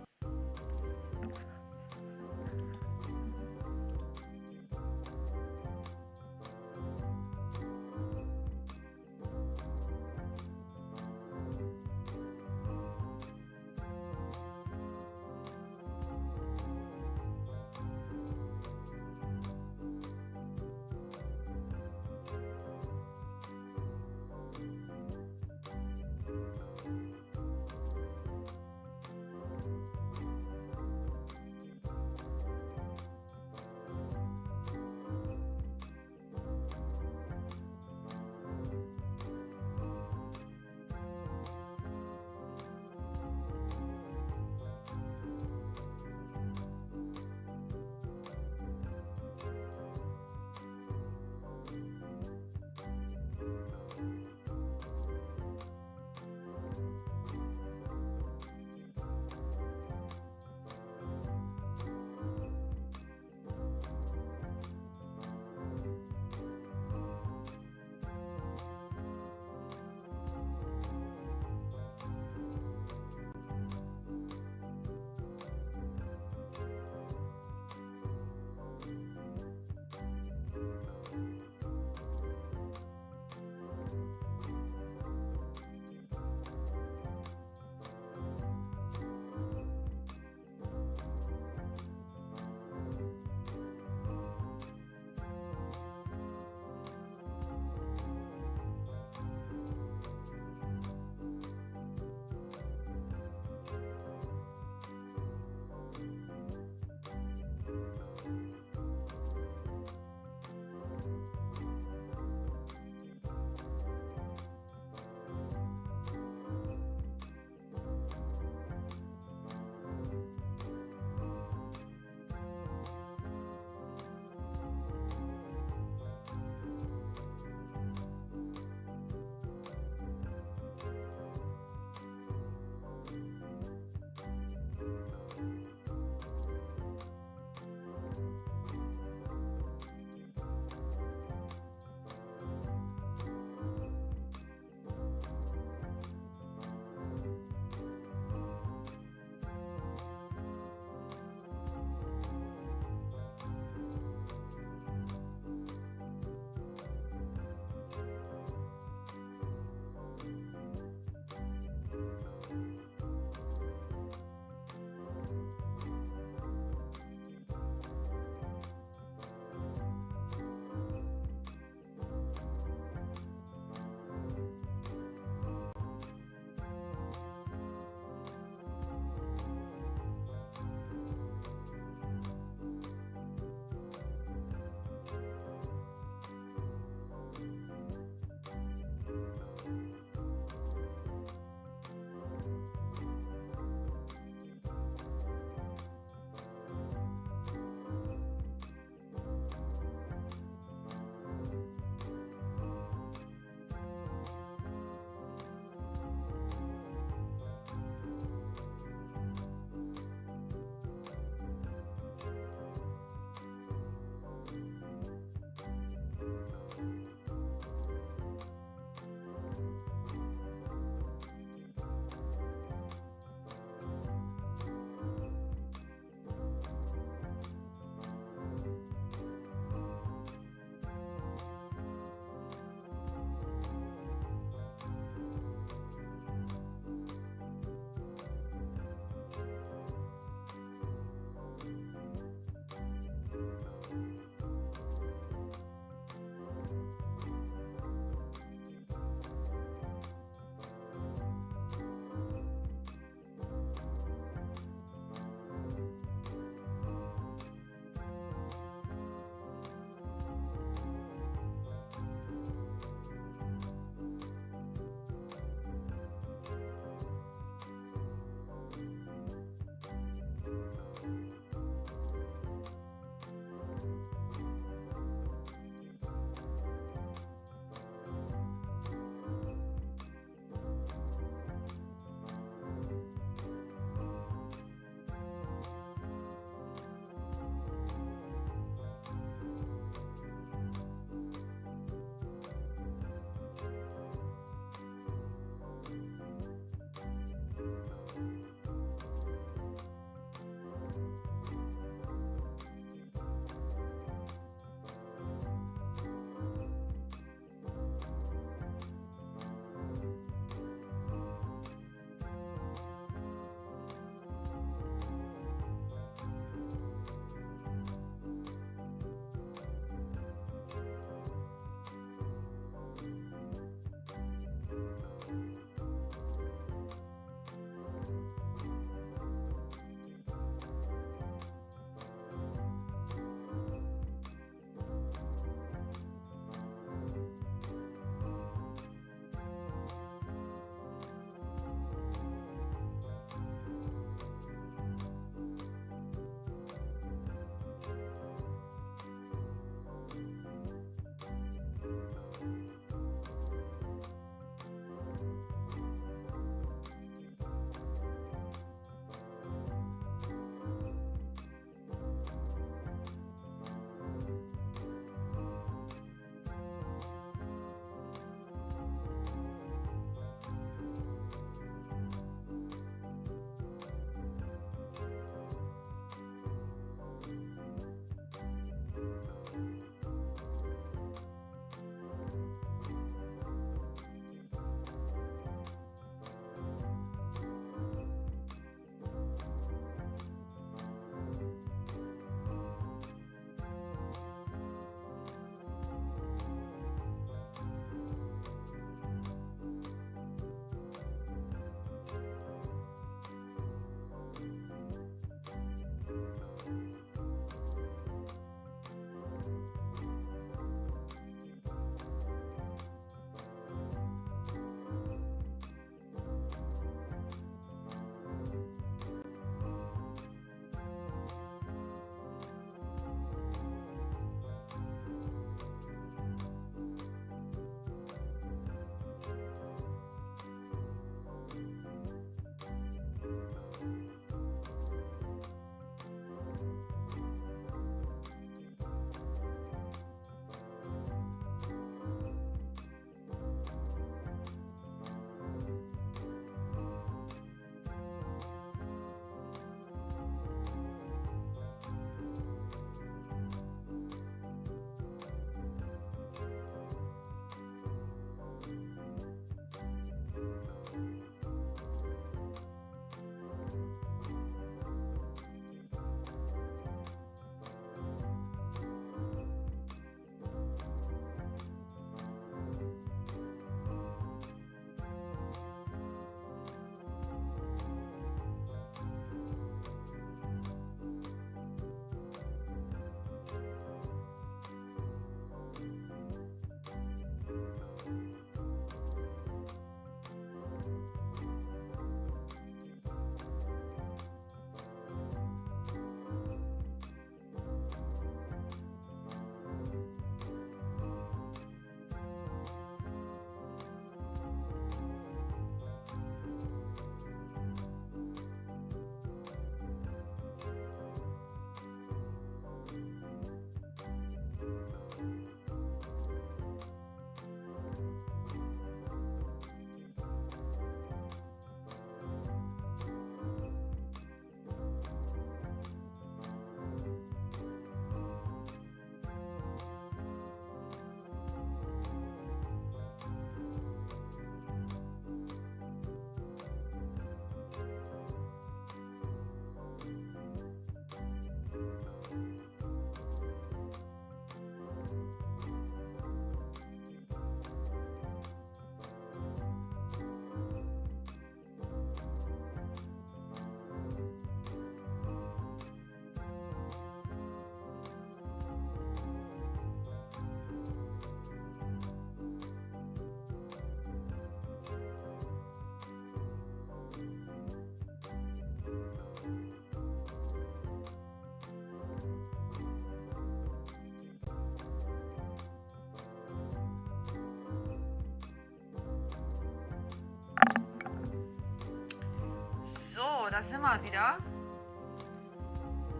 da sind wir wieder.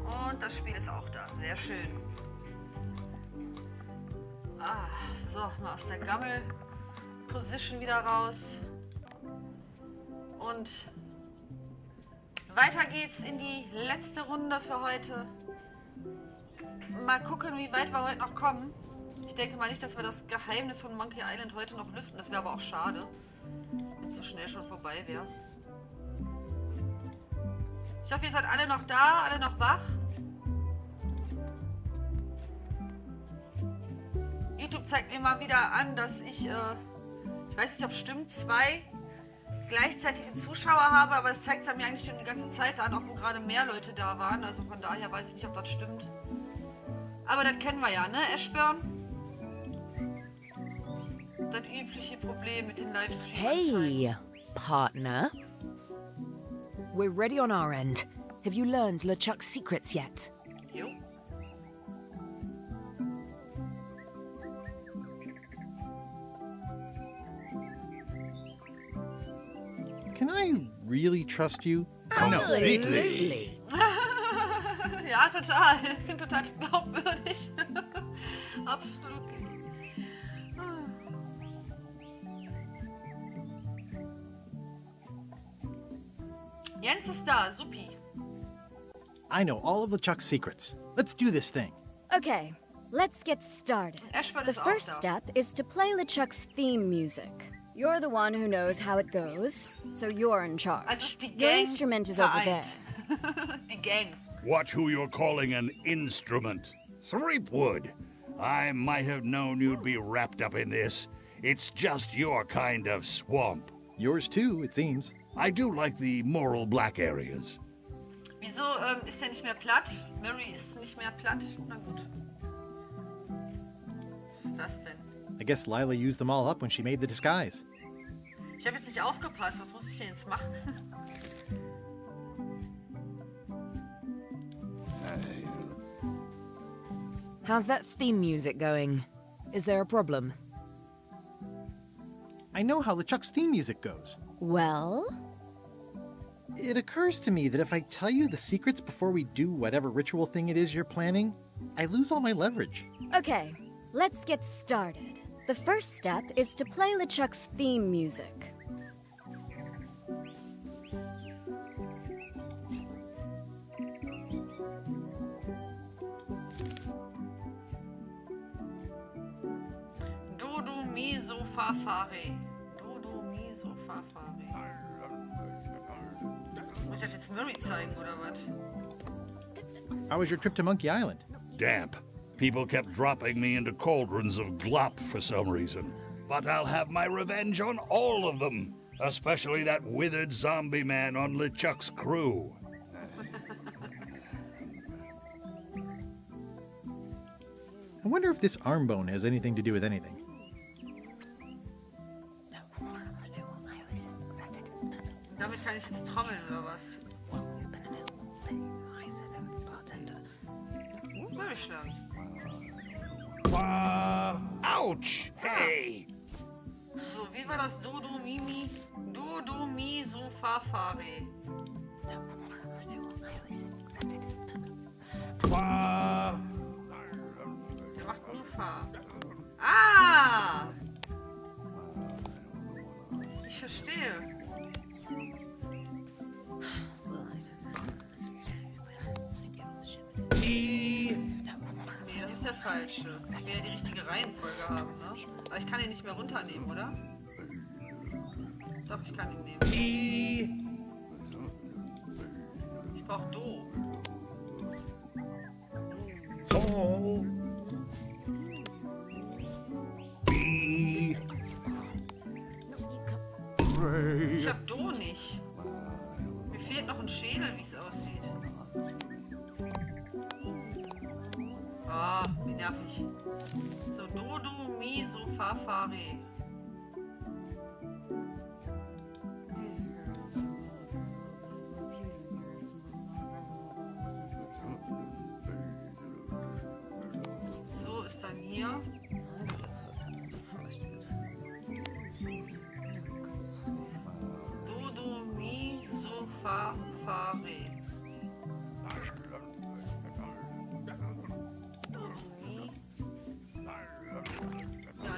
Und das Spiel ist auch da. Sehr schön. Ah, so, mal aus der Gammel-Position wieder raus. Und weiter geht's in die letzte Runde für heute. Mal gucken, wie weit wir heute noch kommen. Ich denke mal nicht, dass wir das Geheimnis von Monkey Island heute noch lüften. Das wäre aber auch schade, wenn es so schnell schon vorbei wäre. Ich hoffe, ihr seid alle noch da, alle noch wach. YouTube zeigt mir mal wieder an, dass ich weiß nicht, ob es stimmt, 2 gleichzeitige Zuschauer habe, aber das zeigt es mir eigentlich schon die ganze Zeit an, auch wo gerade mehr Leute da waren. Also von daher weiß ich nicht, ob das stimmt. Aber das kennen wir ja, ne, Ashburn? Das übliche Problem mit den Livestreams. Hey, partner. We're ready on our end. Have you learned LeChuck's secrets yet? Jo. Can I really trust you? Absolutely. Ja, total. Es klingt total glaubwürdig. Absolut. Jens ist da, supi. I know all of LeChuck's secrets. Let's do this thing. Okay, let's get started. Ashburn The ist auch first da. step is to play LeChuck's theme music. You're the one who knows how it goes, so you're in charge. Also ist die Your Gang instrument is over there. vereint. Die Gang. Watch who you're calling an instrument. Threepwood. I might have known you'd be wrapped up in this. It's just your kind of swamp. Yours too, it seems. I do like the moral black areas. Wieso ist er nicht mehr platt? Mary ist nicht mehr platt? Na gut. Was ist das denn? I guess Lila used them all up when she made the disguise. Ich habe jetzt nicht aufgepasst. Was muss ich denn jetzt machen? How's that theme music going? Is there a problem? I know how LeChuck's theme music goes. Well? It occurs to me that if I tell you the secrets before we do whatever ritual thing it is you're planning, I lose all my leverage. Okay, let's get started. The first step is to play LeChuck's theme music. Do, do, mi, so, fa, fa, re. Do, do, mi, so, fa, fa, re. Muss ich das jetzt Murray zeigen, oder was? How was your trip to Monkey Island? Damp. People kept dropping me into cauldrons of glop for some reason. But I'll have my revenge on all of them. Especially that withered zombie man on LeChuck's crew. I wonder if this arm bone has anything to do with anything. Damit kann ich jetzt trommeln, oder was? Murray schlagen. Ouch! Hey! So, wie war das? Do, do, mi, mi. Do, do, mi, so, fa, fa, re. Der macht nur Fa. Ah! Ich verstehe. Nee, das ist der falsche. Ich will ja die richtige Reihenfolge haben, ne? Aber ich kann ihn nicht mehr runternehmen, oder? Doch, ich kann ihn nehmen. Ich brauch Do. So. Ich hab Do nicht. Mir fehlt noch ein Schädel, wie es aussieht. Ah, wie nervig. So, Do, do, mi, so, fa, fa, re. So ist dann hier. Do, do, mi, so, fa, fa,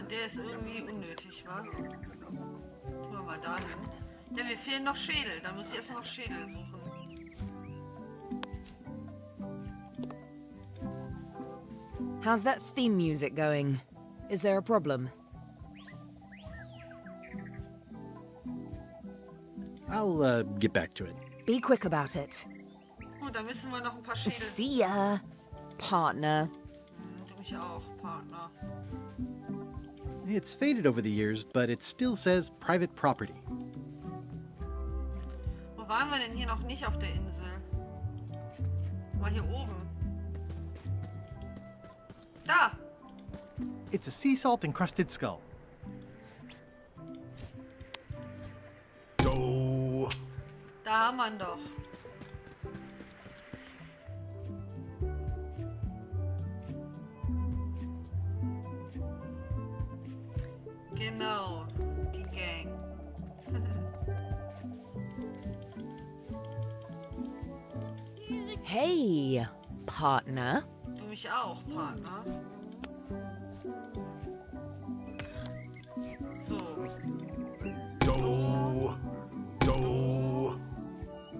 der ist irgendwie unnötig, wa? Tun wir mal dahin. Denn mir fehlen noch Schädel. Dann muss ich erst noch Schädel suchen. How's that theme music going? Is there a problem? I'll get back to it. Be quick about it. Oh, da müssen wir noch ein paar Schädel. See ya, partner. Du mich auch, Partner. It's faded over the years, but it still says private property. Wo waren wir denn hier noch nicht auf der Insel? Mal hier oben. Da! It's a sea salt encrusted skull. Go. Da haben wir ihn doch. Genau, die Gang. Hey, partner. Du mich auch, Partner. So. Go. Go.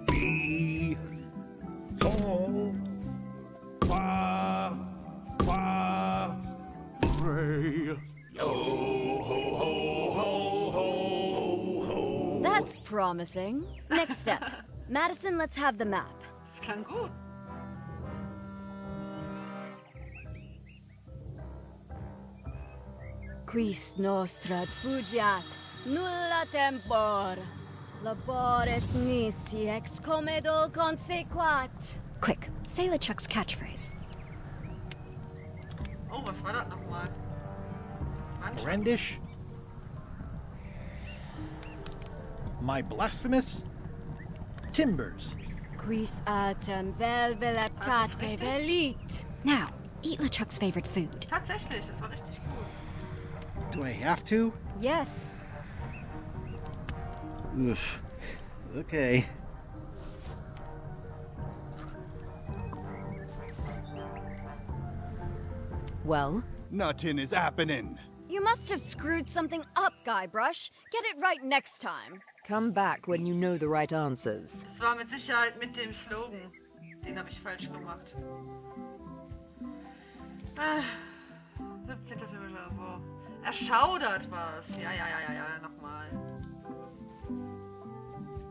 Be. So. Qua. Qua. Pray. Yo. Ho, ho, ho, ho, ho. That's promising. Next step. Madison, let's have the map. Das klang gut. Quis nostra fugiat, nulla tempor. Labores nisi ex comedo consequat. Quick, say LeChuck's catchphrase. Oh, was war das nochmal? Brandish. My blasphemous. Timbers. Quis autem vel veleptate velit. Now, eat LeChuck's favorite food. Tatsächlich, das war richtig gut. Do I have to? Yes. Oof. Okay. Well, Nothing is happening. You must have screwed something up, Guybrush. Get it right next time. come back when you know the right answers. Das war mit Sicherheit mit dem Slogan. Den habe ich falsch gemacht. 17. Filmischer, so. Erschaudert was. Ja, nochmal.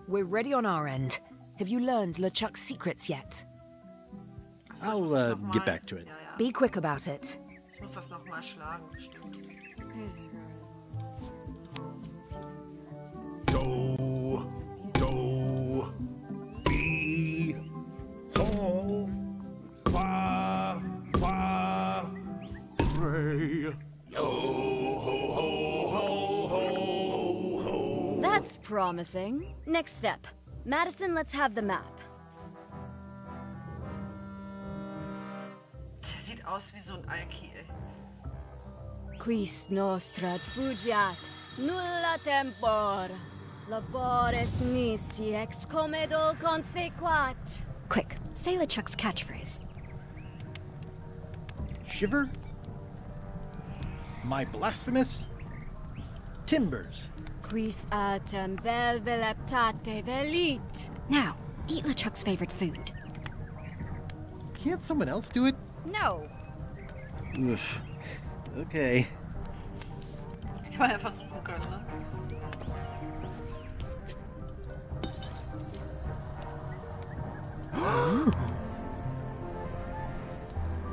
We're ready on our end. Have you learned LeChuck's secrets yet? Achso, ich muss das noch get mal- back to it. Ja. Be quick about it. Ich muss das nochmal schlagen, bestimmt. Do, be, so, fa, pray, yo, ho, ho, ho, ho, ho. That's promising. Next step. Madison, let's have the map. Der sieht aus wie so ein Alki, ey. Quis nostra fugiat, nulla tempor. Labores nisi ex comedo consequat. Quick, say LeChuck's catchphrase. Shiver? My blasphemous? Timbers. Quis autem vel veleptate velit. Now, eat LeChuck's favorite food. Can't someone else do it? No. Oof. Okay. Hätte man ja versuchen können, ne?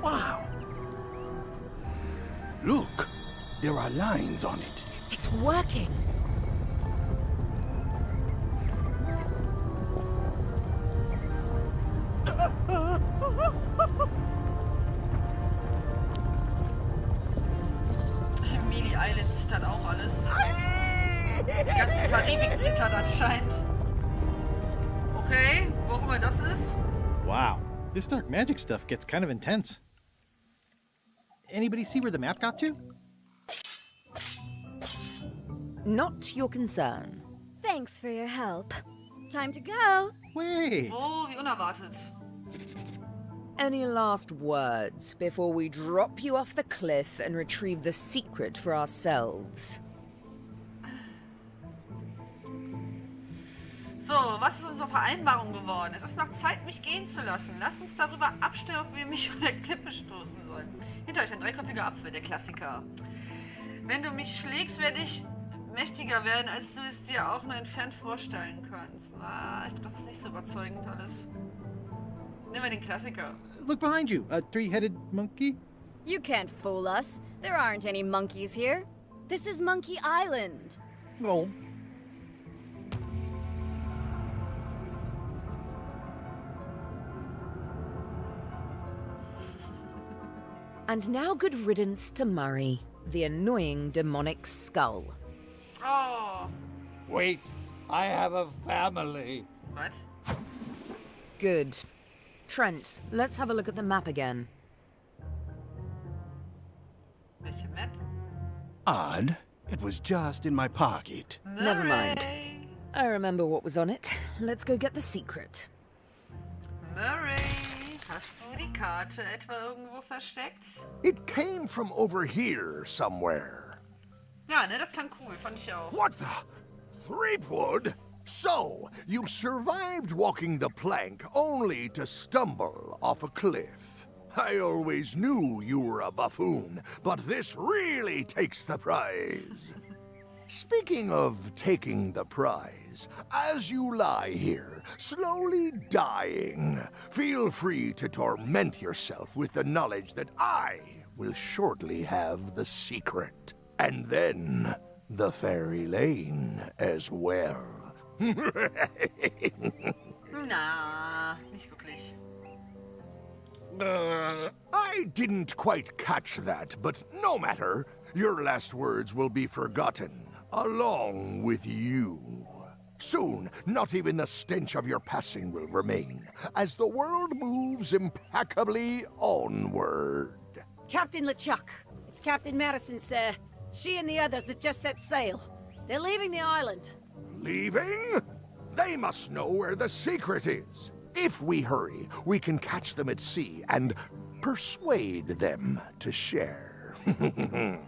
Wow. Look, there are lines on it. It's working. Mealy Island zittert auch alles. Die ganze Karibik zittert anscheinend. Okay, wo auch immer das ist. Wow. This dark magic stuff gets kind of intense. Anybody see where the map got to? Not your concern. Thanks for your help. Time to go. Wait. Oh, wie unerwartet. Any last words before we drop you off the cliff and retrieve the secret for ourselves? So, was ist unsere Vereinbarung geworden? Es ist noch Zeit, mich gehen zu lassen. Lasst uns darüber abstimmen, ob wir mich von der Klippe stoßen sollen. Hinter euch ein dreiköpfiger Apfel, der Klassiker. Wenn du mich schlägst, werde ich mächtiger werden, als du es dir auch nur entfernt vorstellen kannst. Na, ich glaube, das ist nicht so überzeugend alles. Nehmen wir den Klassiker. Look behind you, a three-headed monkey. You can't fool us. There aren't any monkeys here. This is Monkey Island. Oh. And now good riddance to Murray, the annoying demonic skull. Oh. Wait, I have a family. What? Good. Trent, let's have a look at the map again. Welche Map? Odd. It was just in my pocket. Never mind. Murray. I remember what was on it. Let's go get the secret. Murray, hast du die Karte etwa irgendwo versteckt? It came from over here somewhere. Ja, ne, das klang cool, fand ich auch. What the? Threepwood? So, you survived walking the plank only to stumble off a cliff. I always knew you were a buffoon, but this really takes the prize. Speaking of taking the prize, as you lie here, slowly dying, feel free to torment yourself with the knowledge that I will shortly have the secret. And then the fairy lane as well. Na, nicht wirklich. I didn't quite catch that, but no matter. Your last words will be forgotten, along with you. Soon, not even the stench of your passing will remain, as the world moves impeccably onward. Captain Lechuck, it's Captain Madison, sir. She and the others have just set sail. They're leaving the island. Leaving? They must know where the secret is. If we hurry, we can catch them at sea and persuade them to share. I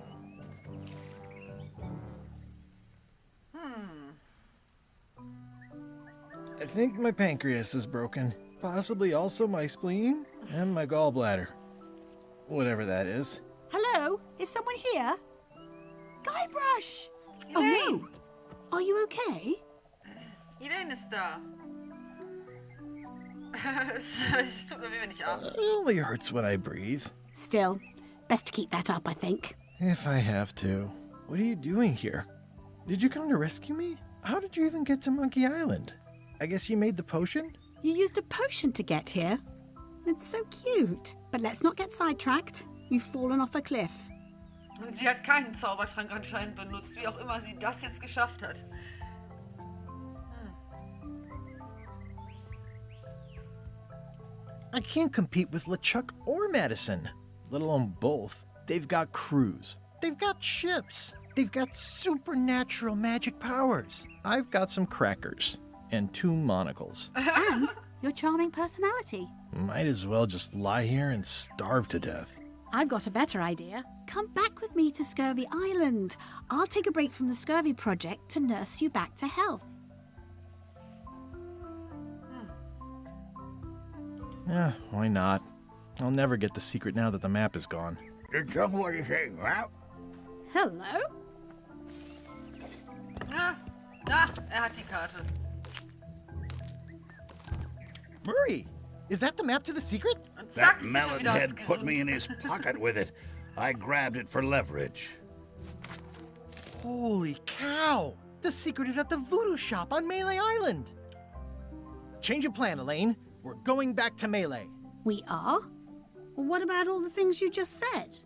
think my pancreas is broken. Possibly also my spleen and my gallbladder. Whatever that is. Hello? Is someone here? Guybrush! Oh Elaine. no! Are you okay? Elaine ist da. Es tut mir weh, wenn ich atme. It only hurts when I breathe. Still, best to keep that up, I think. If I have to. What are you doing here? Did you come to rescue me? How did you even get to Monkey Island? I guess you made the potion? You used a potion to get here. It's so cute. But let's not get sidetracked. You've fallen off a cliff. Und sie hat keinen Zaubertrank anscheinend benutzt, wie auch immer sie das jetzt geschafft hat. I can't compete with LeChuck or Madison, let alone both. They've got crews. They've got ships. They've got supernatural magic powers. I've got some crackers and 2 monocles. And your charming personality. Might as well just lie here and starve to death. I've got a better idea. Come back with me to Scurvy Island. I'll take a break from the Scurvy project to nurse you back to health. Yeah, why not? I'll never get the secret now that the map is gone. Tell me what you say, right? Hello? Ah, hat die Karte. Murray, is that the map to the secret? Und That zack, sind wir melon wieder head ans put me in Gesund. his pocket with it. I grabbed it for leverage. Holy cow! The secret is at the voodoo shop on Melee Island. Change of plan, Elaine. We're going back to Melee. We are? Well, what about all the things you just said?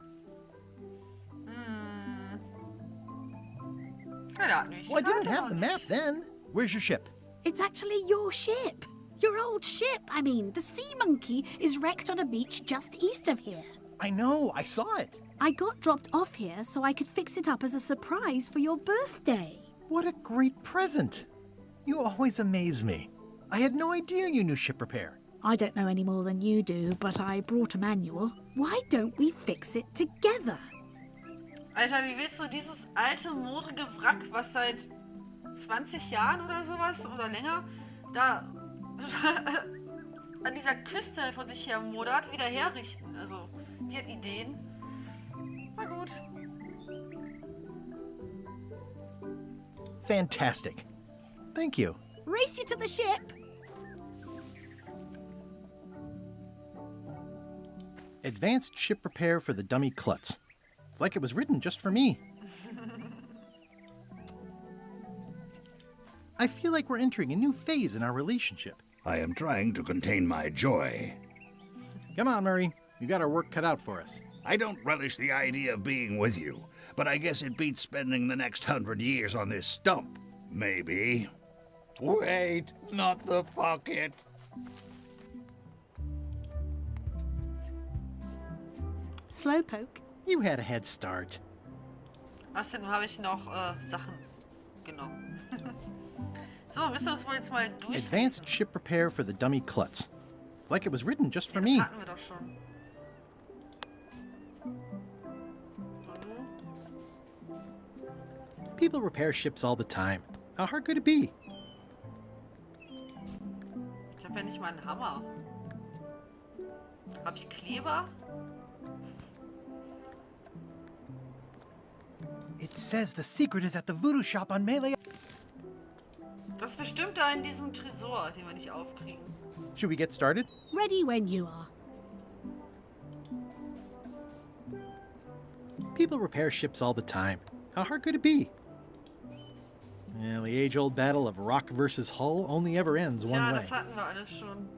Keine Ahnung, ich Well, I didn't warte have noch the nicht. map then. Where's your ship? It's actually your ship. Your old ship, I mean. The Sea Monkey is wrecked on a beach just east of here. I know, I saw it. I got dropped off here so I could fix it up as a surprise for your birthday. What a great present. You always amaze me. I had no idea you knew ship repair. I don't know any more than you do, but I brought a manual. Why don't we fix it together? Alter, wie willst du dieses alte, modrige Wrack, was seit 20 Jahren oder sowas oder länger da an dieser Küste vor sich her modert, wieder herrichten? Also, die hat Ideen. Na gut. Fantastic. Thank you. Race you to the ship! Advanced ship repair for the dummy klutz. It's like it was written just for me. I feel like we're entering a new phase in our relationship. I am trying to contain my joy. Come on, Murray. You got our work cut out for us. I don't relish the idea of being with you, but I guess it beats spending the next 100 years on this stump. Maybe. Wait, not the pocket. Slowpoke. You had a head start. Außerdem habe ich noch Sachen genommen. So, müssen wir uns wohl jetzt mal durch. Advanced ship repair for the dummy klutz. It's like it was written just for me. Das hatten wir doch schon. People repair ships all the time. How hard could it be? Ich habe ja nicht mal einen Hammer. Habe ich Kleber? It says the secret is at the voodoo shop on Melee. Das ist bestimmt da in diesem Tresor, den wir nicht aufkriegen. Should we get started? Ready when you are. People repair ships all the time. How hard could it be? Yeah, the age-old battle of rock versus hull only ever ends one Ja, way. das hatten wir alles schon.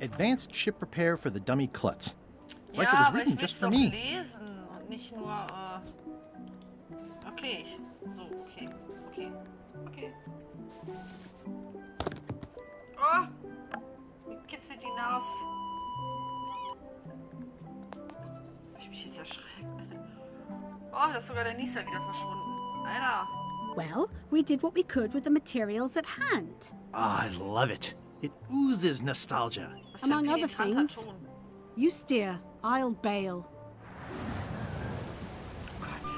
Advanced ship repair for the dummy klutz. It's like Ja, it was aber written ich will just es for doch me. lesen und nicht nur, Okay, so, okay, okay, okay. Oh! Wie kitzelt ihn aus? Hab ich mich jetzt erschreckt? Oh, da ist sogar der Nieser wieder verschwunden. Alter! Well, we did what we could with the materials at hand. Ah, I love it. It oozes nostalgia. Was für ein Among other penetranter things. Ton. You steer, I'll bail. Oh Gott.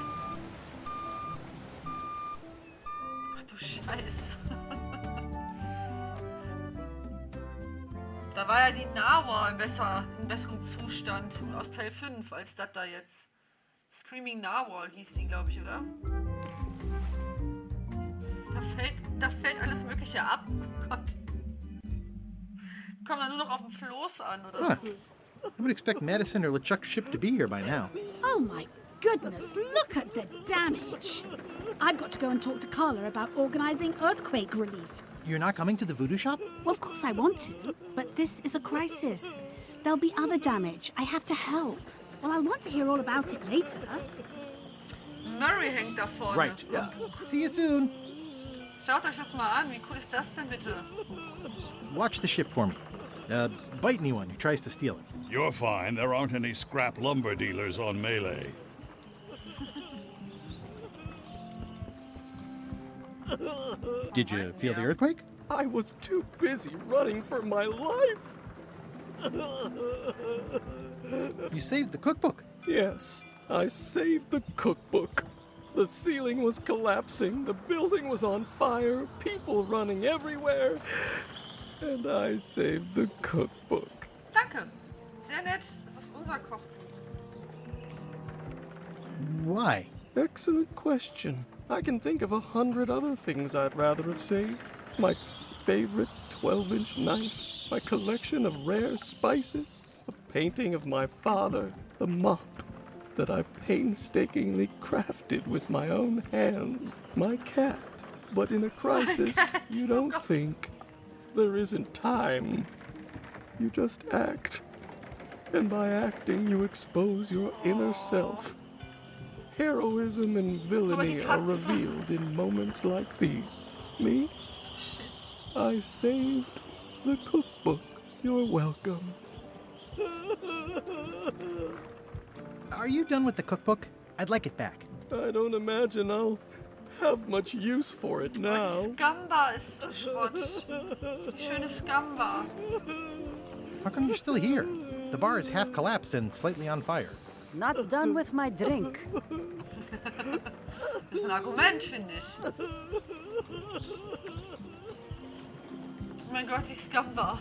Ach du Scheiße. Da war ja die Narwhal im besseren Zustand aus Teil 5 als das da jetzt. Screaming Narwhal hieß die, glaube ich, oder? Da fällt alles Mögliche ab. Oh Gott. Kommen da nur noch auf dem Floß an, oder Huh. so. I would expect Madison or Lechuck's ship to be here by now. Oh my goodness, look at the damage. I've got to go and talk to Carla about organizing earthquake relief. You're not coming to the voodoo shop? Well, of course I want to, but this is a crisis. There'll be other damage. I have to help. Well, I'll want to hear all about it later. Murray hängt da vorne. Right. See you soon. Schaut euch das mal an. Wie cool ist das denn bitte? Watch the ship for me. Bite anyone who tries to steal it. You're fine. There aren't any scrap lumber dealers on Melee. Did you feel the earthquake? I was too busy running for my life. You saved the cookbook. Yes, I saved the cookbook. The ceiling was collapsing, the building was on fire, people running everywhere, and I saved the cookbook. Danke. Sehr nett. Das ist unser Kochbuch. Why? Excellent question. I can think of 100 other things I'd rather have saved. My favorite 12-inch knife, my collection of rare spices, a painting of my father, the mop that I painstakingly crafted with my own hands, my cat. But in a crisis, you don't think. There isn't time. You just act. And by acting, you expose your inner self. Heroism and villainy are revealed in moments like these. Me? I saved the cookbook. You're welcome. Are you done with the cookbook? I'd like it back. I don't imagine I'll have much use for it now. Die Scamba ist so Schrott. Die schöne Scamba. How come you're still here? The bar is half collapsed and slightly on fire. Not done with my drink. Das ist ein Argument, finde ich. Oh mein Gott, die Scamba.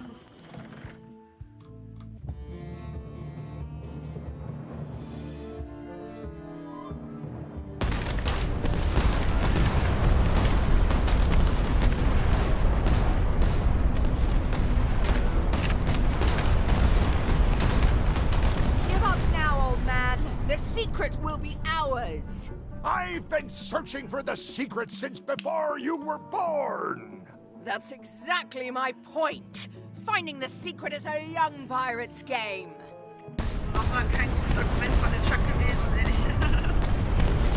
The secret will be ours. I've been searching for the secret since before you were born. That's exactly my point. Finding the secret is a young pirate's game. Das war kein gutes Argument von Lechuck gewesen, ehrlich.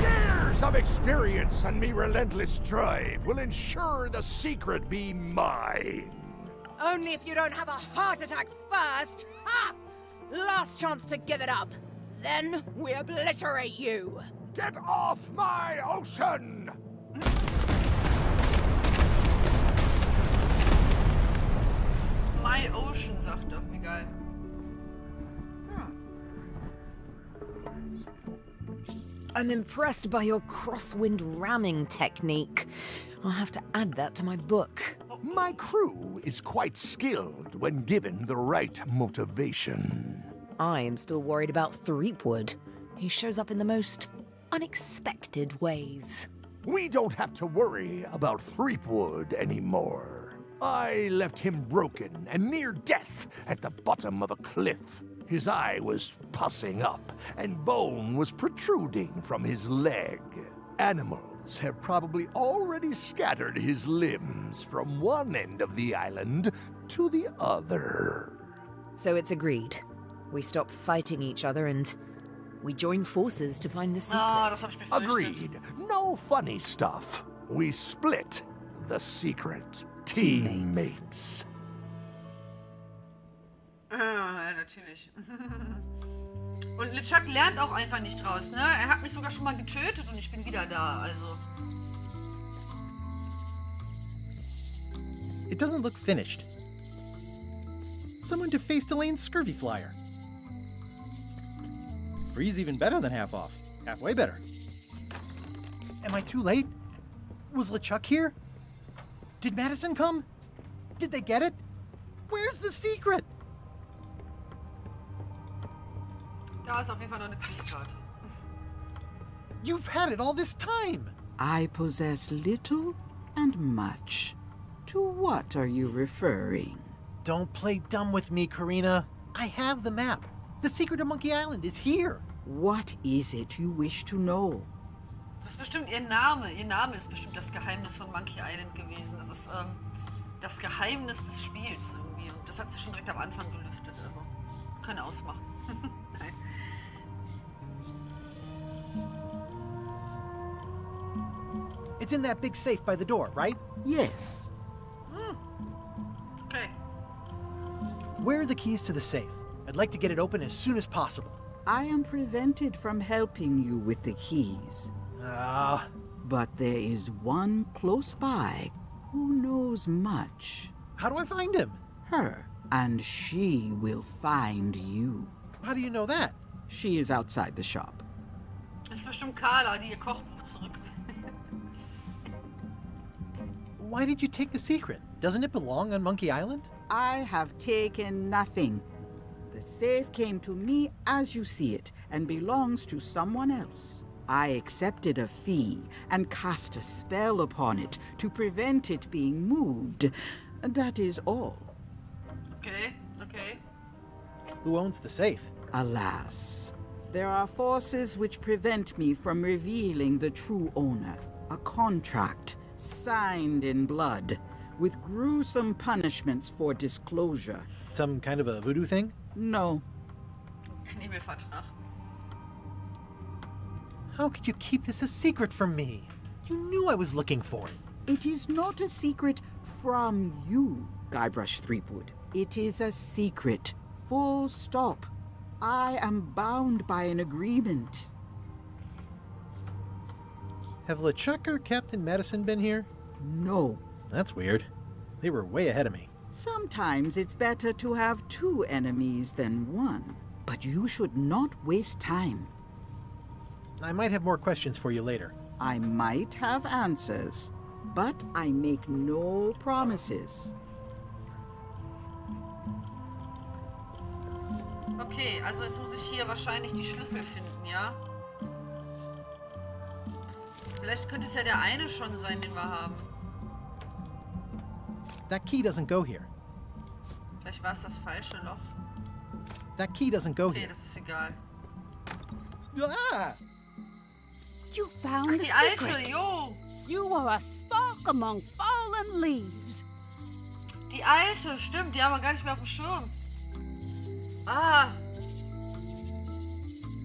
Years of experience and me relentless drive will ensure the secret be mine. Only if you don't have a heart attack first. Ha! Last chance to give it up. Then we obliterate you. Get off my ocean! My Ocean, sagt er. Wie geil. I'm impressed by your crosswind ramming technique. I'll have to add that to my book. My crew is quite skilled when given the right motivation. I am still worried about Threepwood. He shows up in the most unexpected ways. We don't have to worry about Threepwood anymore. I left him broken and near death at the bottom of a cliff. His eye was pussing up, and bone was protruding from his leg. Animals have probably already scattered his limbs from one end of the island to the other. So it's agreed. We stop fighting each other and we join forces to find the secret. Das hab ich befürchtet. Agreed. No funny stuff. We split the secret. Teammates. Ja, natürlich. Und Lechuck lernt auch einfach nicht draus, ne? Er hat mich sogar schon mal getötet und ich bin wieder da, also. It doesn't look finished. Someone defaced Elaine's scurvy flyer. Free's even better than half off. Halfway better. Am I too late? Was LeChuck here? Did Madison come? Did they get it? Where's the secret? Da ist auf jeden Fall noch eine Kriegscard. You've had it all this time. I possess little and much. To what are you referring? Don't play dumb with me, Karina. I have the map. The secret of Monkey Island is here. What is it you wish to know? Das ist bestimmt ihr Name. Ihr Name ist bestimmt das Geheimnis von Monkey Island gewesen. Das ist das Geheimnis des Spiels irgendwie. Und das hat sie schon direkt am Anfang gelüftet. Also, können ausmachen. Nein. It's in that big safe by the door, right? Yes. Okay. Where are the keys to the safe? I'd like to get it open as soon as possible. I am prevented from helping you with the keys. But there is one close by who knows much. How do I find him? Her. And she will find you. How do you know that? She is outside the shop. Das ist bestimmt Carla, die ihr Kochbuch zurück. Why did you take the secret? Doesn't it belong on Monkey Island? I have taken nothing. The safe came to me as you see it and belongs to someone else. I accepted a fee and cast a spell upon it to prevent it being moved. That is all. Okay, okay. Who owns the safe? Alas, there are forces which prevent me from revealing the true owner. A contract signed in blood with gruesome punishments for disclosure. Some kind of a voodoo thing? No. Knebelvertrag. How could you keep this a secret from me? You knew I was looking for it. It is not a secret from you, Guybrush Threepwood. It is a secret. Full stop. I am bound by an agreement. Have LeChuck or Captain Madison been here? No. That's weird. They were way ahead of me. Sometimes it's better to have 2 enemies than 1. But you should not waste time. I might have more questions for you later. I might have answers, but I make no promises. Okay, also jetzt muss ich hier wahrscheinlich die Schlüssel finden, ja? Vielleicht könnte es ja der eine schon sein, den wir haben. That key doesn't go here. Vielleicht war es das falsche Loch. That key doesn't go Okay, here. das ist egal. Ah! You found Ach, the die alte, secret. jo! You are a spark among fallen leaves. Die alte, stimmt, die haben wir gar nicht mehr auf dem Schirm. Ah!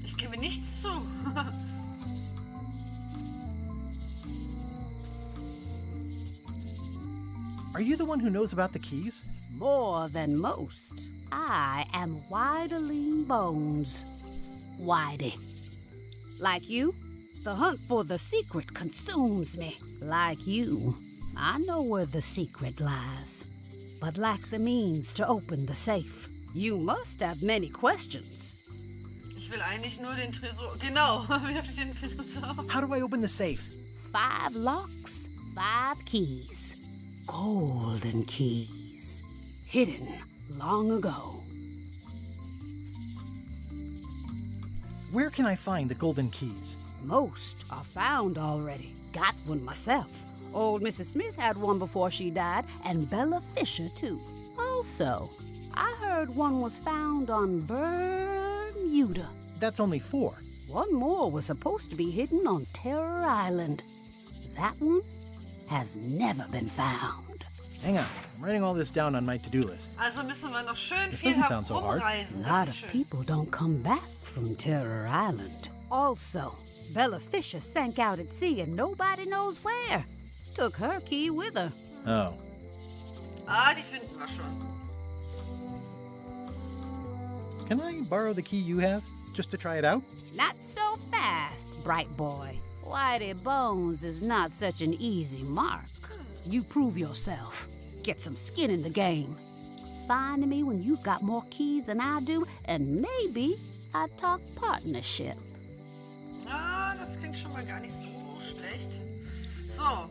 Ich gebe nichts zu. Are you the one who knows about the keys? More than most. I am Widerling Bones. Whitey. Like you, the hunt for the secret consumes me. Like you, I know where the secret lies, but lack the means to open the safe. You must have many questions. Ich will eigentlich nur den Tresor. Genau, wir haben den Tresor. How do I open the safe? 5 locks, 5 keys. Golden keys. Hidden long ago. Where can I find the golden keys? Most are found already. Got one myself. Old Mrs. Smith had one before she died, and Bella Fisher, too. Also, I heard one was found on Bermuda. That's only 4. One more was supposed to be hidden on Terror Island. That one has never been found. Hang on, I'm writing all this down on my to-do list. Also müssen wir noch schön This viel doesn't sound so hard. herumreisen. A lot Das ist of schön. people don't come back from Terror Island. Also, Bella Fisher sank out at sea and nobody knows where. Took her key with her. Oh. Ah, die finden wir schon. Can I borrow the key you have, just to try it out? Not so fast, bright boy. Whitey Bones is not such an easy mark. You prove yourself. Get some skin in the game. Find me when you've got more keys than I do, and maybe I talk partnership. Ah, das klingt schon mal gar nicht so schlecht. So,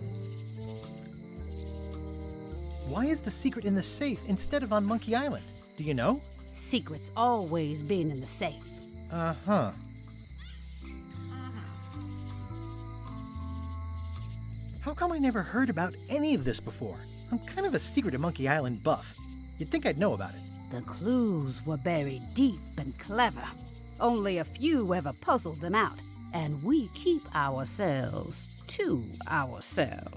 Why is the secret in the safe instead of on Monkey Island? Do you know? Secret's always been in the safe. Uh-huh. How come I never heard about any of this before? I'm kind of a secret at Monkey Island buff. You'd think I'd know about it. The clues were buried deep and clever. Only a few ever puzzled them out, and we keep ourselves to ourselves.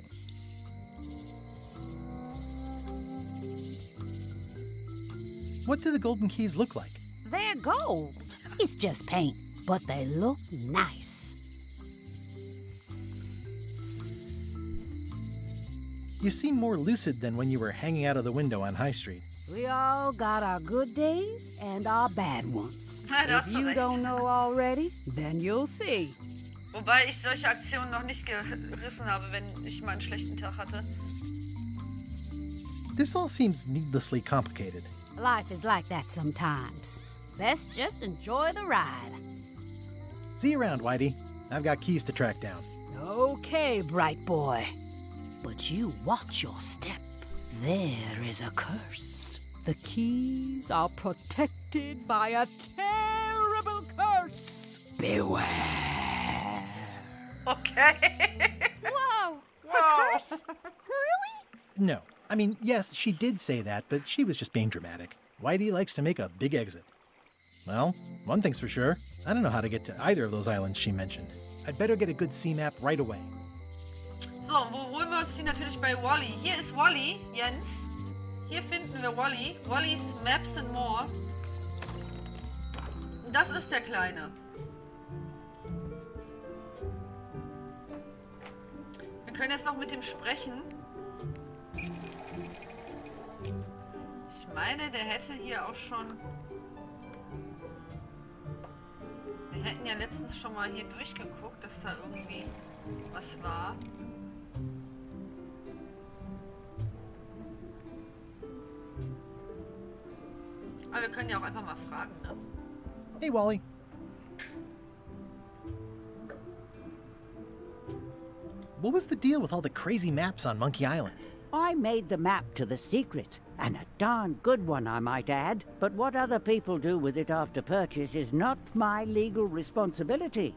What do the golden keys look like? They're gold. It's just paint, but they look nice. You seem more lucid than when you were hanging out of the window on High Street. We all got our good days and our bad ones. Ja, da hast If du you recht. don't know already, then you'll see. Wobei ich solche Aktionen noch nicht gerissen habe, wenn ich mal einen schlechten Tag hatte. This all seems needlessly complicated. Life is like that sometimes. Best just enjoy the ride. See you around, Whitey. I've got keys to track down. Okay, bright boy. But you watch your step. There is a curse. The keys are protected by a terrible curse. Beware. Okay. Whoa! Wow. A curse? Really? No. I mean, yes, she did say that, but she was just being dramatic. Whitey likes to make a big exit. Well, one thing's for sure. I don't know how to get to either of those islands she mentioned. I'd better get a good sea map right away. So, wo holen wir uns die? Natürlich bei Wally. Hier ist Wally, Jens. Hier finden wir Wally. Wallys Maps and More. Das ist der Kleine. Wir können jetzt noch mit dem sprechen. Ich meine, der hätte hier auch schon Wir hätten ja letztens schon mal hier durchgeguckt, dass da irgendwie was war. Aber wir können ja auch einfach mal fragen, ne? Hey, Wally. What was the deal with all the crazy maps on Monkey Island? I made the map to the secret, and a darn good one, I might add. But what other people do with it after purchase is not my legal responsibility.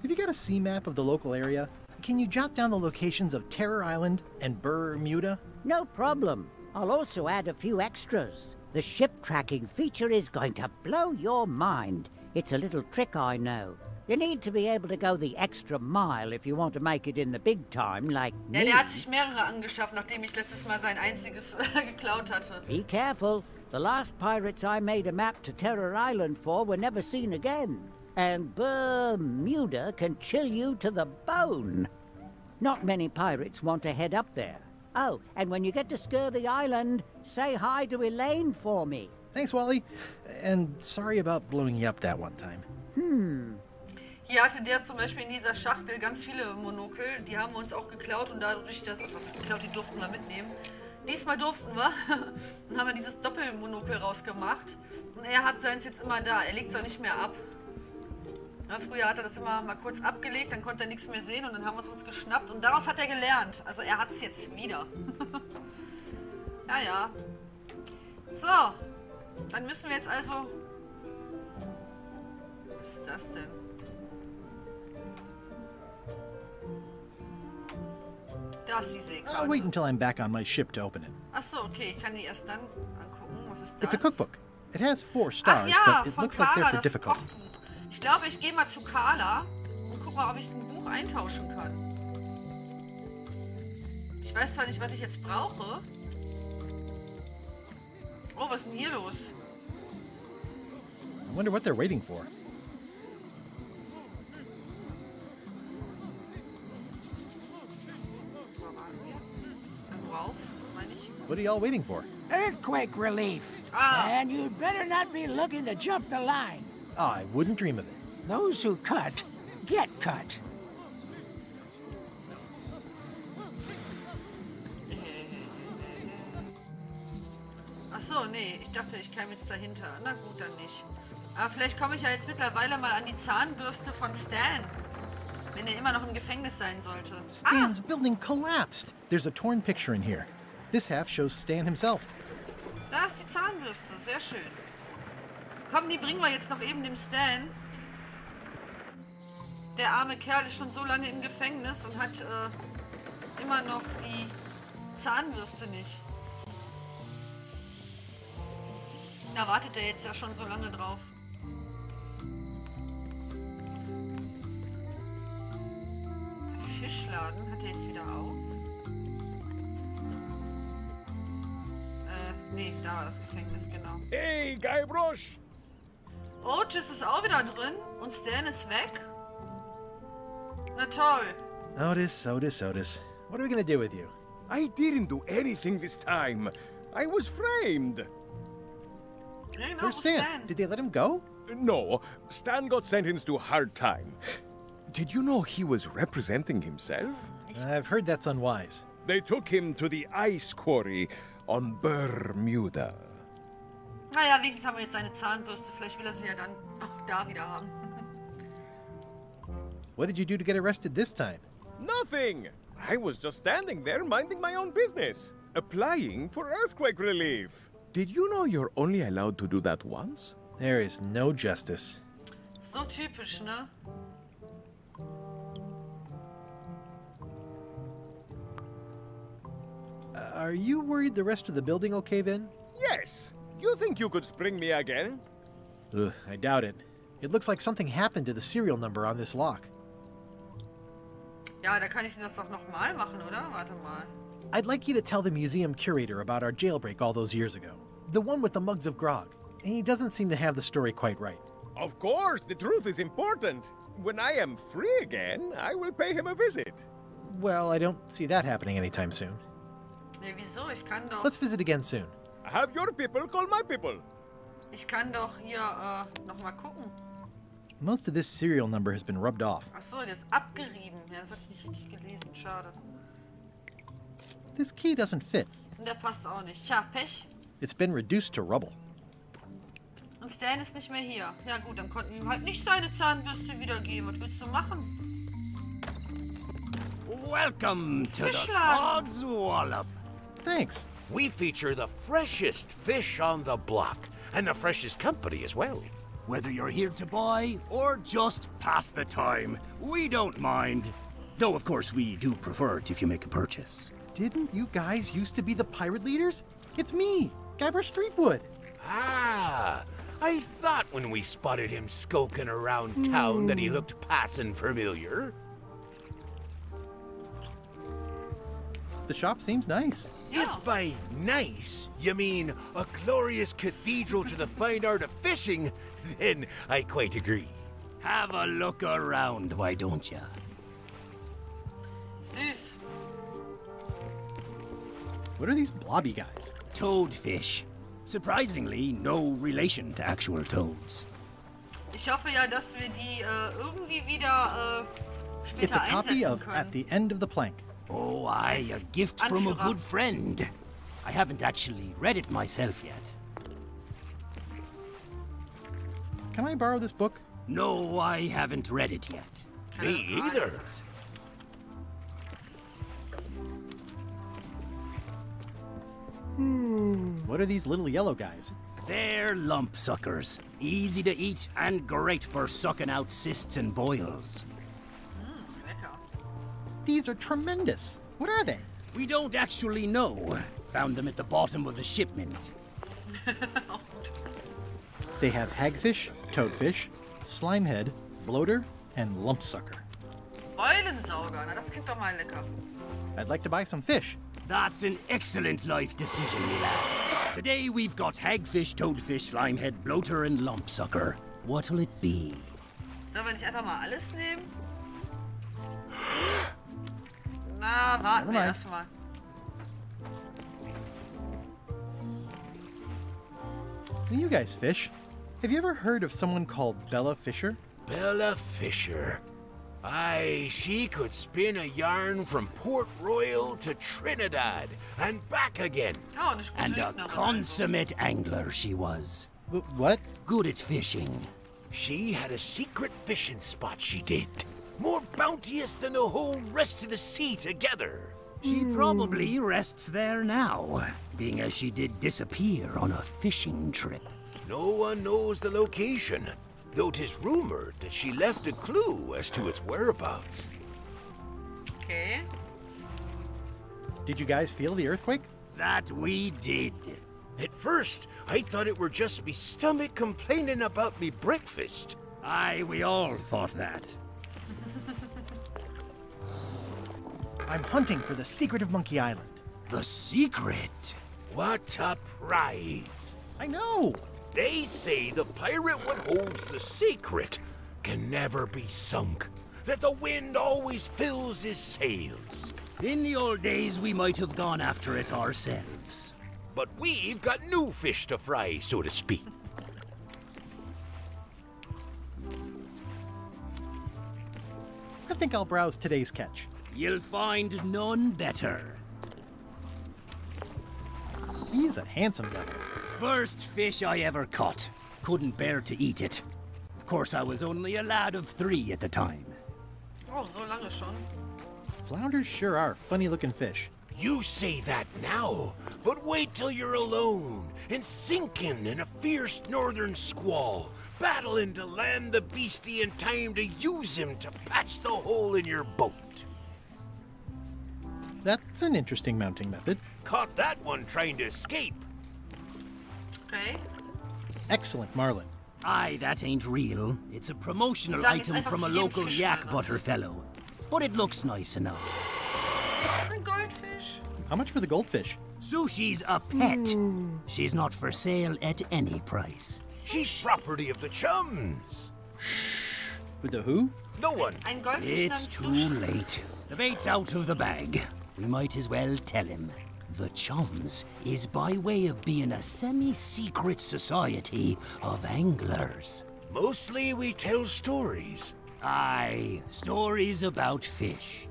Have you got a sea map of the local area? Can you jot down the locations of Terror Island and Bermuda? No problem. I'll also add a few extras. The ship tracking feature is going to blow your mind. It's a little trick, I know. You need to be able to go the extra mile if you want to make it in the big time, like Ja, me. der hat sich mehrere angeschafft, nachdem ich letztes Mal sein einziges geklaut hatte. Be careful. The last pirates I made a map to Terror Island for were never seen again. And Bermuda can chill you to the bone. Not many pirates want to head up there. Oh, and when you get to Scurvy Island, say hi to Elaine for me. Thanks, Wally. And sorry about blowing you up that one time. Hier hatte der zum Beispiel in dieser Schachtel ganz viele Monokel. Die haben wir uns auch geklaut und dadurch, dass was geklaut, die durften wir mitnehmen. Diesmal durften wir. Dann haben wir dieses Doppelmonokel rausgemacht. Und er hat seins jetzt immer da. Er legt es auch nicht mehr ab. Ja, früher hat er das immer mal kurz abgelegt, dann konnte er nichts mehr sehen und dann haben wir es uns geschnappt. Und daraus hat er gelernt. Also er hat es jetzt wieder. Ja, ja. So. Dann müssen wir jetzt also... Was ist das denn? Da ist die Seekarte. I'll wait until I'm back on my ship to open it. Achso, okay, ich kann die erst dann angucken. Was ist das? It's a cookbook. It has 4 stars, ja, but it von looks like they're Carla, for das difficult. Kochbuch. Ich glaube, ich gehe mal zu Carla und guck mal, ob ich ein Buch eintauschen kann. Ich weiß zwar nicht, was ich jetzt brauche. Oh, was ist denn hier los? I wonder what they're waiting for. Rauf, meine ich. What are y'all waiting for? Earthquake relief. And you'd better not be looking to jump the line. I wouldn't dream of it. Those who cut, get cut. Achso, nee, ich dachte, ich käme jetzt dahinter. Na gut, dann nicht. Aber vielleicht komme ich ja jetzt mittlerweile mal an die Zahnbürste von Stan. Wenn er immer noch im Gefängnis sein sollte. Stan's building collapsed. There's a torn picture in here. This half shows Stan himself. Da ist die Zahnbürste, sehr schön. Komm, die bringen wir jetzt noch eben dem Stan. Der arme Kerl ist schon so lange im Gefängnis und hat immer noch die Zahnbürste nicht. Da wartet er jetzt ja schon so lange drauf. Fischladen hat er jetzt wieder auf. Nee, da war das Gefängnis, genau. Hey, Guybrush! Otis ist auch wieder drin und Stan ist weg. Na toll. Otis. What are we gonna do with you? I didn't do anything this time. I was framed. Ja, genau, Where's wo Stan? Did they let him go? No, Stan got sentenced to hard time. Did you know he was representing himself? I've heard that's unwise. They took him to the ice quarry on Bermuda. Naja, wenigstens haben wir jetzt seine Zahnbürste. Vielleicht will er sie ja dann auch da wieder haben. What did you do to get arrested this time? Nothing! I was just standing there minding my own business, applying for earthquake relief. Did you know you're only allowed to do that once? There is no justice. So typisch, ne? Are you worried the rest of the building will cave in? Yes. You think you could spring me again? Ugh, I doubt it. It looks like something happened to the serial number on this lock. Ja, da kann ich das doch nochmal machen, oder? Warte mal. I'd like you to tell the museum curator about our jailbreak all those years ago. The one with the mugs of grog. He doesn't seem to have the story quite right. Of course, the truth is important. When I am free again, I will pay him a visit. Well, I don't see that happening anytime soon. Nee, wieso? Ich kann doch... Let's visit again soon. Have your people call my people. Ich kann doch hier noch mal gucken. Most of this serial number has been rubbed off. Achso, der ist abgerieben. Ja, das hatte ich nicht richtig gelesen. Schade. This key doesn't fit. Und der passt auch nicht. Tja, Pech. It's been reduced to rubble. Und Stan ist nicht mehr hier. Ja gut, dann konnten ihm halt nicht seine Zahnbürste wiedergeben. Was willst du machen? Welcome to the Fischladen. Codswallop. Thanks. We feature the freshest fish on the block, and the freshest company as well. Whether you're here to buy or just pass the time, we don't mind. Though, of course, we do prefer it if you make a purchase. Didn't you guys used to be the pirate leaders? It's me, Guybrush Threepwood. Ah, I thought when we spotted him skulking around town that he looked passing familiar. The shop seems nice. If by nice you mean a glorious cathedral to the fine art of fishing, then I quite agree. Have a look around, why don't ya? Süß. What are these blobby guys? Toadfish. Surprisingly, no relation to actual toads. Ich hoffe ja, dass wir die irgendwie wieder It's später a copy einsetzen of können. At the End of the Plank. Oh, aye, a gift from a good friend. I haven't actually read it myself yet. Can I borrow this book? No, I haven't read it yet. Me either. What are these little yellow guys? They're lump suckers. Easy to eat and great for sucking out cysts and boils. These are tremendous. What are they? We don't actually know. Found them at the bottom of the shipment. They have hagfish, toadfish, slimehead, bloater, and lumpsucker. Eulensauger, na das klingt doch mal lecker. I'd like to buy some fish. That's an excellent life decision, me lad. Today we've got hagfish, toadfish, slimehead, bloater, and lumpsucker. What'll it be? Sollen wir nicht einfach mal alles nehmen? Na, warten wir erstmal. You guys fish. Have you ever heard of someone called Bella Fisher? Bella Fisher. Aye, she could spin a yarn from Port Royal to Trinidad and back again. Oh, eine gute And a Lügnerin. consummate angler she was. What? Good at fishing. She had a secret fishing spot, she did. More bounteous than the whole rest of the sea together. She probably rests there now, being as she did disappear on a fishing trip. No one knows the location, though 'tis rumored that she left a clue as to its whereabouts. Okay. Did you guys feel the earthquake? That we did. At first, I thought it were just me stomach complaining about me breakfast. Aye, we all thought that. I'm hunting for the secret of Monkey Island. The secret? What a prize! I know! They say the pirate what holds the secret can never be sunk, that the wind always fills his sails. In the old days, we might have gone after it ourselves. But we've got new fish to fry, so to speak. I think I'll browse today's catch. You'll find none better. He's a handsome guy. First fish I ever caught. Couldn't bear to eat it. Of course, I was only a lad of 3 at the time. Oh, so lange schon. Flounders sure are funny-looking fish. You say that now, but wait till you're alone and sinking in a fierce northern squall, battling to land the beastie in time to use him to patch the hole in your boat. That's an interesting mounting method. Caught that one trying to escape. Okay. Excellent marlin. Aye, that ain't real. It's a promotional Sagen, it's item einfach from a zu jedem local Fisch yak oder was? butter fellow. But it looks nice enough. Ein Goldfisch. How much for the goldfish? Sushi's a pet. She's not for sale at any price. She's property of the chums. With the who? No one. Ein Goldfisch It's namens too Sushi. late. The bait's out of the bag. We might as well tell him. The Chums is by way of being a semi-secret society of anglers. Mostly we tell stories. Aye, stories about fish.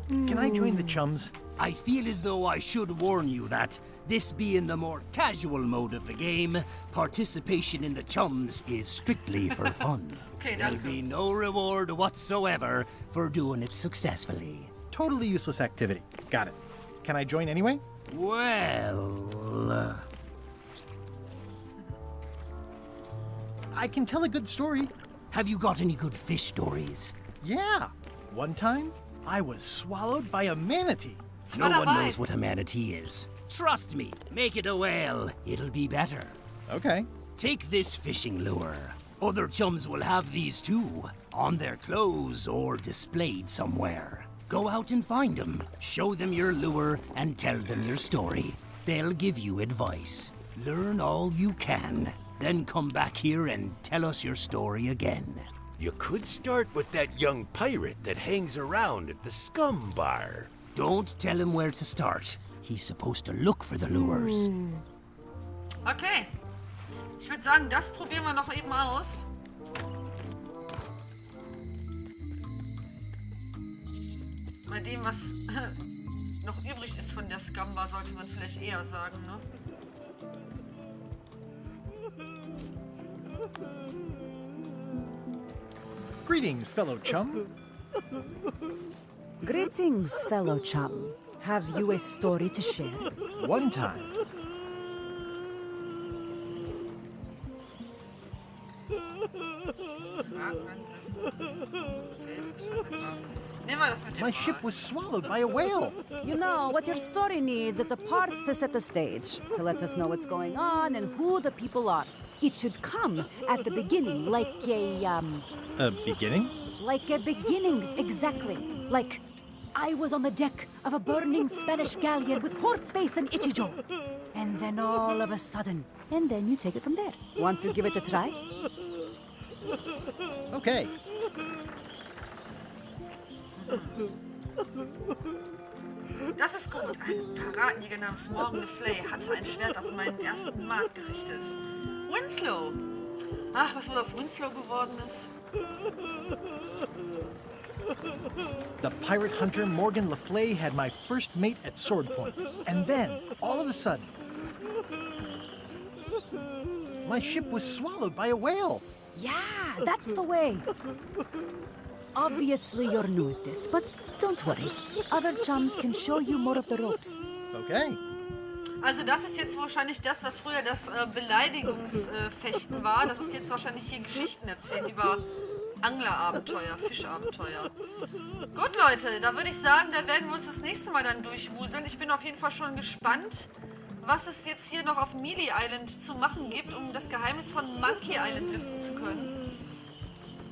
Can I join the Chums? I feel as though I should warn you that, this being the more casual mode of the game, participation in the Chums is strictly for fun. There'll be no reward whatsoever for doing it successfully. Totally useless activity. Got it. Can I join anyway? Well... I can tell a good story. Have you got any good fish stories? Yeah. One time, I was swallowed by a manatee. No one knows what a manatee is. Trust me, make it a whale. It'll be better. Okay. Take this fishing lure. Other Chums will have these too, on their clothes or displayed somewhere. Go out and find them, show them your lure, and tell them your story. They'll give you advice. Learn all you can, then come back here and tell us your story again. You could start with that young pirate that hangs around at the scum bar. Don't tell him where to start. He's supposed to look for the lures. Okay. Ich würde sagen, das probieren wir noch eben aus. Bei dem, was noch übrig ist von der Scum-Bar, sollte man vielleicht eher sagen, ne? Greetings, fellow chum. Greetings, fellow chum. Have you a story to share? One time. My ship was swallowed by a whale. You know, what your story needs is a part to set the stage, to let us know what's going on and who the people are. It should come at the beginning, like a, A beginning? Like a beginning, exactly. Like, I was on the deck of a burning Spanish galleon with Horseface and Ichijo. And then all of a sudden, and then you take it from there. Want to give it a try? Okay. Das ist gut. Ein Piratenjäger namens Morgan Flay hatte ein Schwert auf meinen ersten Markt gerichtet. Winslow! Ach, was wohl aus Winslow geworden ist. The pirate hunter Morgan Le Flay had my first mate at sword point. And then, all of a sudden, my ship was swallowed by a whale. Yeah, that's the way. Obviously you're new at this, but don't worry. Other chums can show you more of the ropes. Okay. Also das ist jetzt wahrscheinlich das, was früher das Beleidigungsfechten war. Das ist jetzt wahrscheinlich hier Geschichten erzählen über Anglerabenteuer, Fischabenteuer. Gut, Leute, da würde ich sagen, dann werden wir uns das nächste Mal dann durchwuseln. Ich bin auf jeden Fall schon gespannt, was es jetzt hier noch auf Mealy Island zu machen gibt, um das Geheimnis von Monkey Island lüften zu können.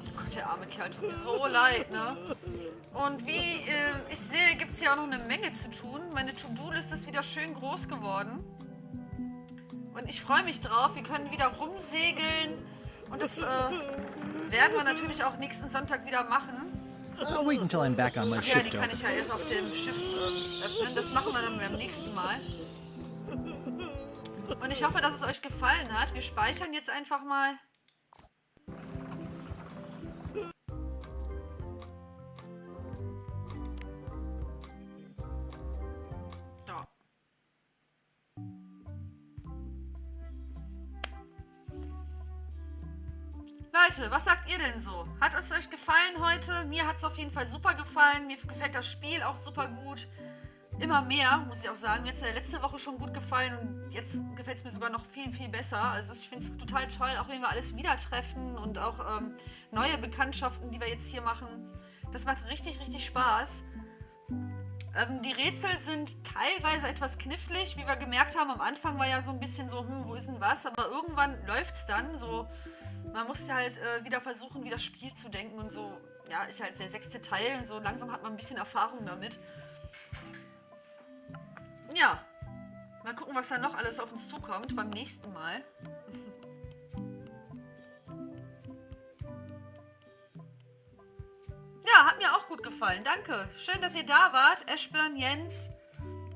Oh Gott, der arme Kerl tut mir so leid, ne? Und wie ich sehe, gibt es hier auch noch eine Menge zu tun. Meine To-Do-Liste ist wieder schön groß geworden. Und ich freue mich drauf. Wir können wieder rumsegeln. Und das werden wir natürlich auch nächsten Sonntag wieder machen. I'll wait until I'm back on my Ach ja, ship. die kann ich ja erst auf dem Schiff öffnen. Das machen wir dann beim nächsten Mal. Und ich hoffe, dass es euch gefallen hat. Wir speichern jetzt einfach mal. So. Leute, was sagt ihr denn so? Hat es euch gefallen heute? Mir hat es auf jeden Fall super gefallen. Mir gefällt das Spiel auch super gut. Immer mehr, muss ich auch sagen. Mir hat es letzte Woche schon gut gefallen und jetzt gefällt es mir sogar noch viel, viel besser. Also ich finde es total toll, auch wenn wir alles wieder treffen und auch neue Bekanntschaften, die wir jetzt hier machen. Das macht richtig, richtig Spaß. Die Rätsel sind teilweise etwas knifflig, wie wir gemerkt haben. Am Anfang war ja so ein bisschen so, wo ist denn was? Aber irgendwann läuft es dann so. Man muss ja halt wieder versuchen, wie das Spiel zu denken und so. Ja, ist ja halt der 6. Teil und so langsam hat man ein bisschen Erfahrung damit. Ja, mal gucken, was da noch alles auf uns zukommt beim nächsten Mal. Ja, Ja, hat mir auch gut gefallen. Danke. Schön, dass ihr da wart. Eschbjörn, Jens.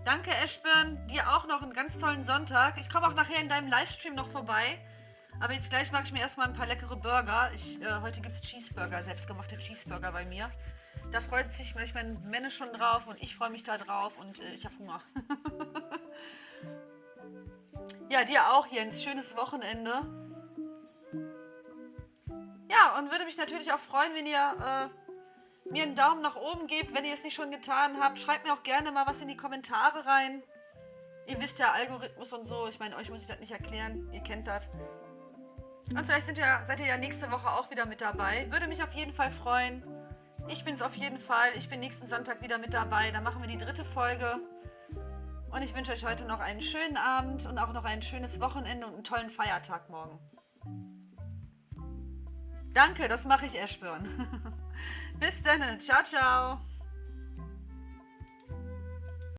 Danke, Eschbjörn. Dir auch noch einen ganz tollen Sonntag. Ich komme auch nachher in deinem Livestream noch vorbei. Aber jetzt gleich mache ich mir erstmal ein paar leckere Burger. Heute gibt es Cheeseburger, selbstgemachte Cheeseburger bei mir. Da freut sich mein Männer schon drauf und ich freue mich da drauf und ich habe Hunger. Ja, dir auch, Jens. Schönes Wochenende. Ja, und würde mich natürlich auch freuen, wenn ihr mir einen Daumen nach oben gebt, wenn ihr es nicht schon getan habt. Schreibt mir auch gerne mal was in die Kommentare rein. Ihr wisst ja, Algorithmus und so. Ich meine, euch muss ich das nicht erklären. Ihr kennt das. Und vielleicht seid ihr ja nächste Woche auch wieder mit dabei. Würde mich auf jeden Fall freuen. Ich bin's auf jeden Fall. Ich bin nächsten Sonntag wieder mit dabei. Dann machen wir die 3. Folge. Und ich wünsche euch heute noch einen schönen Abend und auch noch ein schönes Wochenende und einen tollen Feiertag morgen. Danke, das mache ich, Eschbjörn. Bis dann. Ciao, ciao.